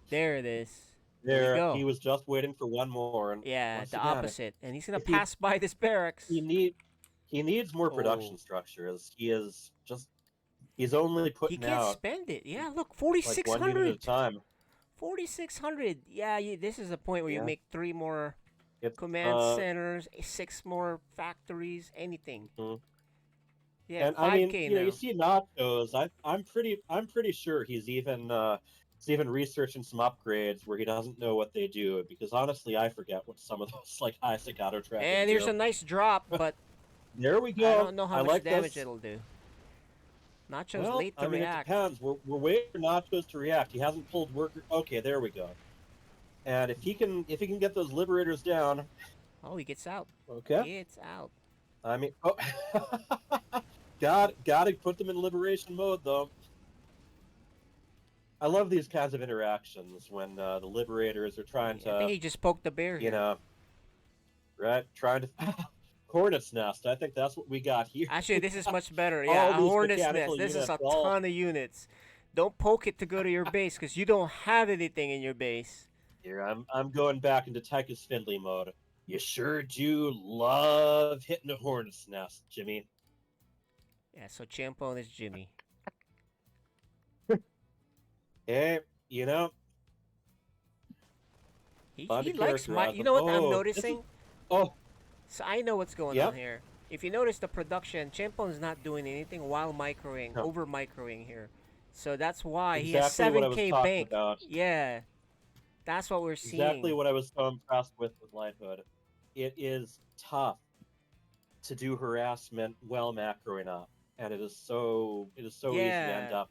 There it is. there we go. he was just waiting for one more, and Yeah, once the again, opposite, and he's gonna if he- pass by this barracks. he needs more production Oh. structures. He's only He putting can't out spend it. Yeah, look, like 1 unit at a 4,600. time. 4,600. Yeah, this is a point where you Yeah. make 3 more It's command centers, 6 more factories, anything. Mhm. Yeah, And 5K I mean, now. you see Nachos. I'm pretty sure he's even researching some upgrades where he doesn't know what they do, because honestly, I forget what some of those like high staccato tracking And there's do. a nice drop, but There we I go. don't know how I much like damage this. it'll do. Nacho's Well, late to I mean, react. it depends. We're waiting for Nachos to react. He hasn't pulled worker. Okay, there we go. And if he can get those liberators down, Oh, he gets out. Okay. Gets out. I mean, oh, gotta put them in liberation mode though. I love these kinds of interactions when the liberators are trying I think to, he just poked the bear you here. know, right, trying to hornet's nest. I think that's what we got here. Actually, this is much better. All Yeah, a these hornet's mechanical nest. This is units, a all ton of units. Don't poke it to go to your base because you don't have anything in your base. here. I'm going back into Tychus Findlay mode. You sure do love hitting a hornet's nest, Jimmy. Yeah, so Champone is Jimmy. Hey, you know, He likes my. You know what I'm noticing? Oh, So I know what's going Yep. on here. If you notice the production, Champone's not doing anything while microing, No. over microing here. So that's why he exactly has what I was 7K talking bank. about. Yeah, that's what we're seeing. Exactly what I was so impressed with Lighthood. It is tough to do harassment while macroing up, and it is so easy to end Yeah. up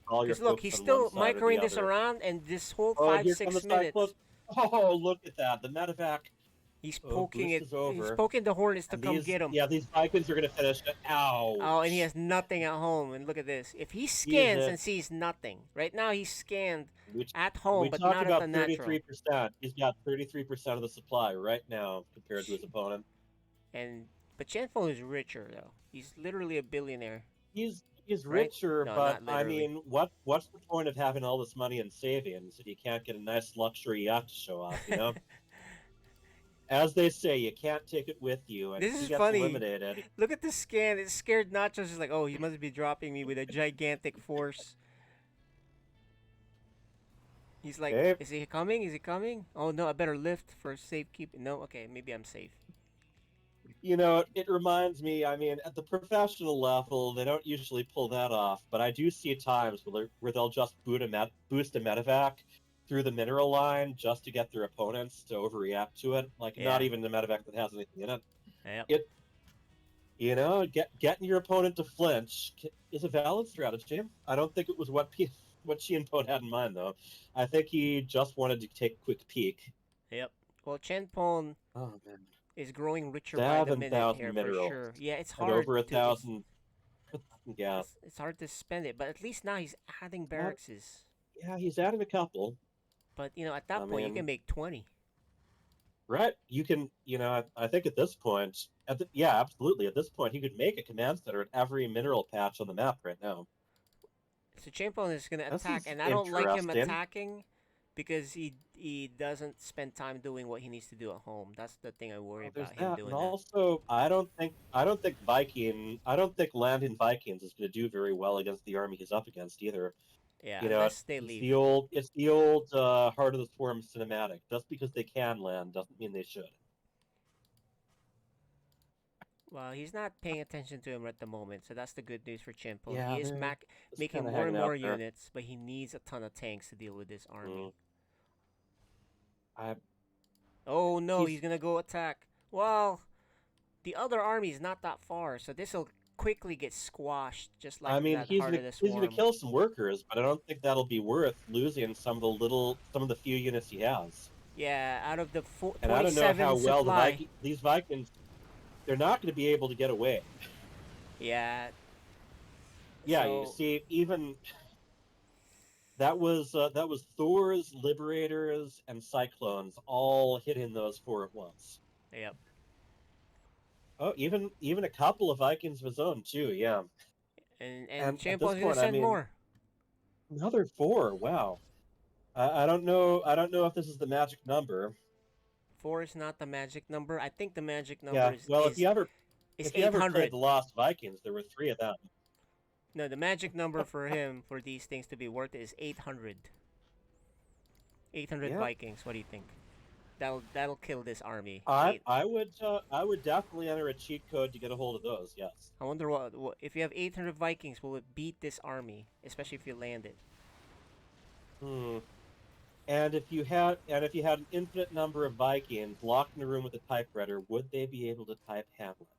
all your Because look, folks he's on still one side or the microing this other. around, and this whole Oh, five here six comes the minutes, Cyclops. Oh, look at that. The medevac. he's Oh, poking boost it. is over. He's poking the Hornets to And come these, get him. yeah, these Vikings are going to finish it. Ow. Oh, and he has nothing at home. And look at this. If he scans Jesus. and sees nothing, right now he's scanned We, at home, we but talked not about at the natural. 33%. He's got 33% of the supply right now compared to his opponent. But Chanfo is richer though. He's literally a billionaire. He's Right? richer, No, but not I literally. mean, what's the point of having all this money in savings if you can't get a nice luxury yacht to show off? You know, as they say, you can't take it with you, and This he is gets funny. eliminated. Look at the scan. It scared Nachos. He's like, oh, he must be dropping me with a gigantic force. He's like, Okay. is he coming? Is he coming? Oh no, I better lift for safekeeping. No, okay, maybe I'm safe. You know, it reminds me. I mean, at the professional level, they don't usually pull that off, but I do see times where they'll just boost a medevac through the mineral line just to get their opponents to overreact to it. Like, not Yeah. even the medevac that has anything in it. Yep. It, you know, getting your opponent to flinch is a valid strategy. I don't think it was what Shinpon had in mind, though. I think he just wanted to take a quick peek. Yep. Well, Chenpon Oh man, is growing richer by the minute 7,000 here minerals for sure. Yeah, it's and hard over to. It's, 1,000 gas. it's hard to spend it, but at least now he's adding barracks. Yeah, he's added a couple. But you know, at that I point, you mean- can make 20. Right, you can. You know, I think at this point, yeah, absolutely. At this point, he could make a command center at every mineral patch on the map right now. So Champon is gonna This attack, is and I don't like him interesting. attacking because he doesn't spend time doing what he needs to do at home. That's the thing I worry There's about him that, doing and that. also I don't think landing Vikings is going to do very well against the army he's up against either. Yeah, You know, unless they it's leave. the old Heart of the Swarm cinematic. Just because they can land doesn't mean they should. Well, he's not paying attention to him at the moment, so that's the good news for Chimpo. Yeah, he is they're just making kinda more and hanging more out there. units, but he needs a ton of tanks to deal with this army. Oh no, He's- he's gonna go attack. Well, the other army is not that far, so this will quickly get squashed, just like I mean, that he's Heart gonna, of the he's Swarm. gonna kill some workers, but I don't think that'll be worth losing some of the few units he has. Yeah, out of the And I don't know 27 how well supply. these Vikings, they're not going to be able to get away. Yeah. Yeah, So- you see, even that was Thor's Liberators and Cyclones all hitting those four at once. Yep. Oh, even a couple of Vikings of his own too. Yeah, And at this Champo's gonna point, I send mean, more. another four. Wow. I don't know. I don't know if this is the magic number. 4 is not the magic number. I think the magic number Yeah. is, Well, is, if you ever is played 800. the Lost Vikings, there were three of them. No, the magic number for him for these things to be worth it is 800. 800 Yeah. Vikings. What do you think? That'll kill this army. I would definitely enter a cheat code to get a hold of those. Yes. I wonder what if you have 800 Vikings, will it beat this army, especially if you land it? Hmm. And if you had an infinite number of Vikings locked in a room with a typewriter, would they be able to type Hamlet?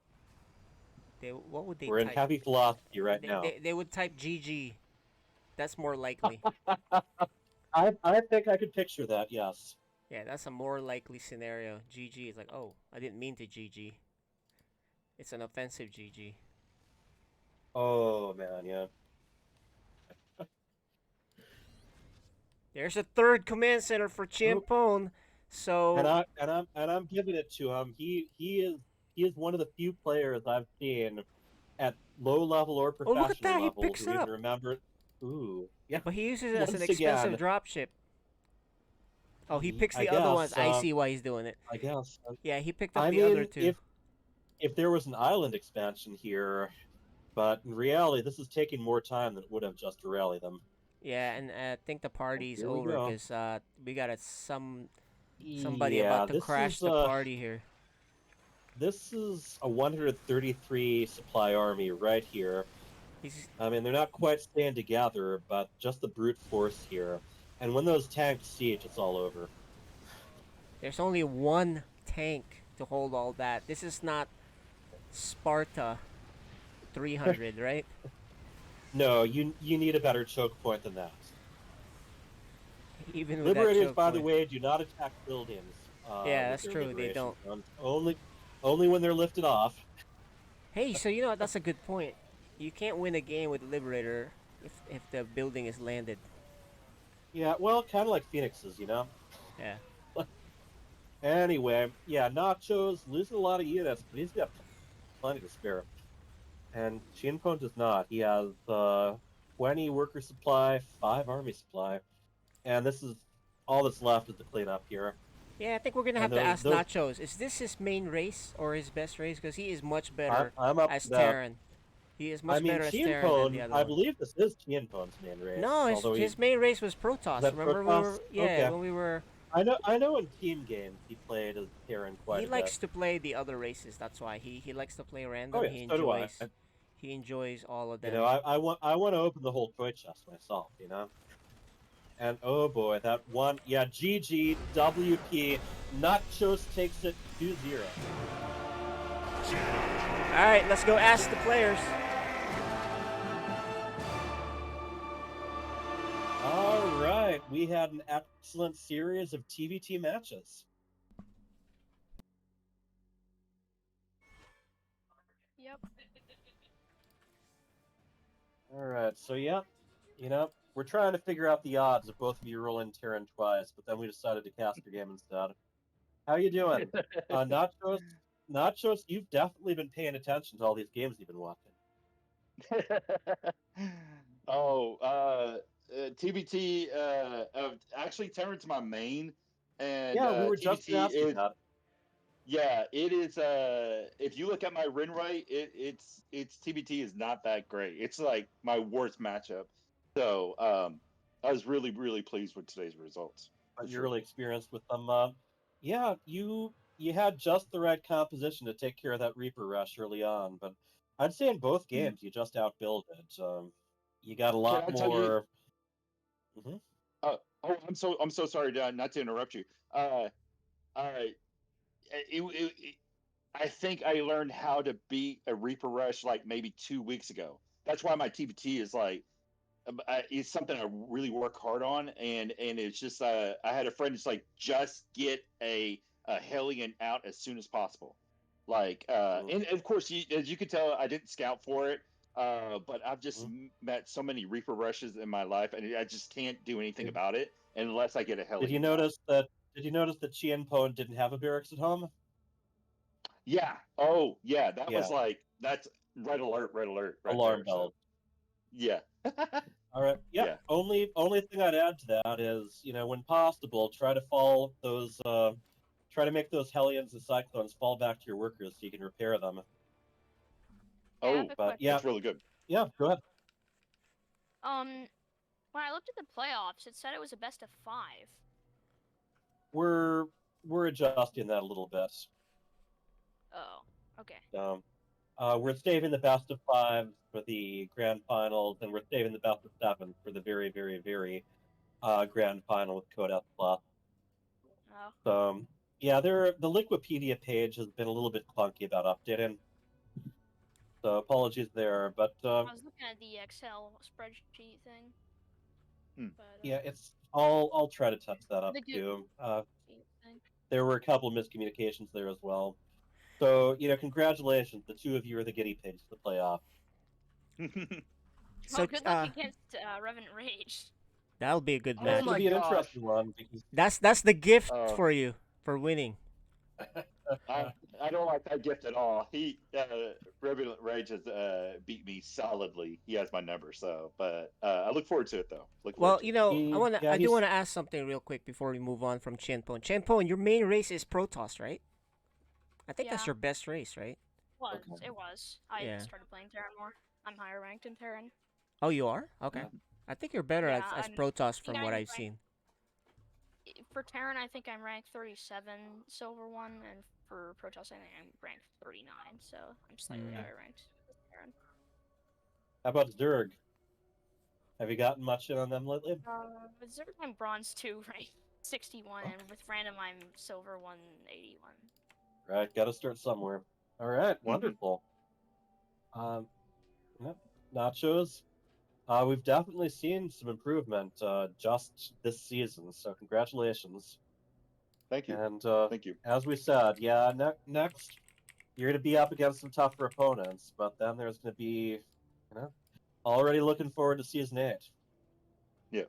What would they We're in type? heavy philosophy right now. They would type GG. That's more likely. I think I could picture that. Yes. Yeah, that's a more likely scenario. GG is like, oh, I didn't mean to GG. It's an offensive GG. Oh man, yeah. There's a third command center for Oh, Chiampone. So I'm giving it to him. He is one of the few players I've seen at low level or oh, look at professional that! He level picks who it even up. remember. Ooh, yeah. But he uses it as an Once expensive again, dropship. Oh, he picks I the other ones. guess. I see why he's doing it. I guess. Yeah, he picked up I the other mean, two. if there was an island expansion here, but in reality, this is taking more time than it would have just to rally them. Yeah, and I think the party's Here we over go. because we got somebody Yeah, about to crash the party here. this is a 133 supply army right here. He's I mean, they're not quite staying together, but just the brute force here. And when those tanks siege, it's all over. there's only one tank to hold all that. This is not Sparta 300, right? No, you need a better choke point than that. Even with that Liberators, choke by point. the way, do not attack buildings. Yeah, With that's their true. They liberation don't. guns. Only when they're lifted off. Hey, so you know what? That's a good point. You can't win a game with Liberator if the building is landed. Yeah, well, kind of like Phoenixes, you know. Yeah. Anyway, yeah, Nacho's losing a lot of units, but he's got plenty to spare. And Shinpon does not. He has 20 worker supply, 5 army supply, and this is all that's left is to clean up here. Yeah, I think we're gonna And have to ask those Nachos. Is this his main race or his best race? Because he is much better I'm up as to that. Terran. He is I much mean, better as Terran than the Shinpon, other I one. believe this is Shinpon's main race. No, Although his main race was is Protoss. that Remember we Protoss? were Okay. when we were. I know in team games he played as Terran quite He a likes bit. to play the other races. That's why he likes to play random. Oh yeah, so do I. He enjoys all of You them. know, I want to open the whole toy chest myself. You know. And oh boy, that one, yeah, GG, WP, Nachos takes it 2-0. All right, let's go ask the players. All right, we had an excellent series of TVT matches. Yep. All right, so yeah, you know, we're trying to figure out the odds of both of you rolling Terran twice, but then we decided to cast your game instead. How you doing? Nachos, you've definitely been paying attention to all these games you've been watching. TBT. Actually, Terran's my main, and Yeah, we were just TBT asking is that. yeah. It is. If you look at my win rate, it's TBT is not that great. It's like my worst matchup. So I was really pleased with today's results. But you're Sure. really experienced with them. Yeah, you had just the right composition to take care of that Reaper rush early on, but I'd say in both games you just outbuilt it. You got a lot Can I tell you? more. Mhm. I'm so sorry, not to interrupt you. Uh, I think I learned how to beat a Reaper Rush like maybe 2 weeks ago. That's why my TBT is like it's something I really work hard on, and it's just I had a friend who's like just get a Hellion out as soon as possible. Like and of course, as you could tell, I didn't scout for it. But I've just met so many Reaper rushes in my life, and I just can't do anything Did, about it unless I get a did you Hellion out. notice that? Did you notice that Chien Pone didn't have a barracks at home? Yeah. Oh, yeah. That Yeah, was like that's red alert, right alarm there. So bells. yeah, All right. Yeah. yeah. Only thing I'd add to that is, you know, when possible, try to fall those. Try to make those Hellions and Cyclones fall back to your workers so you can repair them. I have Oh, a But question. yeah, that's really good. yeah. Go ahead. When I looked at the playoffs, it said it was a best of 5. We're adjusting that a little bit. Oh, okay. We're saving the best of 5 for the grand finals, and we're saving the best of 7 for the very grand final with Code F Plus. Oh. So yeah, the Liquipedia page has been a little bit clunky about updating. So apologies there, but I was looking at the Excel spreadsheet thing. Hmm. But, yeah, it's I'll try to touch that up the good- too. there were a couple of miscommunications there as well. So, congratulations. The two of you are the guinea pigs to the playoff. Well, So good luck against Revenant Rage. that'll be a good Oh It's match. going to my be an gosh. interesting one because That's the gift Oh, for you for winning. I don't like that gift at all. Revenant Rage has beat me solidly. He has my number, so but I look forward to it though. Look forward Well, to it. I do want to ask something real quick before we move on from Chinpon. Chinpon, your main race is Protoss, right? I think that's Yeah, your best race, right? it was. I Yeah. started playing Terran more. I'm higher ranked in Terran. Oh, you are? Okay. I think you're better Yeah, as I'm. Protoss I think from what I'm I've seen. for Terran. I think I'm ranked 37 silver one, and for Protoss, I think I'm ranked 39. So I'm slightly higher ranked with Terran. how about Zerg? Have you gotten much in on them lately? With Zerg, I'm bronze 2, ranked 61, and with random, I'm silver 181. Right, got to start somewhere. All right, Mm-hmm. wonderful. Yep. Nachos. We've definitely seen some improvement just this season, so congratulations. Thank you. And Thank you. as we said, yeah, next you're going to be up against some tougher opponents, but then there's going to be, already looking forward to season 8. Yeah.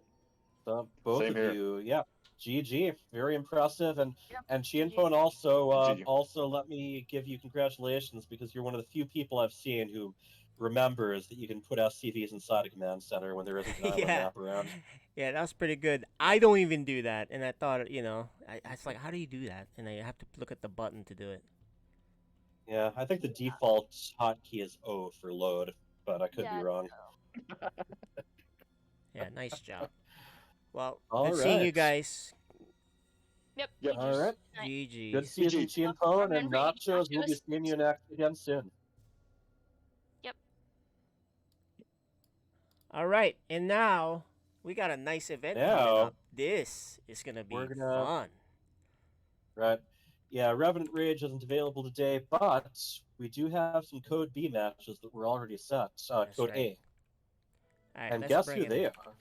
So both Same of here. you, yeah, GG, very impressive, and Yep. and GG. Chianpon GG. also let me give you congratulations because you're one of the few people I've seen who remembers that you can put SCVs inside a command center when there isn't an island Yeah. map around. Yeah, that was pretty good. I don't even do that, and I thought, I was like, how do you do that? And I have to look at the button to do it. Yeah, I think the default hotkey is O for load, but I could be Yeah. wrong. Yeah, nice job. Well, All good seeing you right. guys. Yep. Yep. All right. GG. Good season, GG. Chianpon, and Rage, Nachos. We'll be Nachos. seeing you next again soon. Yep. All right, and now we got a nice event coming Now up. This is gonna we're be gonna fun. right. Yeah, Revenant Rage isn't available today, but we do have some Code B matches that were already set. That's Code right. A. All right, And let's guess bring who it they in. are?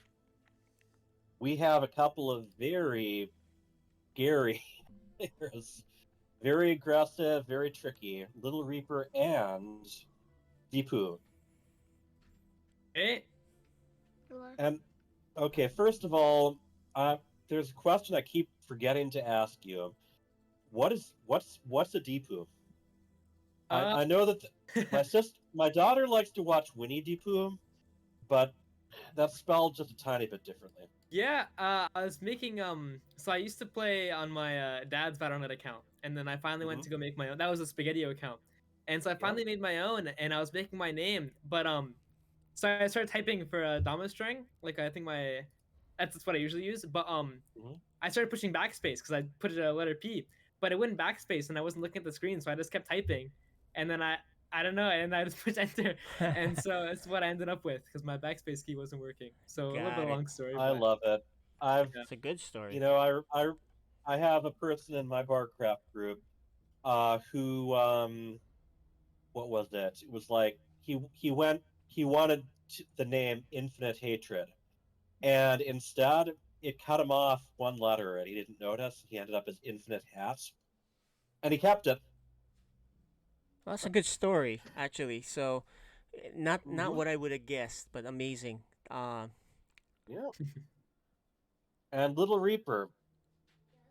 We have a couple of very scary players. Very aggressive, very tricky. Little Reaper and Deepu. Hey, And okay, first of all, there's a question I keep forgetting to ask you. What's a Deepu? I know that my daughter likes to watch Winnie the Pooh, but that's spelled just a tiny bit differently. yeah, I was making so I used to play on my dad's Battle.net account, and then I finally went to go make my own. That was a Spaghettio account, and so I finally made my own, and I was making my name, but so I started typing for a Dama string, like I think that's what I usually use, but I started pushing backspace because I put it a letter P, but it wouldn't backspace, and I wasn't looking at the screen, so I just kept typing, and then I don't know, and I just pushed enter, and so that's what I ended up with because my backspace key wasn't working. So a little bit Got of a it. long story. I But love it. It's a good story. I have a person in my Barcraft group, who what was it? It was like he wanted the name Infinite Hatred, and instead it cut him off one letter, and he didn't notice. He ended up as Infinite Hat, and he kept it. Well, that's a good story, actually. So, not Mhm. what I would have guessed, but amazing. Yeah. And Little Reaper,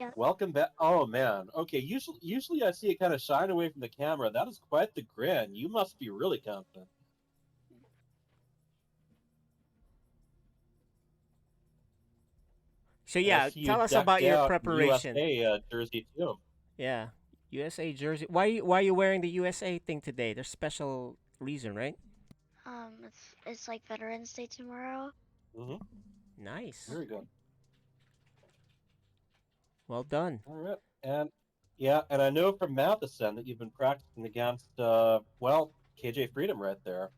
Yeah. welcome back. Oh man. Okay. Usually I see it kind of shine away from the camera. That is quite the grin. You must be really confident. So And I yeah, see you tell us about decked your out in preparation. USA jersey too. Yeah, USA jersey. Why are you wearing the USA thing today? There's special reason, right? It's like Veterans Day tomorrow. Mm-hmm. Nice. Very good. Well done. All right. And yeah, and I know from Matheson that you've been practicing against KJ Freedom right there.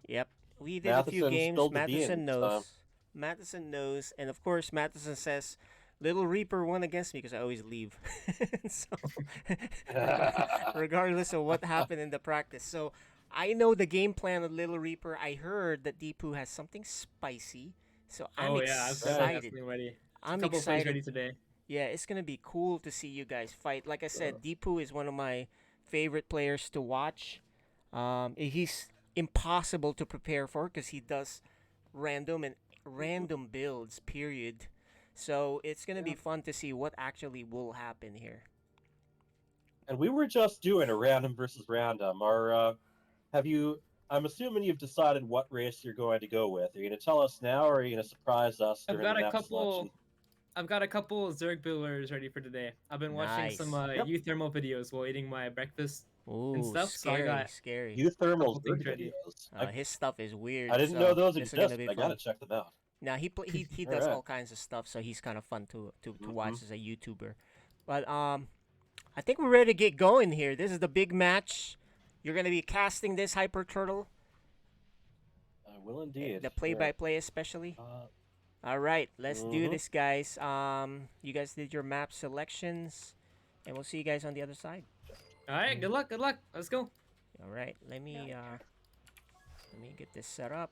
Yep. We did a few Matheson games. spilled the beans. Matheson knows, and of course Matheson says, "Little Reaper won against me because I always leave." So, regardless of what happened in the practice, so I know the game plan of Little Reaper. I heard that Deepu has something spicy, so I'm oh yeah, excited. I'm ready. I'm a couple of plays excited. ready today. Yeah, it's gonna be cool to see you guys fight. Like I said, Deepu is one of my favorite players to watch. He's impossible to prepare for because he does random and random builds. Period. So it's gonna be fun to see what actually will happen here. And we were just doing a random versus random. Have you? I'm assuming you've decided what race you're going to go with. Are you going to tell us now, or are you going to surprise us I've during the got a map selection? couple. I've got a couple Zerg builders ready for today. I've been watching some Nice. Yep. thermal videos while eating my breakfast and Ooh, stuff, so I scary, got scary. a Thermal couple Zerg things ready. videos. His stuff is I weird, didn't know so those this is gonna exist. be I fun. gotta check them out. Now he All does right. all kinds of stuff, so he's kind of fun to Mhm. watch as a YouTuber. But I think we're ready to get going here. This is the big match. You're gonna be casting this Hyper Turtle, I will indeed. the Here. play-by-play especially. Uh, All right, let's do mhm. this, guys. You guys did your map selections, and we'll see you guys on the other side. All right, good luck, good luck. Let's go. All right, let me get this set up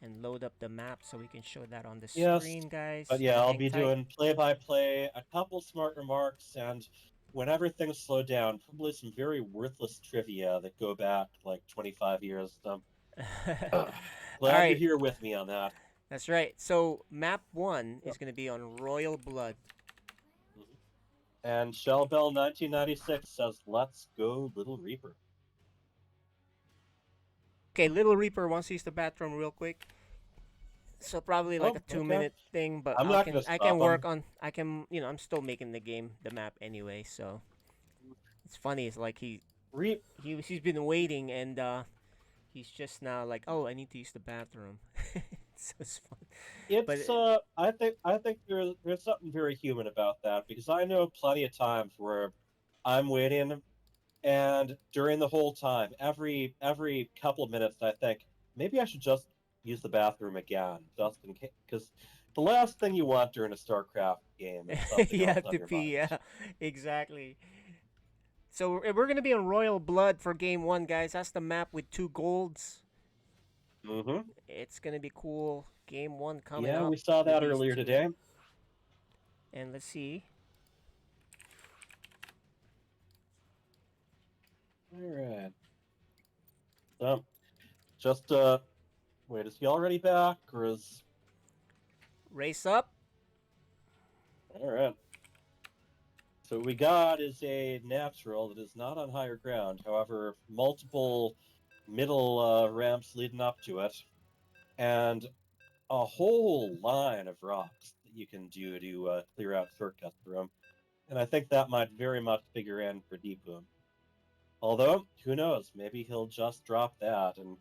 and load up the map so we can show that on the Yes, screen, guys. but yeah, I'll Hang be tight. doing play-by-play, a couple smart remarks, and whenever things slow down, probably some very worthless trivia that go back like 25 years. All Glad you're right, here with me on that. that's right. So map one Yep. is gonna be on Royal Blood. And Shellbell 1996 says, "Let's go, Little Reaper." Okay, Little Reaper wants to use the bathroom real quick. So probably like Oh, a okay. 2 minute thing, but I'm not gonna I stop can him. work on I'm still making the game the map anyway. So it's funny. It's like he's been waiting and he's just now like, oh, I need to use the bathroom. So it's fun. But It's I think there's something very human about that because I know plenty of times where I'm waiting and during the whole time, every couple of minutes, I think maybe I should just use the bathroom again, just in case. Because the last thing you want during a StarCraft game is something you else have on to your pee. mind. Yeah, exactly. So we're gonna be on Royal Blood for game one, guys. That's the map with 2 golds. Mm-hmm. It's gonna be cool. Game one coming Yeah, up we saw with that these earlier two. today. And let's see. All right. So, just wait, is he already back or is? Race up. All right. So what we got is a natural that is not on higher ground. However, multiple middle ramps leading up to it, and a whole line of rocks that you can do to clear out shortcuts through them. And I think that might very much figure in for Deepu. Although, who knows? Maybe he'll just drop that and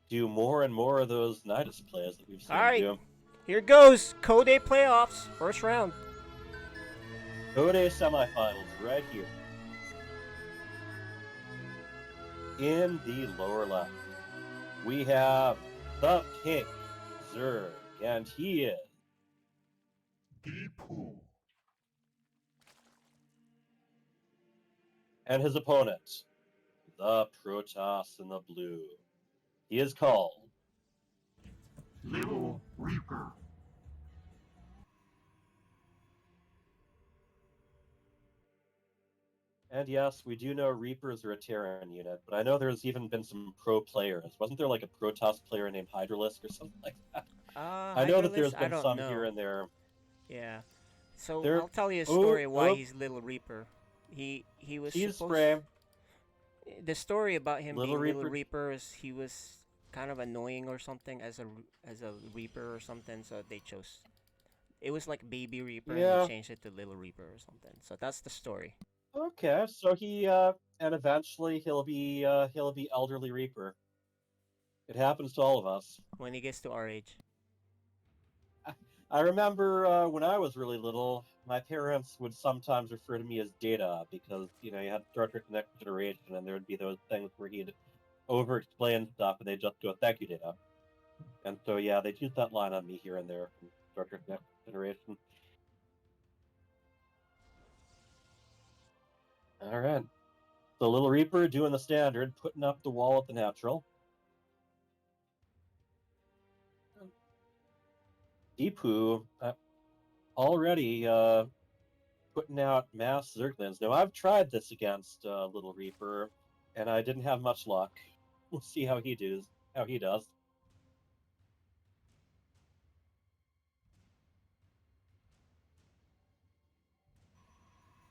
do more and more of those Nidus plays that we've seen All him right, do. here goes. Code A playoffs, first round. Code A semifinals right here. In the lower left, we have the Pink Zerg, and he is Deepu. and his opponent, the Protoss in the blue. He is called Little Reaper. And yes, we do know Reapers are a Terran unit, but I know there's even been some pro players. Wasn't there like a Protoss player named Hydralisk or something like that? I know that Hydralisk, there's I been don't some here know. and there. Yeah. So There, I'll tell you a oh, story why oh, he's Little Reaper. He was Seed supposed. spray. The story about him Little being Little Reaper. Reaper is he was kind of annoying or something as a Reaper or something. So they chose. It was like Baby Reaper, and they Yeah. changed it to Little Reaper or something. So that's the story. Okay, so he and eventually he'll be Elderly Reaper. It happens to all of us. When he gets to our age. I remember when I was really little, my parents would sometimes refer to me as Data because you had Star Trek: Next Generation, and there would be those things where he'd over-explain stuff, and they'd just go, "Thank you, Data." And so yeah, they'd use that line on me here and there from Star Trek: Next Generation. All right, so Little Reaper doing the standard, putting up the wall at the natural. Deepu, already putting out mass Zerglings. Now, I've tried this against Little Reaper, and I didn't have much luck. We'll see how he does.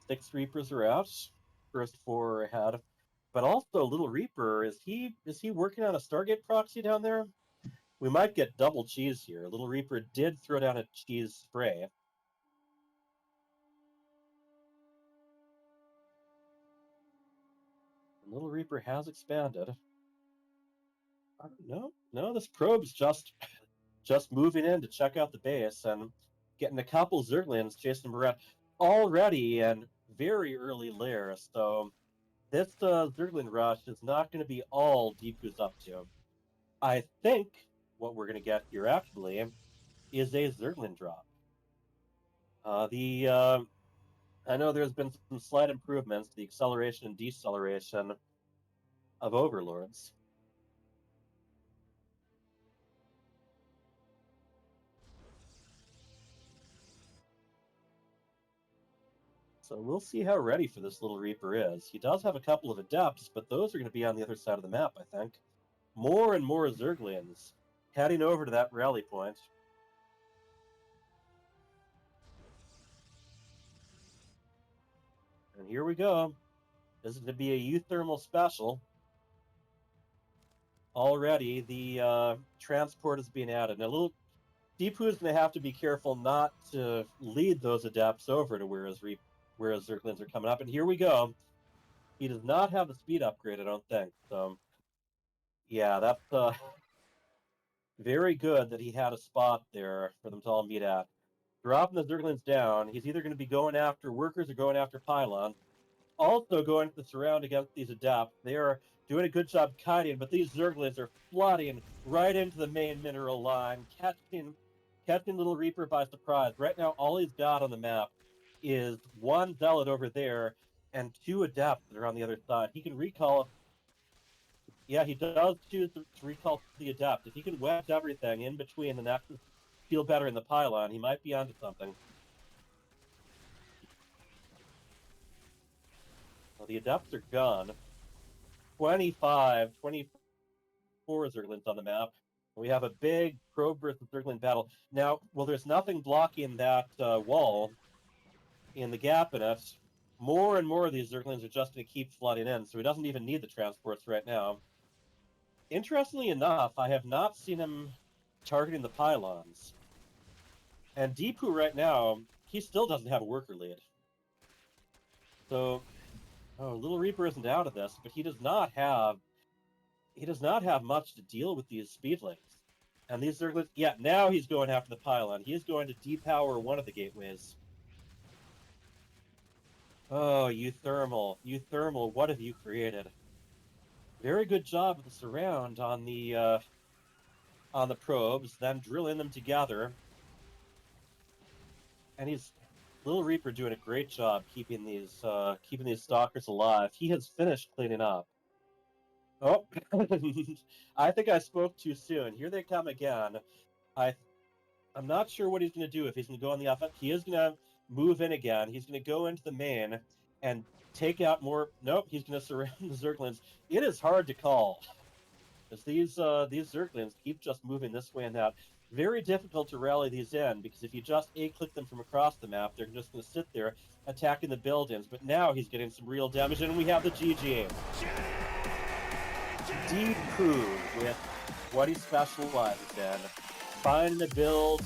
Six Reapers are out. First four ahead. But also, Little Reaper, is he working on a Stargate proxy down there? We might get double cheese here. Little Reaper did throw down a cheese spray. And Little Reaper has expanded. No, this probe's just moving in to check out the base and getting a couple Zerglings chasing him around already in very early lair. So this Zergling rush is not going to be all Deepu's up to. I think what we're going to get here actually is a Zergling drop. I know there's been some slight improvements to the acceleration and deceleration of Overlords. So we'll see how ready for this Little Reaper is. He does have a couple of Adepts, but those are going to be on the other side of the map, I think. More and more Zerglians heading over to that rally point. And here we go. This is going to be a Euthermal special. Already, the transport is being added. Now, Little Deepu is going to have to be careful not to lead those Adepts over to where his Zerglings are coming up. And here we go. He does not have the speed upgrade, I don't think. So, yeah, that's very good that he had a spot there for them to all meet at. Dropping the Zerglings down, he's either going to be going after workers or going after pylons. Also going to the surround against these Adepts. They are doing a good job kiting, but these Zerglings are flooding right into the main mineral line, catching Little Reaper by surprise. Right now, all he's got on the map is one Zealot over there and two Adepts that are on the other side. He can recall. Yeah, he does choose to recall the Adept. If he can wedge everything in between the Nexus, feel better in the pylon, he might be onto something. Well, the Adepts are gone. 24 Zerglings on the map. We have a big probe versus Zergling battle. Now, well, there's nothing blocking that wall in the gap in it. More and more of these Zerglings are just going to keep flooding in, so he doesn't even need the transports right now. Interestingly enough, I have not seen him targeting the pylons. And Deepu right now, he still doesn't have a worker lead. So, Little Reaper isn't out of this, but he does not have much to deal with these speedlings. And these Zerglings, yeah, now he's going after the pylon. He is going to depower one of the gateways. Oh, Euthermal, what have you created? Very good job with the surround on the probes, then drilling them together. And Little Reaper doing a great job keeping these stalkers alive. He has finished cleaning up. Oh, I think I spoke too soon. Here they come again. I'm not sure what he's going to do. If he's going to go on the offense, he is going to move in again. He's going to go into the main and take out more. Nope, he's going to surround the Zerglings. It is hard to call, as these Zerglings keep just moving this way and that. Very difficult to rally these in, because if you just A-click them from across the map, they're just going to sit there attacking the buildings. But now he's getting some real damage, and we have the GG. Deepu with what he specializes in. Finding a build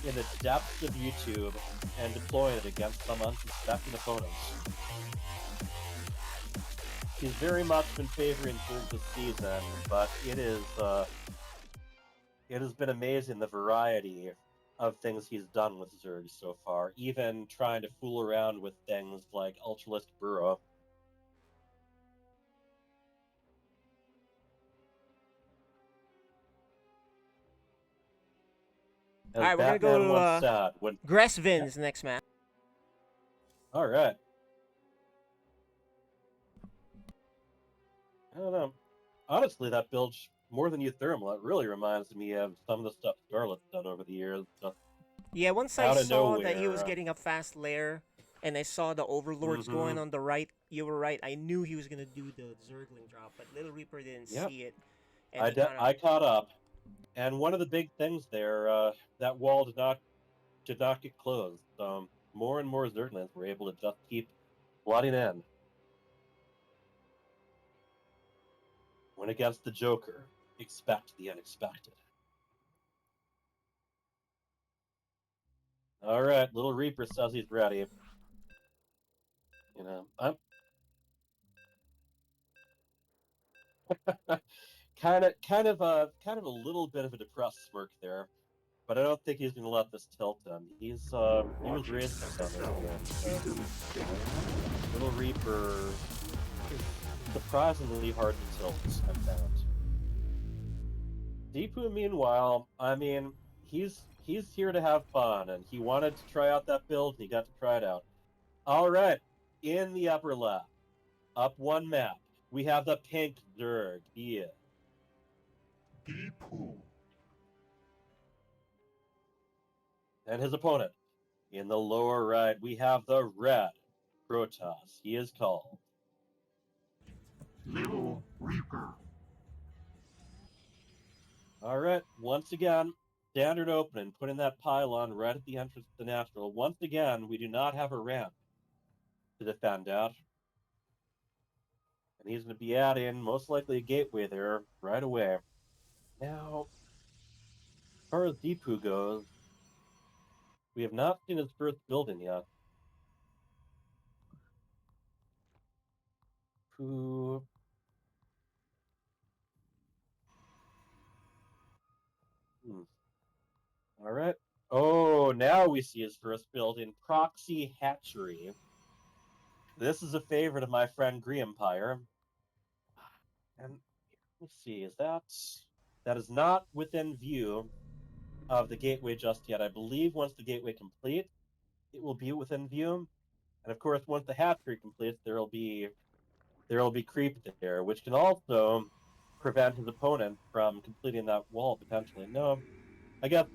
in the depths of YouTube and deploying it against some unsuspecting opponents. He's very much been favoring Zerg this season, but it has been amazing the variety of things he's done with Zerg so far, even trying to fool around with things like Ultralisk Burrow. All right, we're going to go to Gressvin's next match. All right. I don't know. Honestly, that build, more than Euthermal, it really reminds me of some of the stuff Scarlet's done over the years. Yeah, once I out of saw that he was nowhere. getting a fast lair, and I saw the overlords going Mm-hmm. on the right, you were right. I knew he was gonna do the Zergling drop, but Little Reaper didn't Yep, see it, and he kind of. I caught up, and one of the big things there, that wall did not get closed. More and more Zerglings were able to just keep flooding in. When against the Joker, expect the unexpected. All right, Little Reaper says he's ready. You know, I'm kind of a little bit of a depressed smirk there, but I don't think he's going to let this tilt him. He was raised on this game. Little Reaper is surprisingly hard to tilt, I've found. Deepu, meanwhile, I mean, he's here to have fun, and he wanted to try out that build, and he got to try it out. All right, in the upper left, up one map, we have the pink Zerg. Yeah. And his opponent. In the lower right, we have the red Protoss. He is called Little Reaper. All right, once again, standard opening, putting that pylon right at the entrance to the natural. Once again, we do not have a ramp to defend out. And he's going to be adding most likely a gateway there right away. Now, as far as Deepu goes, we have not seen his first building yet. Who? All right. Oh, now we see his first building, Proxy Hatchery. This is a favorite of my friend Empire. And let's see, that is not within view of the gateway just yet. I believe once the gateway completes, it will be within view. And of course, once the hatchery completes, there will be creep there, which can also prevent his opponent from completing that wall potentially. No, I guess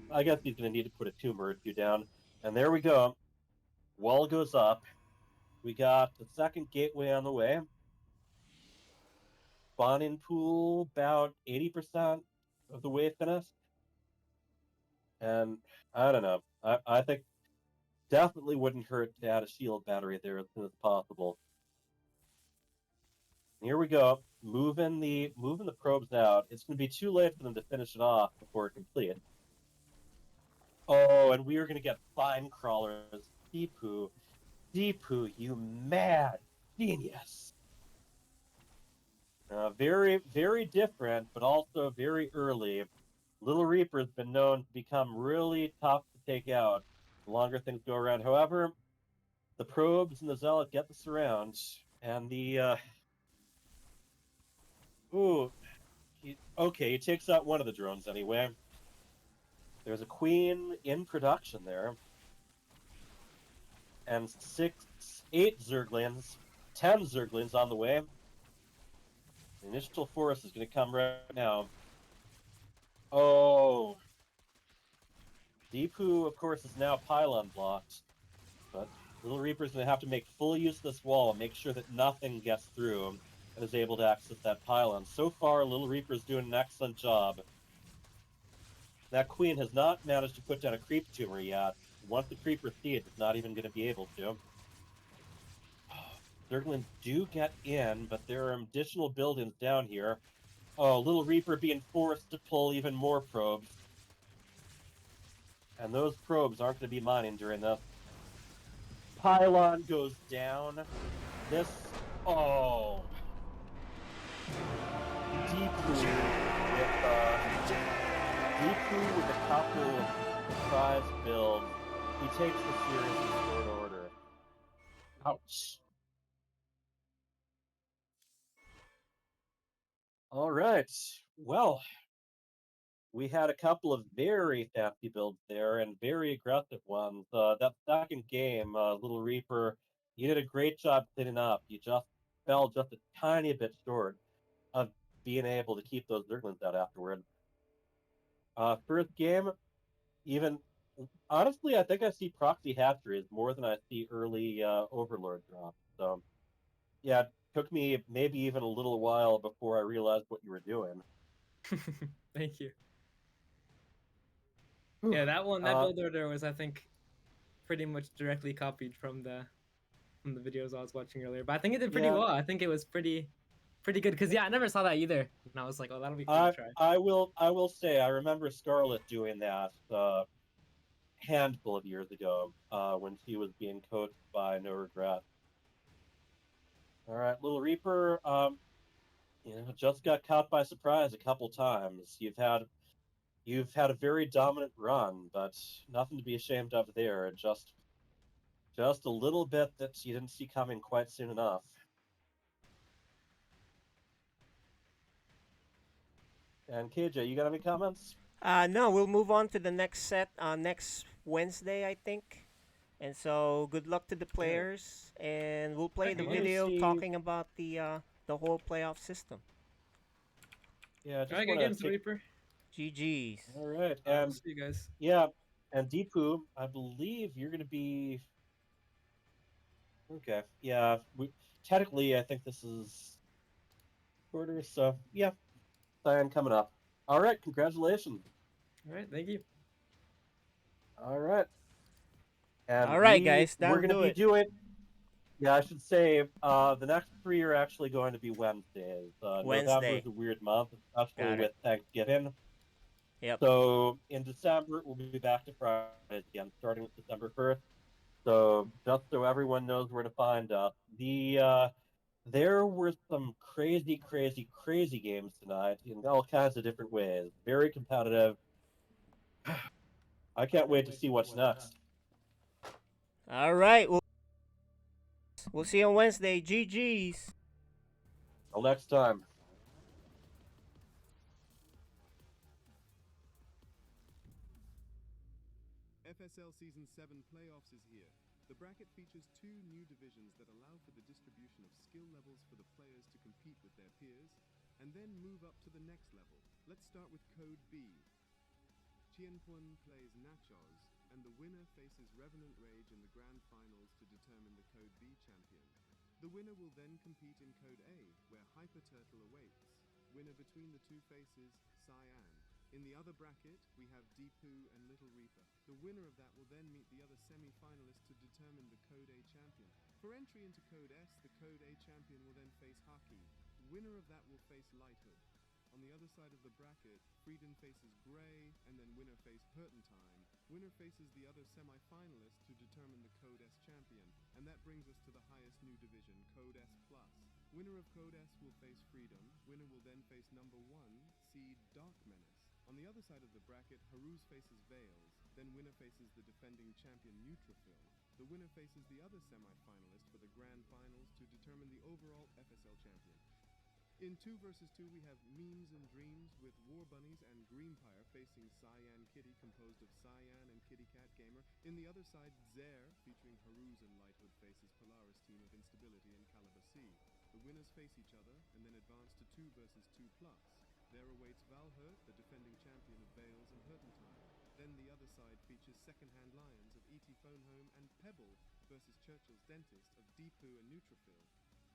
he's going to need to put a tumor or two down. And there we go. Wall goes up. We got the second gateway on the way. Spawning pool about 80% of the way finished. And I don't know. I think definitely wouldn't hurt to add a shield battery there as soon as possible. Here we go. Moving the probes out. It's going to be too late for them to finish it off before it completes. Oh, and we are going to get fine crawlers. Deepu, you mad genius. Very, very different, but also very early. Little Reaper's been known to become really tough to take out the longer things go around. However, the probes and the zealot get the surround, and the okay, he takes out one of the drones anyway. There's a queen in production there, and 8 Zerglings, 10 Zerglings on the way. The initial force is going to come right now. Oh, Deepu, of course, is now pylon blocked, but Little Reaper's going to have to make full use of this wall and make sure that nothing gets through and is able to access that pylon. So far, Little Reaper's doing an excellent job. That queen has not managed to put down a creep tumor yet. Once the creeper sees, it's not even going to be able to. Zerglings do get in, but there are additional buildings down here. Oh, Little Reaper being forced to pull even more probes. And those probes aren't going to be mining during this. Pylon goes down. Oh. Deepu with a couple of surprise builds. He takes the series in short order. Ouch. All right. Well, we had a couple of very fancy builds there and very aggressive ones. That second game, Little Reaper, you did a great job cleaning up. You just fell just a tiny bit short of being able to keep those Zerglings out afterward. First game, even Honestly, I think I see proxy hatcheries more than I see early Overlord drops. So yeah, it took me maybe even a little while before I realized what you were doing. Thank you. Whew. Yeah, that build order was, I think, pretty much directly copied from the videos I was watching earlier. But I think it did pretty Yeah, well. I think it was pretty good. Cause yeah, I never saw that either, and I was like, oh, that'll be cool to I try. I will say I remember Scarlet doing that handful of years ago when she was being coached by No Regret. All right, Little Reaper, just got caught by surprise a couple times. You've had a very dominant run, but nothing to be ashamed of there. Just a little bit that you didn't see coming quite soon enough. And KJ, you got any comments? No, we'll move on to the next set next Wednesday, I think. And so, good luck to the All right. players, and we'll play Thank the you. Let me video see. talking about the whole playoff system. Yeah, I All just right, good want to games, take. Reaper. GG's. All right, We'll and see you guys. yeah, and Deepu, I believe you're going to be okay. Yeah, technically, I think this is quarter. So yeah, Cyan coming up. All right, congratulations. All right, thank you. All right, and All right, guys, we're that'll going to do be it. doing. Yeah, I should say the next three are actually going to be Wednesdays. November is Wednesday. a weird month, especially Got it. with Thanksgiving. Yep. So in December, we'll be back to Fridays again, starting with December 1st. So just so everyone knows where to find us, there were some crazy, crazy, crazy games tonight in all kinds of different ways. Very competitive. I can't wait to see what's next. All right. We'll see you on Wednesday. GG's. Till next time. FSL Season 7 Playoffs is here. The bracket features two new divisions that allow for the distribution of skill levels for the players to compete with their peers, and then move up to the next level. Let's start with Code B. Tianpun plays Nachos, and the winner faces Revenant Rage in the grand finals to determine the Code B champion. The winner will then compete in Code A, where Hyper Turtle awaits. Winner between the two faces, Cyan. In the other bracket, we have Deepu and Little Reaper. The winner of that will then meet the other semi-finalists to determine the Code A champion. For entry into Code S, the Code A champion will then face Haki. Winner of that will face Lighthood. On the other side of the bracket, Freedom faces Grey, and then winner face Hurtentime. Winner faces the other semi-finalists to determine the Code S champion, and that brings us to the highest new division, Code S+. Winner of Code S will face Freedom. Winner will then face number 1, seed Dark Menace. On the other side of the bracket, Haruz faces Veils, then winner faces the defending champion Neutrophil. The winner faces the other semi-finalist for the grand finals to determine the overall FSL champion. In 2 versus 2, we have Memes and Dreams with War Bunnies and Greenpire facing Cyan Kitty, composed of Cyan and Kitty Cat Gamer. In the other side, Zaire, featuring Haruz and Lighthood, faces Polaris team of Instability and Caliber C. The winners face each other and then advance to 2 versus 2 plus. There awaits Valhurt, the defending champion of Veils and Hurtentime. Then the other side features Secondhand Lions of ET Phone Home and Pebble versus Churchill's Dentist of Deepu and Neutrophil.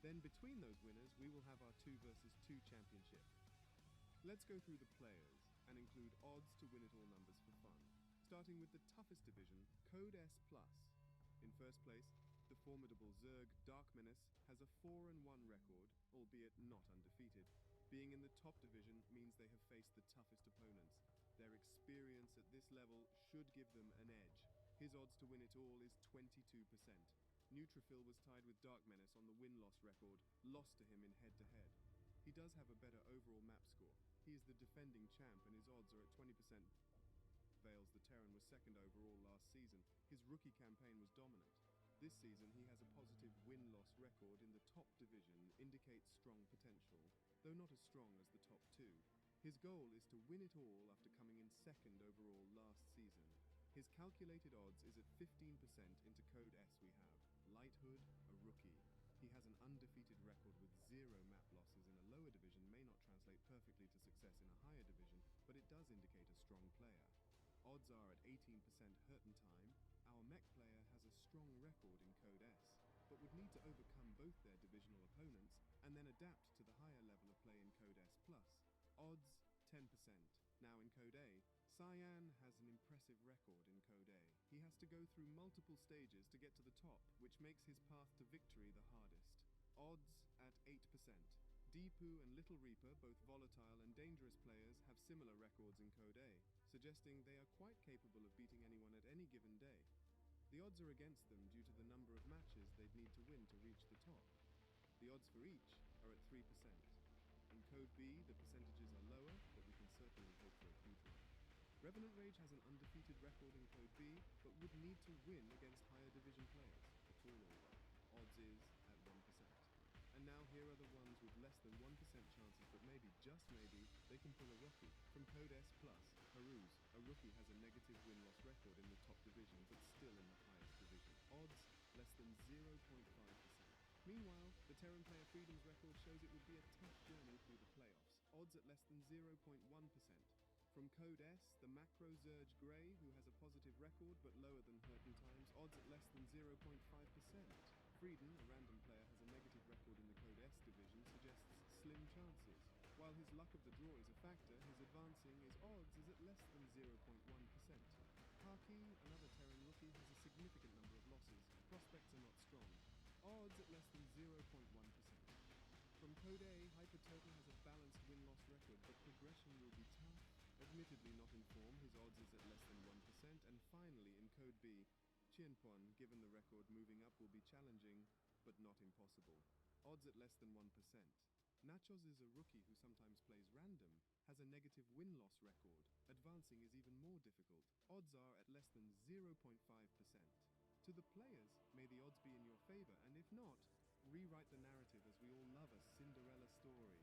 Then between those winners, we will have our 2 versus 2 championship. Let's go through the players and include odds to win it all numbers for fun. Starting with the toughest division, Code S+. In first place, the formidable Zerg Dark Menace has a 4-1 record, albeit not undefeated. Being in the top division means they have faced the toughest opponents. Their experience at this level should give them an edge. His odds to win it all is 22%. Neutrophil was tied with Dark Menace on the win-loss record, lost to him in head-to-head. He does have a better overall map score. He is the defending champ and his odds are at 20%. Veils the Terran was second overall last season. His rookie campaign was dominant. This season he has a positive win-loss record in the top division, indicates strong potential, though not as strong as the top 2. His goal is to win it all after coming in second overall last season. His calculated odds is at 15%. Into Code S we have Lighthood, a rookie. He has an undefeated record with 0 map losses in a lower division may not translate perfectly to success in a higher division, but it does indicate a strong player. Odds are at 18% hurt in time, our mech player has a strong record in Code S, but would need to overcome both their divisional opponents and then adapt to the higher level of play in Code S+. Odds 10%. Now in Code A, Cyan has an impressive record in Code A. He has to go through multiple stages to get to the top, which makes his path to victory the hardest. Odds at 8%. Deepu and Little Reaper, both volatile and dangerous players, have similar records in Code A, suggesting they are quite capable of beating anyone at any given day. The odds are against them due to the number of matches they'd need to win to reach the top. The odds for each are at 3%. In Code B, the percentages are lower, but we can certainly hope for a huge one. Revenant Rage has an undefeated record in Code B, but would need to win against higher division players, a tall order. Odds is at 1%. And now here are the ones with less than 1% chances, but maybe, just maybe, they can pull a rookie. From Code S+, Haruz, a rookie has a negative win-loss record in the top division, but still in the highest division. Odds less than 0.5%. Meanwhile, the Terran player Freedom's record shows it would be a tough journey through the playoffs. Odds at less than 0.1%. From Code S, the Macro Zerge Grey, who has a positive record but lower than Hurton Times, odds at less than 0.5%. Frieden, a random player, has a negative record in the Code S division, suggests slim chances. While his luck of the draw is a factor, his advancing is odds is at less than 0.1%. Haki, another Terran rookie, has a significant number of losses. Prospects are not strong. Odds at less than 0.1%. From Code A, Hyper Turtle has a balanced win-loss record, but progression will be tough. Admittedly not in form, his odds is at less than 1%. And finally, in Code B, Qianpuan, given the record, moving up will be challenging, but not impossible. Odds at less than 1%. Nachos is a rookie who sometimes plays random, has a negative win-loss record. Advancing is even more difficult. Odds are at less than 0.5%. To the players, may the odds be in your favor, and if not, rewrite the narrative as we all love a Cinderella story.